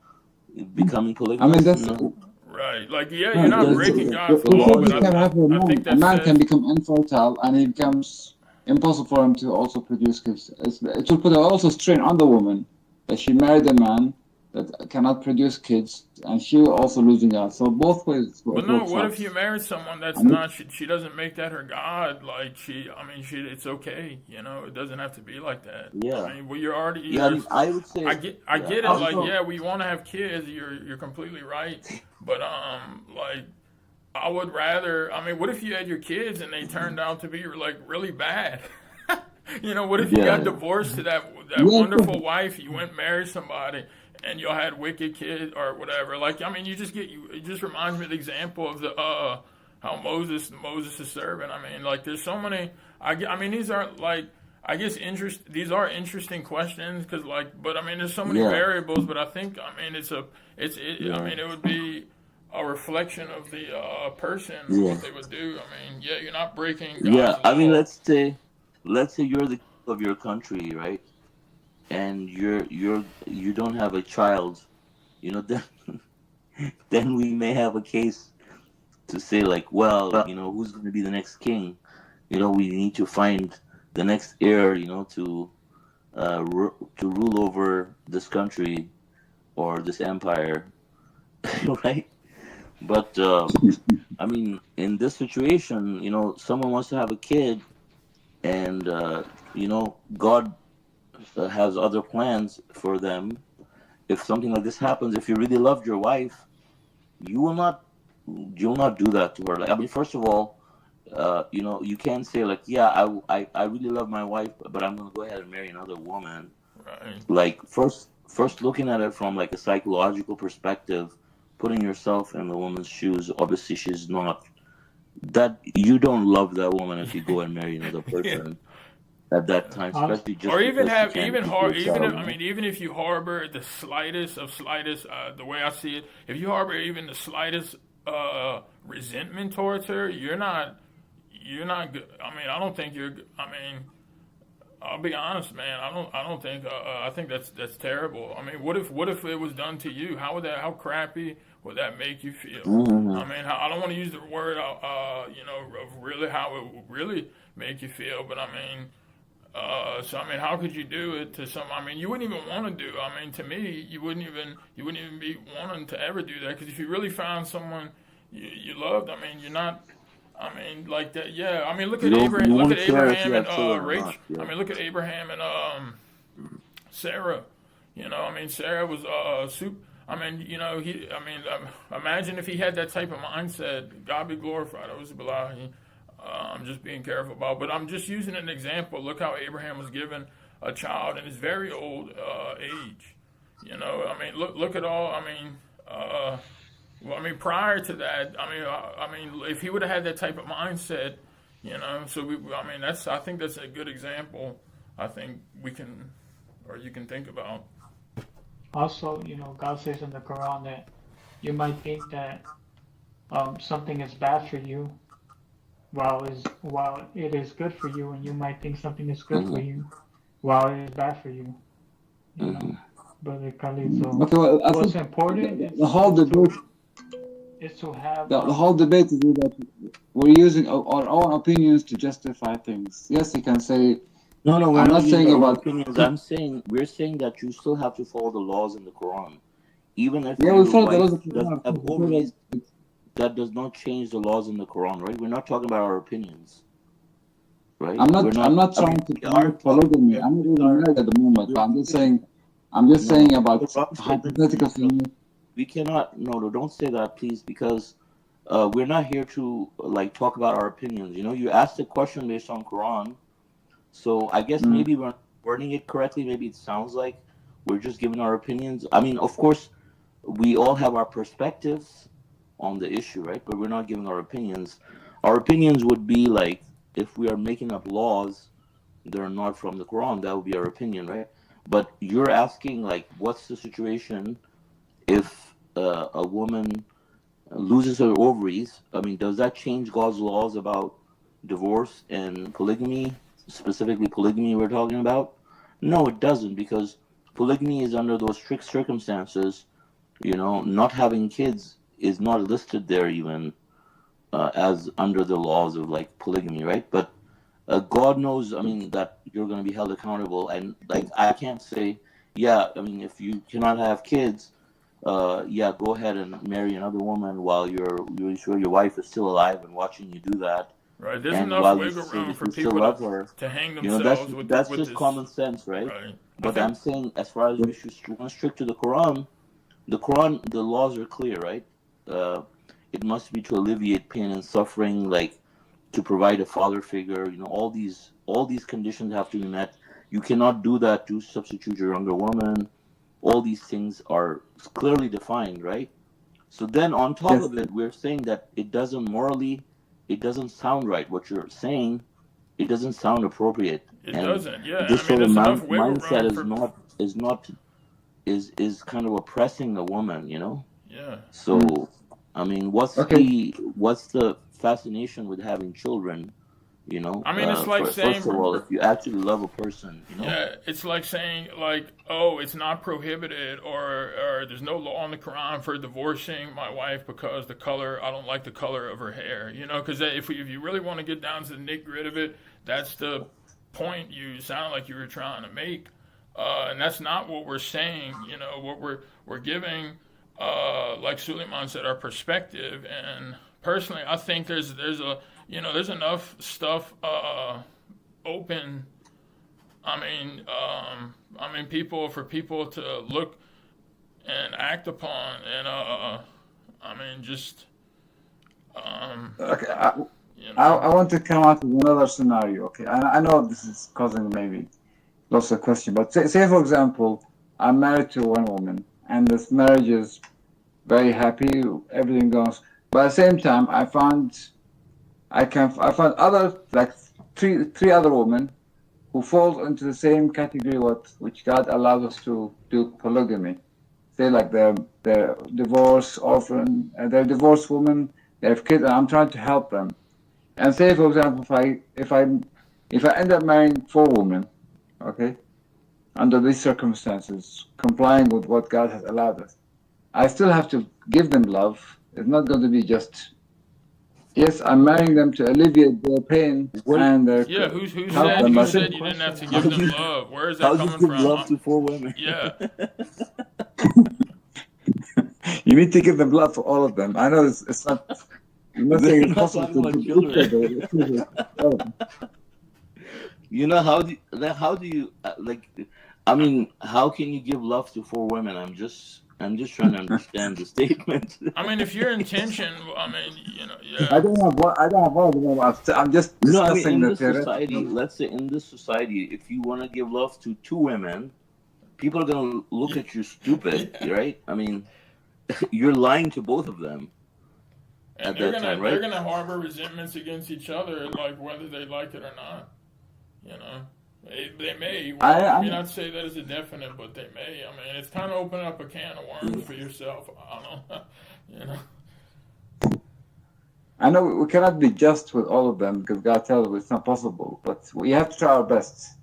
becoming I mean, polygamous? that's No, Right? Like, yeah, no, you're not because breaking the, God's the you law, said but laws this are. can happen with I think a that man can says become infertile and he becomes impossible for him to also produce kids. It will put also strain on the woman that she married a man that cannot produce kids and she will also losing out. So both ways but it no, works what out. if you married someone that's And not? She doesn't make that her god. Like I mean, it's okay. You know, it doesn't have to be like that. I Yeah, mean, well, you're already yeah. I you're. mean, I would say, I yeah, get I it. would. Like, also, yeah, we want to have kids. You're completely right. But like I would rather. I mean, what if you had your kids and they turned out to be like really bad? You know, what if you got Yeah, divorced to that yeah, wonderful wife? You went and married somebody, and y'all had wicked kids or whatever. Like, I mean, you just get you. It just reminds me of the example of the how Moses' servant. I mean, like, there's so many. I mean, these aren't like. I guess These are interesting questions because, like, but I mean, there's so many yeah, variables. But I think, I mean, I yeah, mean, it would be a reflection of the person or yeah, what they would do. I mean, yeah, you're not breaking yeah. God's I mean, law. let's say you're the king of your country, right? And you don't have a child. Then then we may have a case to say like, well, who's going to be the next king? We need to find the next heir, to rule over this country or this empire, right? But I mean, in this situation, someone wants to have a kid, and God has other plans for them. If something like this happens, if you really loved your wife, you will not you'll not do that to her. Like, I mean, first of all, you can't say like, yeah, I really love my wife, but I'm gonna go ahead and marry another woman. Right. Like, first looking at it from like a psychological perspective, putting yourself in the woman's shoes. Obviously, she's not that. You don't love that woman if you go and marry another Yeah. person at that time, also, especially Or just even because she have can't give you a child. I mean even if you harbor the slightest of slightest the way I see it, if you harbor even the slightest resentment towards her, you're not good. I mean, I don't think you're. I mean, I'll be honest, man. I don't think. I think that's terrible. I mean, what if it was done to you? How crappy would that make you feel? I mean, I don't want to use the word, of really how it would really make you feel, but I mean, so I mean, how could you do it to some? I mean, you wouldn't even want to do. I mean, to me, you wouldn't even be wanting to ever do that, because if you really found someone you loved, I mean, you're not. I mean, like that. Yeah. I mean, look at Abraham. Look at Abraham and Rachel. I mean, look at Abraham and Sarah. You know, I mean, Sarah was super. I mean, you know, imagine if he had that type of mindset. God be glorified. I'm just being careful about, but I'm just using an example. Look how Abraham was given a child in his very old age. You know, I mean, look at all. I mean, well, I mean, prior to that, I mean, if he would have had that type of mindset, you know, I think that's a good example. I think we can, or you can think about. Also, God says in the Quran that you might think that something is bad for you, while it is good for you, and you might think something is good for you, while it is bad for you. You know, Brother Khalid. So Okay, well, I what's think important the whole debate, is to have the whole debate is that we're using our own opinions to justify things. Yes, you can say. No, we're I'm not not using saying our own about. opinions. We're saying that you still have to follow the laws in the Quran, even if Yeah, we your follow the wife laws of doesn't have Quran. ovaries. That does not change the laws in the Quran, right? We're not talking about our opinions, right? I'm not trying to promote polygamy. I'm not even married at the moment, but I'm just saying about hypothetical scenarios. We cannot. No, don't say that, please, because we're not here to like talk about our opinions. You know, you asked a question based on Quran, so I guess maybe we're not wording it correctly. Maybe it sounds like we're just giving our opinions. I mean, of course, we all have our perspectives on the issue, right? But we're not giving our opinions. Our opinions would be like if we are making up laws that are not from the Quran, that would be our opinion, right? But you're asking like, what's the situation if a woman loses her ovaries? I mean, does that change God's laws about divorce and polygamy? Specifically, polygamy we're talking about? No, it doesn't, because polygamy is under those strict circumstances. You know, not having kids is not listed there even as under the laws of like polygamy, right? But God knows, I mean, that you're going to be held accountable, and like I can't say, yeah, I mean, if you cannot have kids, yeah, go ahead and marry another woman while you're sure your wife is still alive and watching you do that. Right, there's And enough while you wiggle say room that for you still people love her, to hang you know, themselves that's with just this. common sense, right? Right. But I'm saying, as far as we should want to stick to the Quran, the laws are clear, right? It must be to alleviate pain and suffering, like to provide a father figure. You know, all these conditions have to be met. You cannot do that to substitute your younger woman. All these things are clearly defined, right? So then on top of it, we're saying that it doesn't sound right. What you're saying, it doesn't sound appropriate. It doesn't, yeah. This I mean, sort of there's enough wiggle mindset room is kind of oppressing a woman, you know? Yeah. So, I mean, what's the fascination with having children? You know, I mean, it's like saying, first of all, if you actually love a person, you know. Yeah, it's like saying, like, oh, it's not prohibited, or there's no law in the Quran for divorcing my wife because I don't like the color of her hair. You know, because if you really want to get down to the nitty-gritty of it, that's the point you sound like you were trying to make, and that's not what we're saying. You know, what we're giving, like Suleiman said, our perspective. And personally, I think there's enough stuff open. I mean, for people to look and act upon, and Okay, I want to come out with another scenario. Okay, I know this is causing maybe lots of questions, but say for example, I'm married to one woman, and this marriage is very happy, everything goes. But at the same time, I found other, like three other women who fall into the same category which God allows us to do polygamy. Say like they're divorced, orphan, they're divorced women, they have kids, and I'm trying to help them. And say, for example, if I end up marrying 4 women, okay, under these circumstances, complying with what God has allowed us, I still have to give them love. It's not going to be just, yes, I'm marrying them to alleviate their pain What? and their Yeah, who But help said them. who I answer think the said you didn't have to question. How give do them you love? Where is how that do you coming give from? love to 4 women? Yeah, you need to give them love for all of them. I know it's not. I'm not saying We're it's not possible talking to about do each children. other. It's all of them. You know how do you like? I mean, how can you give love to 4 women? I'm just trying to understand the statement. I mean, if your intention, I mean, I yeah, don't have one. I don't have one of them. I'm just No, I mean discussing in the this society, theoretical. let's say in this society, if you want to give love to 2 women, people are gonna look yeah, at you stupid, yeah. right? I mean, you're lying to both of them And at they're that time, gonna they're right? gonna harbor resentments against each other, like whether they like it or not. You know, they may. I, Well, let I me not say that as a definite, but they may. I mean, it's kind of opening up a can of worms for yourself. I don't know. You know. I know we cannot be just with all of them because God tells us it's not possible. But we have to try our best.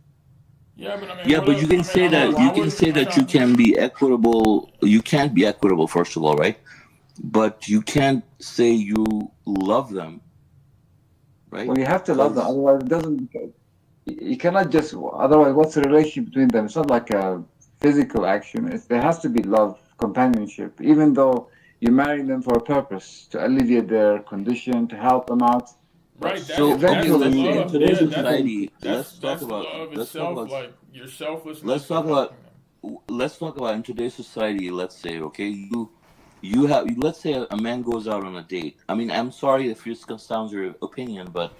Yeah, but I mean, Yeah, what but you else? can I mean, say I'm not. that I you can wouldn't say be that you trying. can be equitable. You can't be equitable, first of all, right? But you can't say you love them, right? Well, you have to love them. Because Otherwise, it doesn't. You cannot just. Otherwise, what's the relationship between them? It's not like a physical action. There has to be love, companionship. Even though you're marrying them for a purpose to alleviate their condition, to help them out. But Right. so okay, That's the let's eventually, say in love. today's Yeah. they become. society, That's love let's talk itself. about Like your let's selflessness of talk helping about them. let's talk about in today's society. Let's say, okay, you have let's say a man goes out on a date. I mean, I'm sorry if this sounds your opinion, but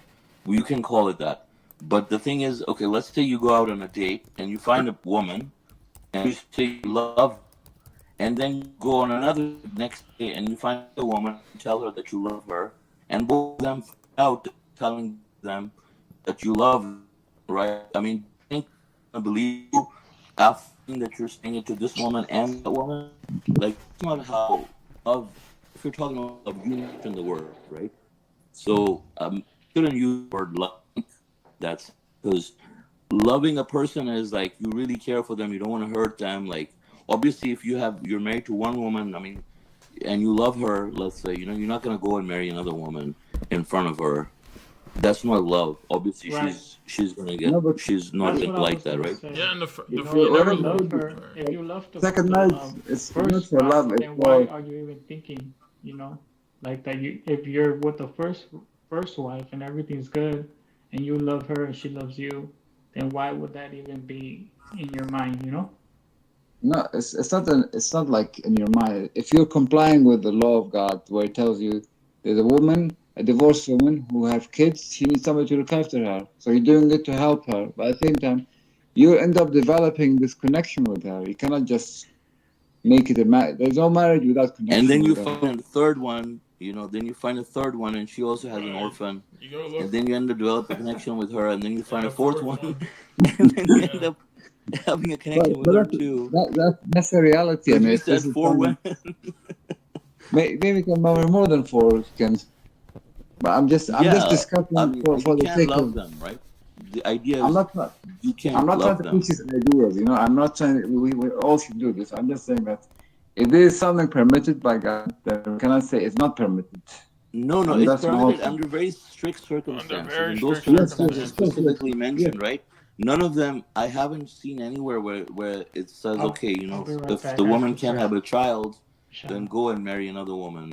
you can call it that. But the thing is, okay, let's say you go out on a date and you find a woman and you say you love her, and then you go on another date next day and you find a woman and you tell her that you love her, and both of them find out that you're telling them that you love them, right? I mean, do you think they're gonna believe you after seeing that you're saying it to this woman and that woman? Like, that's not how love. If you're talking about love, you mentioned the word, right? So shouldn't use the word love. That's because loving a person is like you really care for them. You don't want to hurt them. Like obviously, if you're married to one woman, I mean, and you love her, let's say, you're not gonna go and marry another woman in front of her. That's not love. Obviously, Right. No, but she's not That's gonna what I like was that, gonna right? say. Yeah, and You know, you if never. you already love married. her, if you love Second the marriage, it's not first for wife, love. It's then why for. are you even thinking? You know, like that. You if you're with the first wife and everything's good, and you love her and she loves you, then why would that even be in your mind? You know? No, it's not like in your mind. If you're complying with the law of God, where it tells you there's a woman, a divorced woman who have kids, she needs somebody to look after her. So you're doing it to help her, but at the same time, you end up developing this connection with her. You cannot just make it a marriage. There's no marriage without And connection then you with her. find a third one. Then you find a third one, and she also has an Right. orphan. You go And look. then you end up developing a connection with her, and then you find And a a fourth fourth one, one. and then you end Yeah. up having a But, connection with but her too. that's a reality. I Because mean, you if this said is 4 women. something, maybe we can marry more than four. Can, but I'm just Yeah, I discussing mean, you for the can't sake love of. them, right? The idea I'm is not. you I'm can't not trying love to push them. his ideas, I'm not trying. We all should do this. I'm just saying that if there is something permitted by God, then we cannot say it's not permitted. No, no, And it's that's my whole permitted thing. under very strict Under circumstances, very and those strict Yes, yes, circumstances of course, yes, circumstances. specifically yes. mentioned, right? None of them, I haven't seen anywhere where it says, okay, I'll be right if back. the I have woman to can't take have a child, a shower. then go and marry another woman,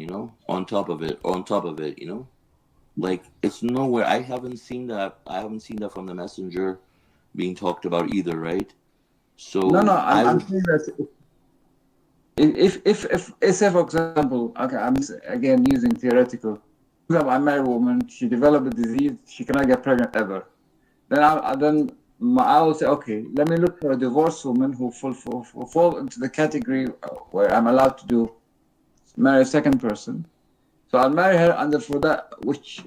on top of it, like it's nowhere. I haven't seen that. I haven't seen that from the messenger being talked about either, right? No, So I I'm would, saying that if say for example, okay, I'm again using theoretical. For example, I marry a woman. She developed a disease. She cannot get pregnant ever. Then I will say, okay, let me look for a divorced woman who fall into the category where I'm allowed to marry a second person. So I'll marry her under for that, which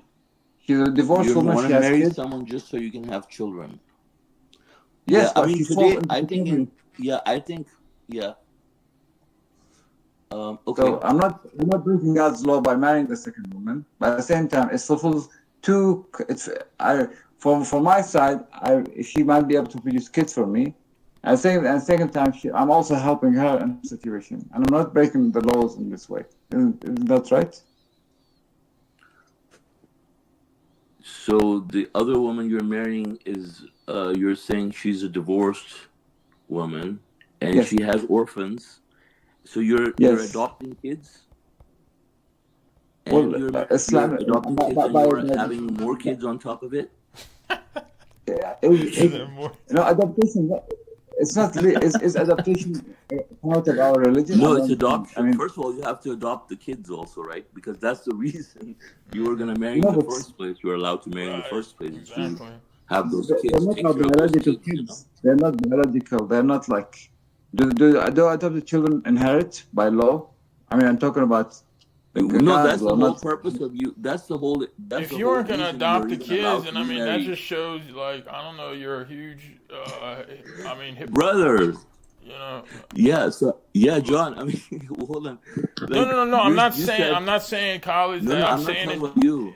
she's a you divorced woman. want She to has marry kids. someone just so you can have children. Yeah, Yes, I but mean she falls today, into I the think category. yeah. So Okay. I'm not breaking God's law by marrying the second woman, but at the same time, it fulfills two. It's for my side. She might be able to produce kids for me. And second time, I'm also helping her in the situation, and I'm not breaking the laws in this way. Isn't that right? So the other woman you're marrying is, you're saying she's a divorced woman, and Yes. she has orphans. So you're adopting kids, and Well, you're Islamic adopting kids, and you're having more kids on top of it. Adaptation. It's not. Is adaptation part of our religion? No, it's adoption. First of all, you have to adopt the kids also, right? Because that's the reason you were going to marry in the first place. You were allowed to marry in the first place. Exactly. To have those kids. They're not biological kids. They're not biological. They're not like. Do adopted children inherit by law? I mean, I'm talking about. No, that's the whole purpose of you. That's the whole. If you weren't gonna adopt the kids, and I mean that just shows, like, I don't know, you're a huge, brother. You know. Yeah. So yeah, John. I mean, hold on. Like, no. I'm not saying college. No, I'm not talking about you.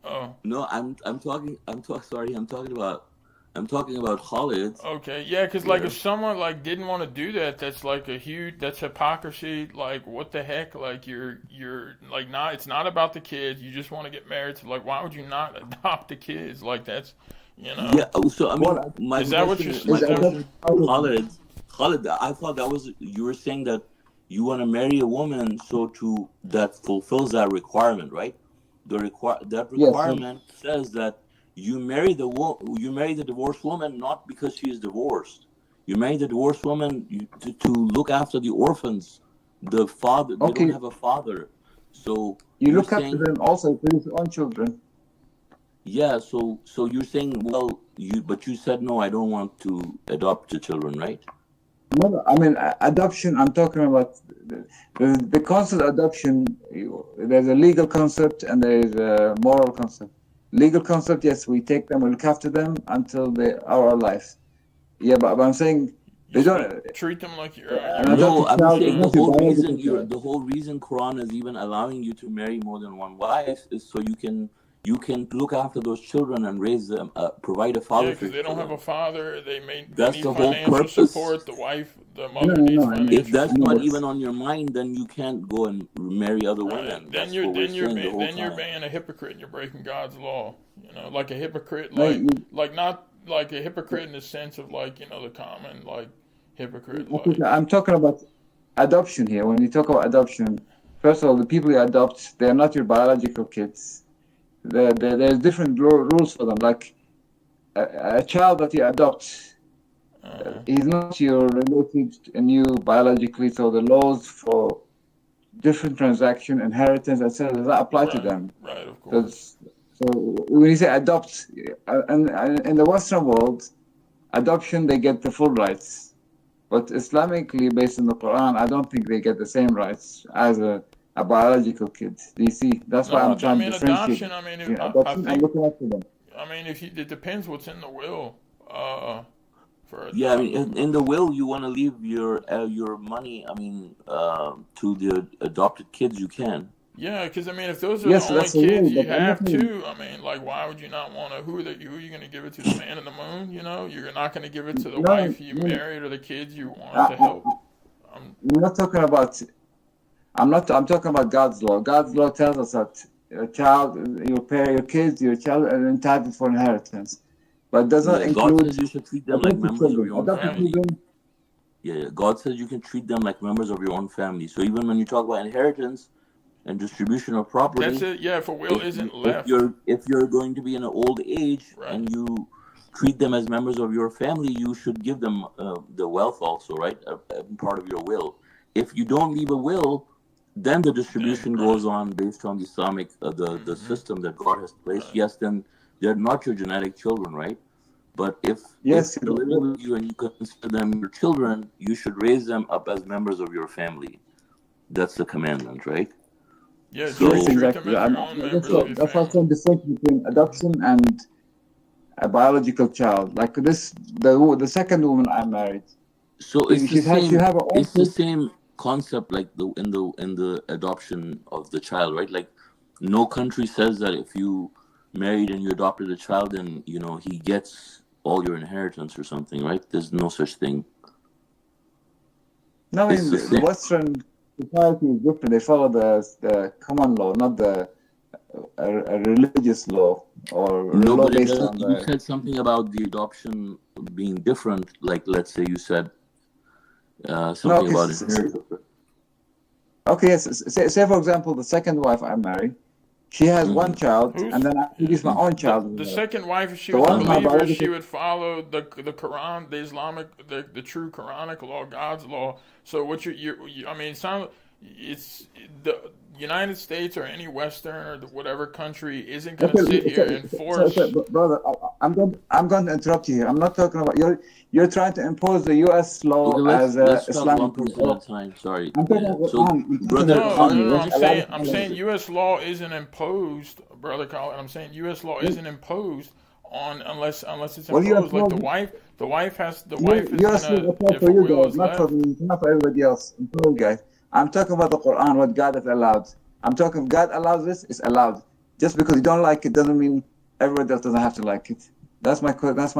Oh. No, I'm talking. Sorry, I'm talking about Khalid. Okay, yeah, because like if someone like didn't want to do that, that's like that's hypocrisy. Like, what the heck? Like you're like not. It's not about the kids. You just want to get married. So like, why would you not adopt the kids? Like that's, you know. Yeah. So I mean, is that what you're saying? Khalid, I thought you were saying that you want to marry a woman that fulfills that requirement, right? That requirement says that you marry the divorced woman not because she is divorced. You marry the divorced woman to look after the orphans. The father, they don't have a father, so you look after them also for your own children. Yeah, so you're saying, but you said no, I don't want to adopt the children, right? No, I mean adoption. I'm talking about the concept of adoption. There's a legal concept and there is a moral concept. Legal concept, yes, we take them, we look after them until they are our lives. Yeah, but I'm saying they don't treat them like you're. No, I'm saying the whole reason Quran is even allowing you to marry more than one wife is so you can look after those children and raise them, provide a father. Yeah, because they don't have a father. They need the whole purpose. Support. The wife, the mother needs financial. If that's not even on your mind, then you can't go and marry other women. Then you're being a hypocrite and you're breaking God's law. You know, like a hypocrite, like not like a hypocrite in the sense of like, you know, the common like hypocrite. I'm talking about adoption here. When you talk about adoption, first of all, the people you adopt, they're not your biological kids. There's different rules for them. Like a child that you adopt, he's not your relative and you biologically. So the laws for different transaction, inheritance, etc., does not apply to them. Right, of course. So when you say adopt, and in the Western world, adoption they get the full rights, but Islamically based on the Quran, I don't think they get the same rights as a biological kid. Do you see? That's why I'm trying to differentiate. Adoption, I mean, adoption and looking after them. I mean, it depends what's in the will. I mean, in the will, you want to leave your money. I mean, to the adopted kids, you can. Yeah, because I mean, if those are the only kids you have too, I mean, like, why would you not want to? Who are you going to give it to? The man in the moon? You know, you're not going to give it to the wife you married or the kids you want to help. We're not talking about. I'm talking about God's law. God's law tells us that your child, your kids, your child are entitled for inheritance, but does not include. God says you should treat them like members of your own family. Yeah, God says you can treat them like members of your own family. So even when you talk about inheritance and distribution of property, that's it. Yeah, if a will isn't left, if you're going to be in an old age and you treat them as members of your family, you should give them the wealth also, right? Part of your will. If you don't leave a will, then the distribution goes on based on the Islamic the system that God has placed. Yes, then they're not your genetic children, right? But if they're living with you and you consider them your children, you should raise them up as members of your family. That's the commandment, right? Yeah, so exactly. That's what's the difference between adoption and a biological child. Like the second woman I married. So it's the same concept like in the adoption of the child, right? Like no country says that if you married and you adopted a child, and he gets all your inheritance or something, right? There's no such thing. No, I It's mean the the same. Western society is different. They follow the common law, not a religious law or a No, law but it based does. on You the. said something about the adoption being different. Like, let's say you said No, something okay, about inheritance. okay. Yes, say for example, the second wife I marry, she has one child, and Who's then I introduce my own child the with her. second wife? If she So was a one is my believer, she biological. would follow the Quran, the Islamic, the true Quranic law, God's law. So what I mean, it's the United States or any Western or whatever country isn't going to sit Okay, here and force. brother, I'm going to interrupt you here. I'm not talking about you're trying to impose the U.S. Okay, law let's as a let's talk Islamic one person at law. a time. Sorry. I'm talking Yeah. about So, Quran. I'm talking brother about No, no, Quran. no, no. Khalid. Which allows I'm saying U.S. law isn't imposed, brother Khalid. I'm saying U.S. law isn't imposed on unless it's well, U.S. imposed. Like law, the wife is U.S. law gonna, apply if for a you will guys, is not for left. me, not for everybody else. I'm sorry, guys. I'm talking about the Quran, what God has allowed. I'm talking God allows this, it's allowed. Just because you don't like it doesn't mean everybody else doesn't have to like it. That's my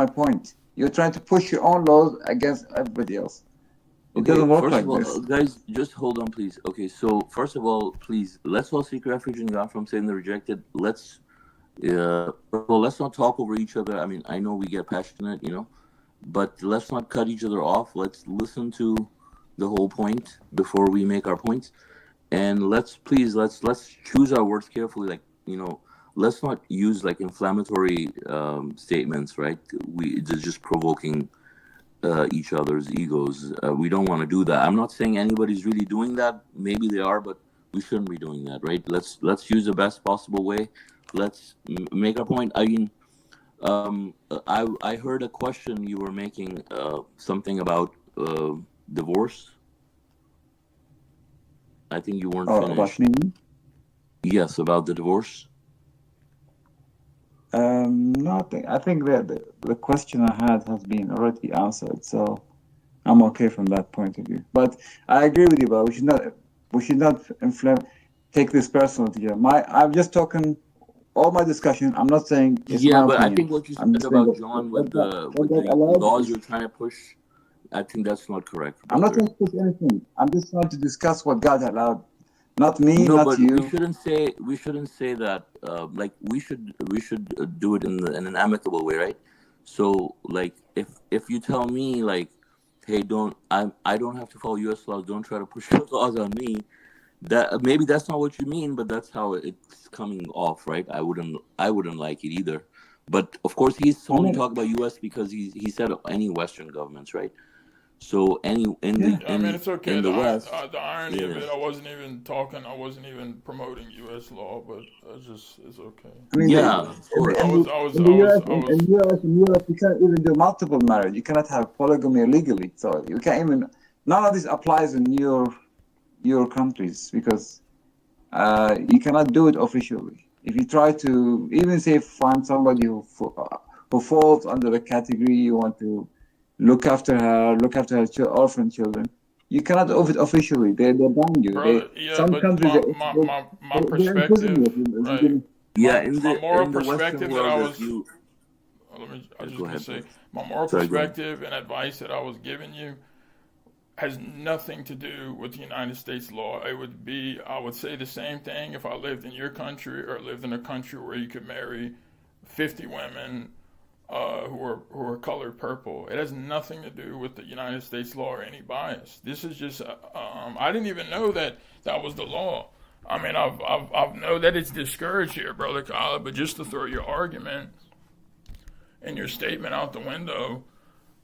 point. You're trying to push your own laws against everybody else. It Okay, doesn't work first of like all, this. guys, just hold on, please. Okay, so first of all, please, let's all seek refuge in God from Satan the rejected. First of all, let's not talk over each other. I mean, I know we get passionate, but let's not cut each other off. Let's listen to the whole point before we make our points, and let's choose our words carefully. Like, let's not use like inflammatory statements, right? It's just provoking each other's egos. We don't want to do that. I'm not saying anybody's really doing that. Maybe they are, but we shouldn't be doing that, right? Let's use the best possible way. Let's make our point. I mean, I heard a question you were making, something about divorce. I think you weren't Oh, about finished. me? Yes, about the divorce. No, I think that the question I had has been already answered, so I'm okay from that point of view. But I agree with you, but we should not take this personally here. I'm just talking all my discussion. I'm not saying it's Yeah, my but I opinion. think what you I'm said just saying about that John what with God, the what with God the allowed laws is. you're trying to push, I think that's not correct, I'm not brother. trying to push anything. I'm just trying to discuss what God allowed. Not me, No, not but we you. shouldn't say that. Like, we should do it in an amicable way, right? So, like, if you tell me, like, hey, I don't have to follow U.S. laws. Don't try to push your laws on me. That maybe that's not what you mean, but that's how it's coming off, right? I wouldn't like it either. But of course, he's I only mean, talking about U.S. because he said any Western governments, right? So any in the yeah. Yeah, I mean, it's okay. in the West, The irony of yeah. it, I wasn't even talking. I wasn't even promoting U.S. law, but it's okay. I mean, Yeah, of I course. was, I was, in I the was, US, I was. in US, in Europe, you can't even do multiple marriage. You cannot have polygamy legally. So you can't even. None of this applies in your countries because you cannot do it officially. If you try to even say find somebody who falls under the category you want to look after her orphan children, you cannot do it officially. They ban you. Brother, yeah, Some but countries my they imprison perspective, you if you right? didn't. Yeah, My moral in the Western perspective that I world, if was, you I yeah, was just go gonna ahead, say, brother. my moral Sorry, go ahead. perspective and advice that I was giving you has nothing to do with the United States law. I would say the same thing if I lived in your country or lived in a country where you could marry 50 women who are colored purple. It has nothing to do with the United States law or any bias. This is just I didn't even know that was the law. I mean, I've know that it's discouraged here, brother Khalid, but just to throw your argument and your statement out the window,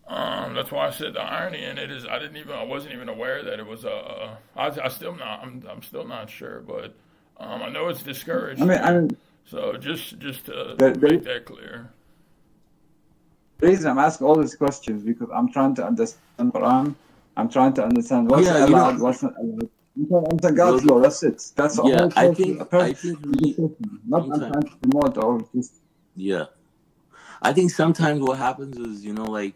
that's why I said the irony in it is I wasn't even aware that it was I still not I'm still not sure, but I know it's discouraged I here. mean, So just to make the that clear. reason I'm asking all these questions because I'm trying to understand Quran. I'm trying to understand what's Yeah, allowed, what's not allowed. I'm trying to understand God's brother. law. That's it. That's all Yeah, I person. think I think really Not I'm sometimes. trying to promote or just. Yeah, I think sometimes what happens is, like,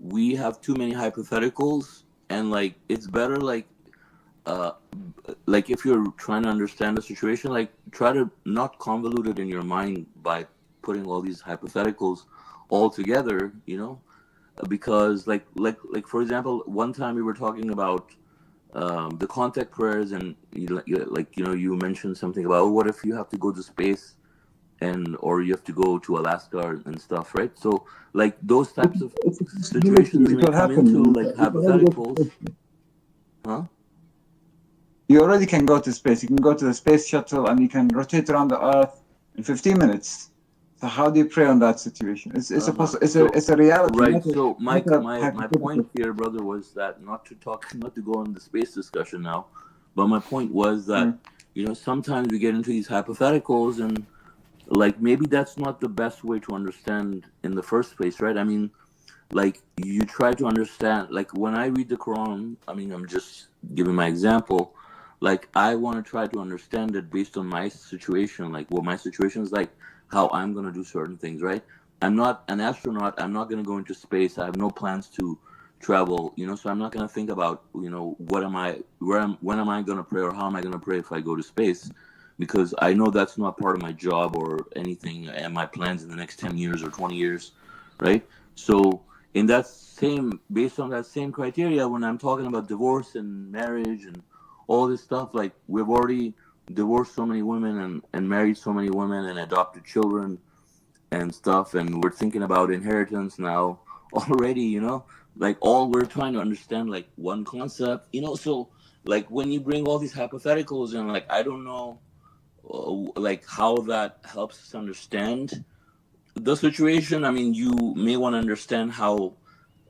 we have too many hypotheticals, and like it's better, uh like if you're trying to understand the situation, like try to not convolute it in your mind by putting all these hypotheticals all together, because like for example, one time we were talking about the contact prayers, and you mentioned something about, what if you have to go to space, or you have to go to Alaska and stuff, right? So like those types of situations It may will come happen. into like You can already go to hypotheticals, space. huh? You already can go to space. You can go to the space shuttle and you can rotate around the Earth in 15 minutes. So how do you pray on that situation? It's a reality. Right. So my not a my point here, brother, was that not to go on the space discussion now, but my point was that sometimes we get into these hypotheticals, and like maybe that's not the best way to understand in the first place, right? I mean, like you try to understand, like when I read the Quran, I mean, I'm just giving my example, like I want to try to understand it based on my situation, like what my situation is like, how I'm going to do certain things, right? I'm not an astronaut, I'm not going to go into space, I have no plans to travel, so I'm not going to think about, when am I going to pray, or how am I going to pray if I go to space, because I know that's not part of my job or anything and my plans in the next 10 years or 20 years, right? So based on that same criteria, when I'm talking about divorce and marriage and all this stuff, like we've already divorced so many women and married so many women and adopted children and stuff, and we're thinking about inheritance now already, like all we're trying to understand like one concept, so like when you bring all these hypotheticals, and like I don't know like how that helps us understand the situation. I mean, you may want to understand how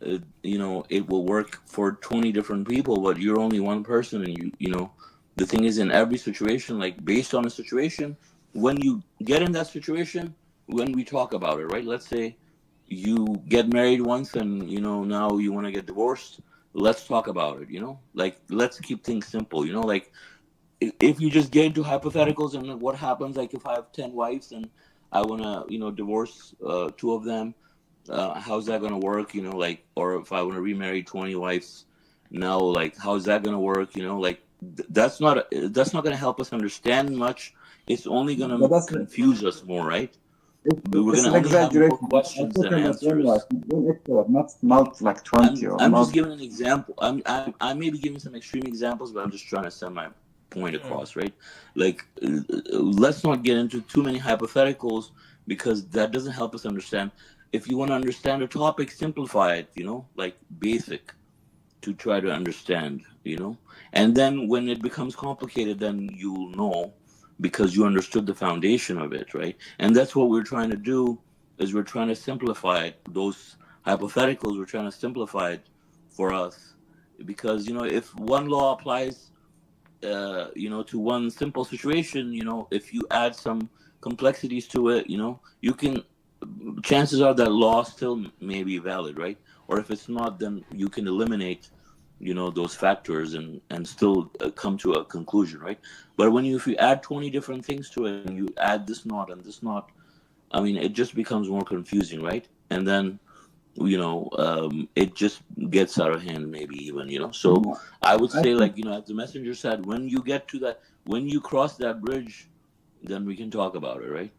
it will work for 20 different people, but you're only one person, and the thing is, in every situation, like based on the situation, when you get in that situation, when we talk about it, right? Let's say you get married once, and now you want to get divorced. Let's talk about it. Like let's keep things simple. Like if you just get into hypotheticals, and what happens, like if I have 10 wives and I want to divorce two of them, how's that going to work, like, or if I want to remarry 20 wives now, like how's that going to work, like that's not going to help us understand much. It's only going to confuse us more, right? We're going to only have more questions than answers. Not like 20 I'm just giving an example. I may be giving some extreme examples, but I'm just trying to send my point across, right? Like let's not get into too many hypotheticals, because that doesn't help us understand. If you want to understand a topic, simplify it, like basic, to try to understand, and then when it becomes complicated, then you'll know, because you understood the foundation of it, right? And that's what we're trying to do, is we're trying to simplify it. Those hypotheticals, we're trying to simplify it for us, because if one law applies to one simple situation, if you add some complexities to it, you can, chances are that law still may be valid, right? Or if it's not, then you can eliminate, those factors, and still come to a conclusion, right? But if you add 20 different things to it, and you add this knot and this knot, I mean, it just becomes more confusing, right? And then it just gets out of hand, maybe even, so I would say, like, as the messenger said, when you get to that, when you cross that bridge, then we can talk about it, right?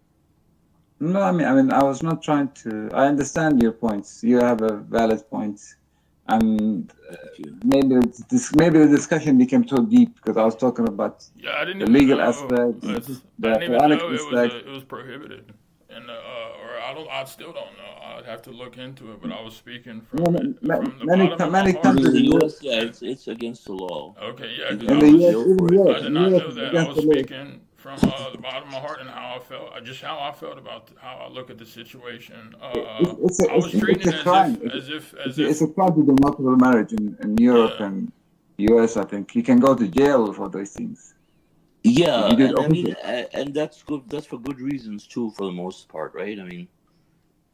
No, I mean, I was not trying to. I understand your points. You have a valid point, and maybe the discussion became too deep because I was talking about the legal aspect, the Quranic aspect. It was prohibited, and I still don't know. I'd have to look into it, but I was speaking from the Many bottom of my heart. countries in the US, it's against the law. Okay, yeah, in the US, I did not know that. I was speaking from the bottom of my heart and how I felt, how I felt about how I look at the situation. I was treating it as if it's a crime to do multiple marriage in Europe and US. I think you can go to jail for those things. Yeah, and I mean, and that's good. That's for good reasons too, for the most part, right? I mean,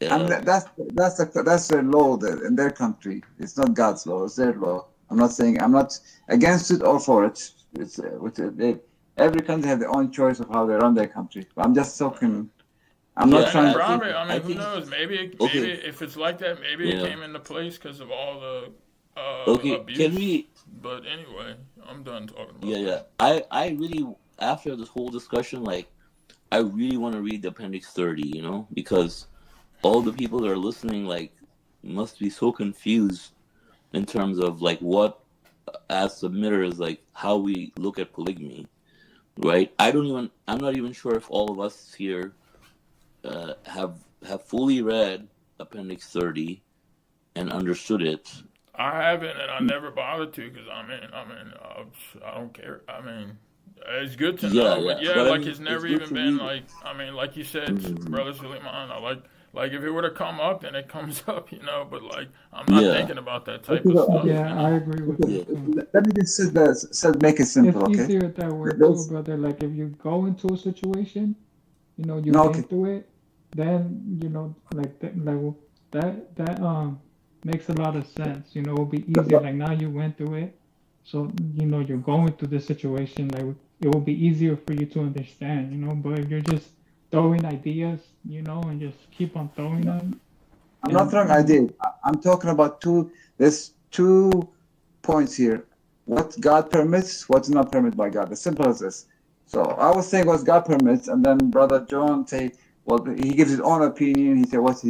and that's their law in their country. It's not God's law; it's their law. I'm not against it or for it. It's every country has their own choice of how they run their country. But I'm just talking. I'm not trying to. I mean, who knows? Maybe if it's like that, maybe it came into place because of all the abuse. Can we? But anyway, I'm done talking about that. I really, after this whole discussion, like, I really want to read the Appendix 30, you know, because all the people that are listening, like, must be so confused in terms of, like, what, as submitters, like, how we look at polygamy, right? I'm not even sure if all of us here have fully read Appendix 30 and understood it. I haven't, and I never bothered to because I don't care. I mean, it's good to know, but yeah, But I like mean, it's it's never good even to been read. like. I mean, like you said, Mhm. brother Suleiman, like if it were to come up, then it comes up, you know. But like, I'm not Yeah, thinking about that type Okay, of stuff, okay, you Yeah, I know. agree with yeah. that too. let me just make it It's simple, okay? easier that way too, There's, brother. Like if you go into a situation, you've no, been okay. through it, then that makes a lot of sense. It'll be easier. But Like now you went through it, so you're going through this situation. Like it will be easier for you to understand. But if you're just throwing ideas, and just keep on throwing them, I'm not throwing and ideas. I'm talking about there's 2 points here. What God permits, what's not permitted by God. As simple as this. So I was saying what God permits, and then Brother John say, well, he gives his own opinion. He said what's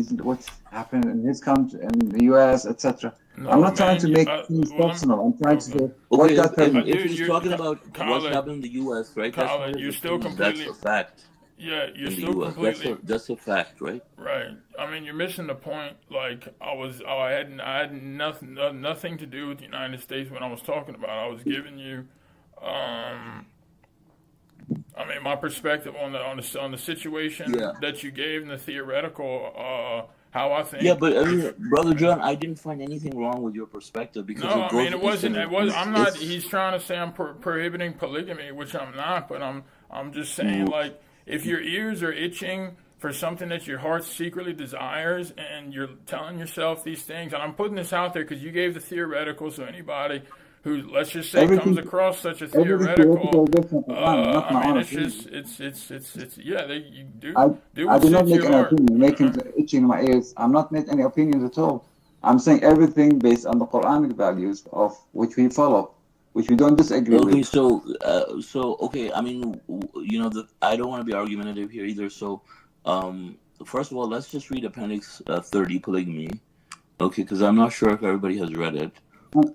happened in his country, in the U.S., etc. I'm No, not trying man. to make things Well, personal. I'm trying to okay. say what Okay, God permits. if Dude, he's talking about what's Colin, happened in the U.S., right? That's not Colin, his you're still opinion. That's completely, a fact yeah, you're in the still U.S. completely That's a fact, right? right. I mean, you're missing the point. Like I had nothing to do with the United States when I was talking about it. I was giving you, um, I mean, my perspective on the situation Yeah. that you gave and the theoretical, how I Yeah, think. but I mean, Brother Yeah. John, I didn't find anything wrong with your perspective because No, it I mean goes. it wasn't. It was. I'm not. It's He's trying to say I'm prohibiting polygamy, which I'm not. But I'm just saying, like, if your ears are itching for something that your heart secretly desires, and you're telling yourself these things, and I'm putting this out there because you gave the theoretical, so anybody who, let's just say, comes Everything across such a theoretical theoretical, is different. Not I my mean, own it's opinion. just, it's yeah. You I do I what did not suits make your any heart, opinion, you making know. itching in my ears. I'm not making any opinions at all. I'm saying everything based on the Quranic values of which we follow, which we don't disagree okay. with. So okay. I mean, I don't want to be argumentative here either. So, first of all, let's just read Appendix 30, polygamy. Okay, because I'm not sure if everybody has read it.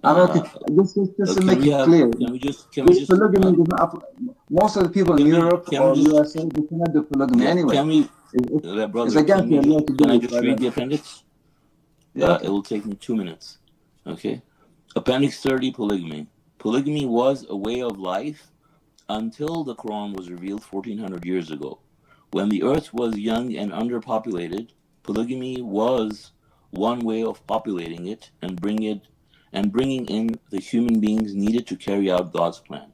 I'm okay. Uh, Just to can make we it have? clear, Can we just? polygamy does not most of the people in Europe Can we or just? USA they cannot do polygamy Yeah. anyway. Can we, It's brother? against their law to Can do I it. just read the appendix? Yeah, It okay. will take me 2 minutes. Okay. Appendix 30, polygamy. Polygamy was a way of life until the Quran was revealed 1400 years ago. When the earth was young and underpopulated, polygamy was one way of populating it and bringing in the human beings needed to carry out God's plan.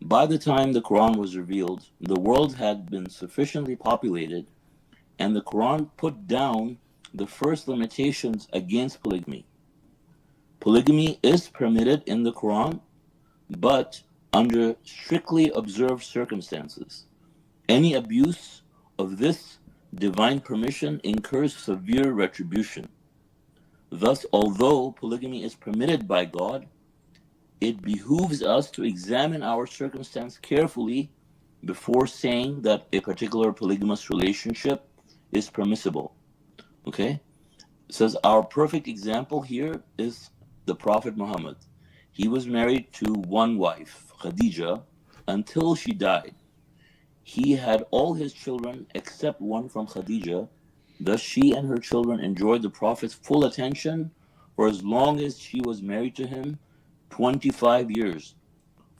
By the time the Quran was revealed, the world had been sufficiently populated, and the Quran put down the first limitations against polygamy. Polygamy is permitted in the Quran, but under strictly observed circumstances. Any abuse of this divine permission incurs severe retribution. Thus, although polygamy is permitted by God, it behooves us to examine our circumstance carefully before saying that a particular polygamous relationship is permissible. Okay? It says our perfect example here is the Prophet Muhammad. He was married to one wife, Khadija, until she died. He had all his children except one from Khadija. Thus, she and her children enjoyed the Prophet's full attention for as long as she was married to him, 25 years.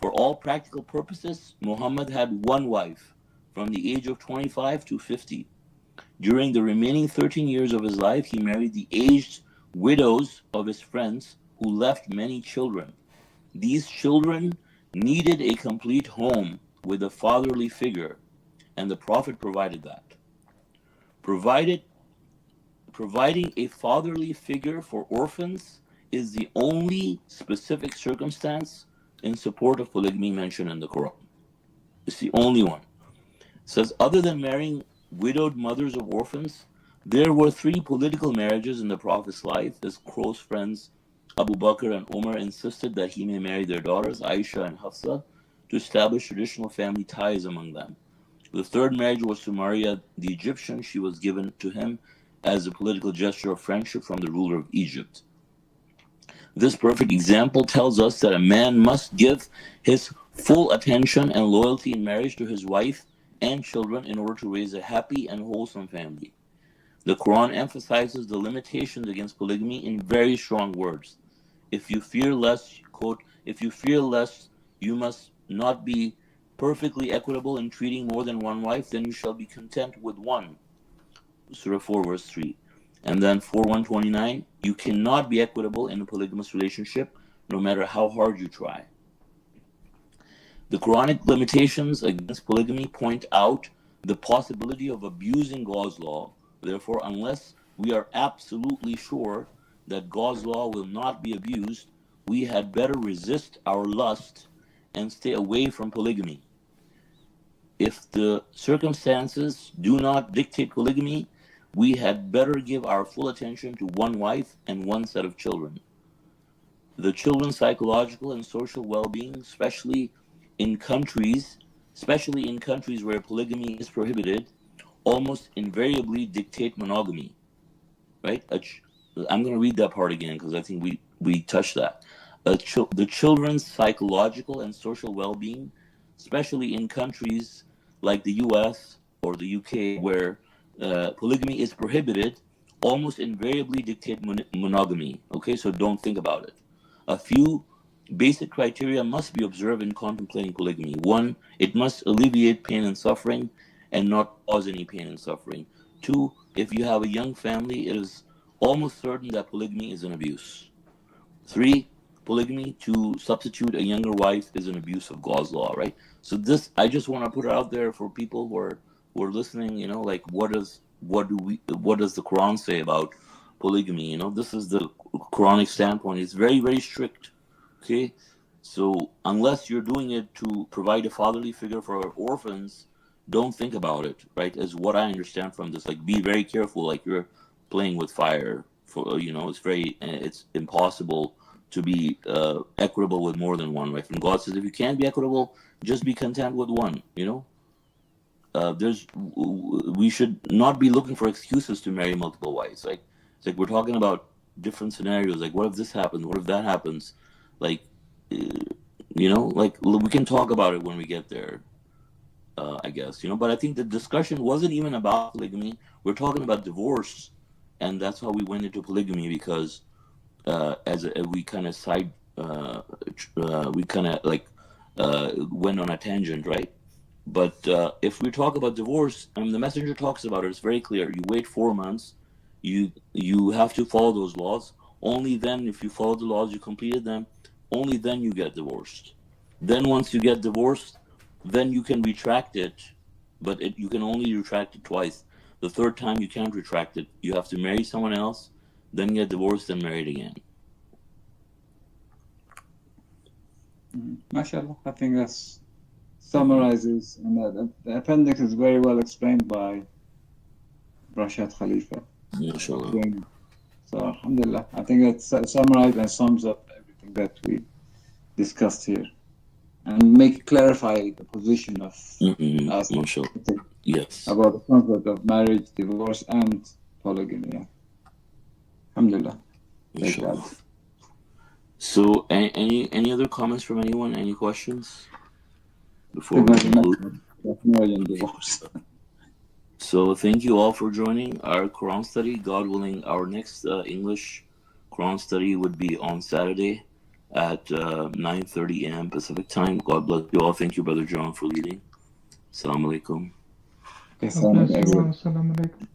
For all practical purposes, Muhammad had one wife from the age of 25 to 50. During the remaining 13 years of his life, he married the aged widows of his friends who left many children. These children needed a complete home with a fatherly figure, and the Prophet provided that. Providing a fatherly figure for orphans is the only specific circumstance in support of polygamy mentioned in the Quran. It's the only one. It says, other than marrying widowed mothers of orphans, there were 3 political marriages in the Prophet's life. His close friends Abu Bakr and Umar insisted that he may marry their daughters, Aisha and Hafsa, to establish traditional family ties among them. The third marriage was to Maria the Egyptian. She was given to him as a political gesture of friendship from the ruler of Egypt. This perfect example tells us that a man must give his full attention and loyalty in marriage to his wife and children in order to raise a happy and wholesome family. The Quran emphasizes the limitations against polygamy in very strong words. If you fear less, quote, if you fear less, you must not be perfectly equitable in treating more than one wife, then you shall be content with one. Surah 4, verse 3. And then 4:129, you cannot be equitable in a polygamous relationship, no matter how hard you try. The Quranic limitations against polygamy point out the possibility of abusing God's law. Therefore, unless we are absolutely sure that God's law will not be abused, we had better resist our lust and stay away from polygamy. If the circumstances do not dictate polygamy, we had better give our full attention to one wife and one set of children. The children's psychological and social well-being, especially in countries where polygamy is prohibited, almost invariably dictate monogamy. Right? I'm going to read that part again because I think we touched that. The children's psychological and social well-being, especially in countries like the US or the UK, where polygamy is prohibited, almost invariably dictate monogamy. Okay, so don't think about it. A few basic criteria must be observed in contemplating polygamy. One, it must alleviate pain and suffering and not cause any pain and suffering. Two, if you have a young family, it is almost certain that polygamy is an abuse. Three, polygamy to substitute a younger wife is an abuse of God's law, right? So this, I just want to put it out there for people who are listening, you know, like what does the Quran say about polygamy? You know, this is the Quranic standpoint. It's very, very strict. Okay, so unless you're doing it to provide a fatherly figure for orphans, don't think about it, right? As what I understand from this, like be very careful, like you're playing with fire. For you know, it's impossible to be equitable with more than one wife. And God says, if you can't be equitable, just be content with one. You know, we should not be looking for excuses to marry multiple wives. Like it's like we're talking about different scenarios. Like what if this happens? What if that happens? Like, you know, like we can talk about it when we get there, I guess, you know, but I think the discussion wasn't even about polygamy. We're talking about divorce, and that's how we went into polygamy because we kind of went on a tangent, right? But if we talk about divorce, I mean, the messenger talks about it. It's very clear. You wait 4 months. You have to follow those laws. Only then, if you follow the laws, you completed them, only then you get divorced. Then once you get divorced, then you can retract it, but you can only retract it twice. The third time you can't retract it. You have to marry someone else, then get divorced, then married again. MashaAllah, I think that summarizes, and the appendix is very well explained by Rashad Khalifa. MashaAllah. So, alhamdulillah, I think that summarizes and sums up everything that we discussed here, and clarify the position of us yes. about the concept of marriage, divorce, and polygamy. Yeah. Alhamdulillah. So, any other comments from anyone? Any questions before we conclude? Divorce. So, thank you all for joining our Quran study. God willing, our next English Quran study would be on Saturday at 9:30 a.m. Pacific time. God bless you all. Thank you, Brother John, for leading. Assalamu alaikum. God bless you all. Assalamu alaikum.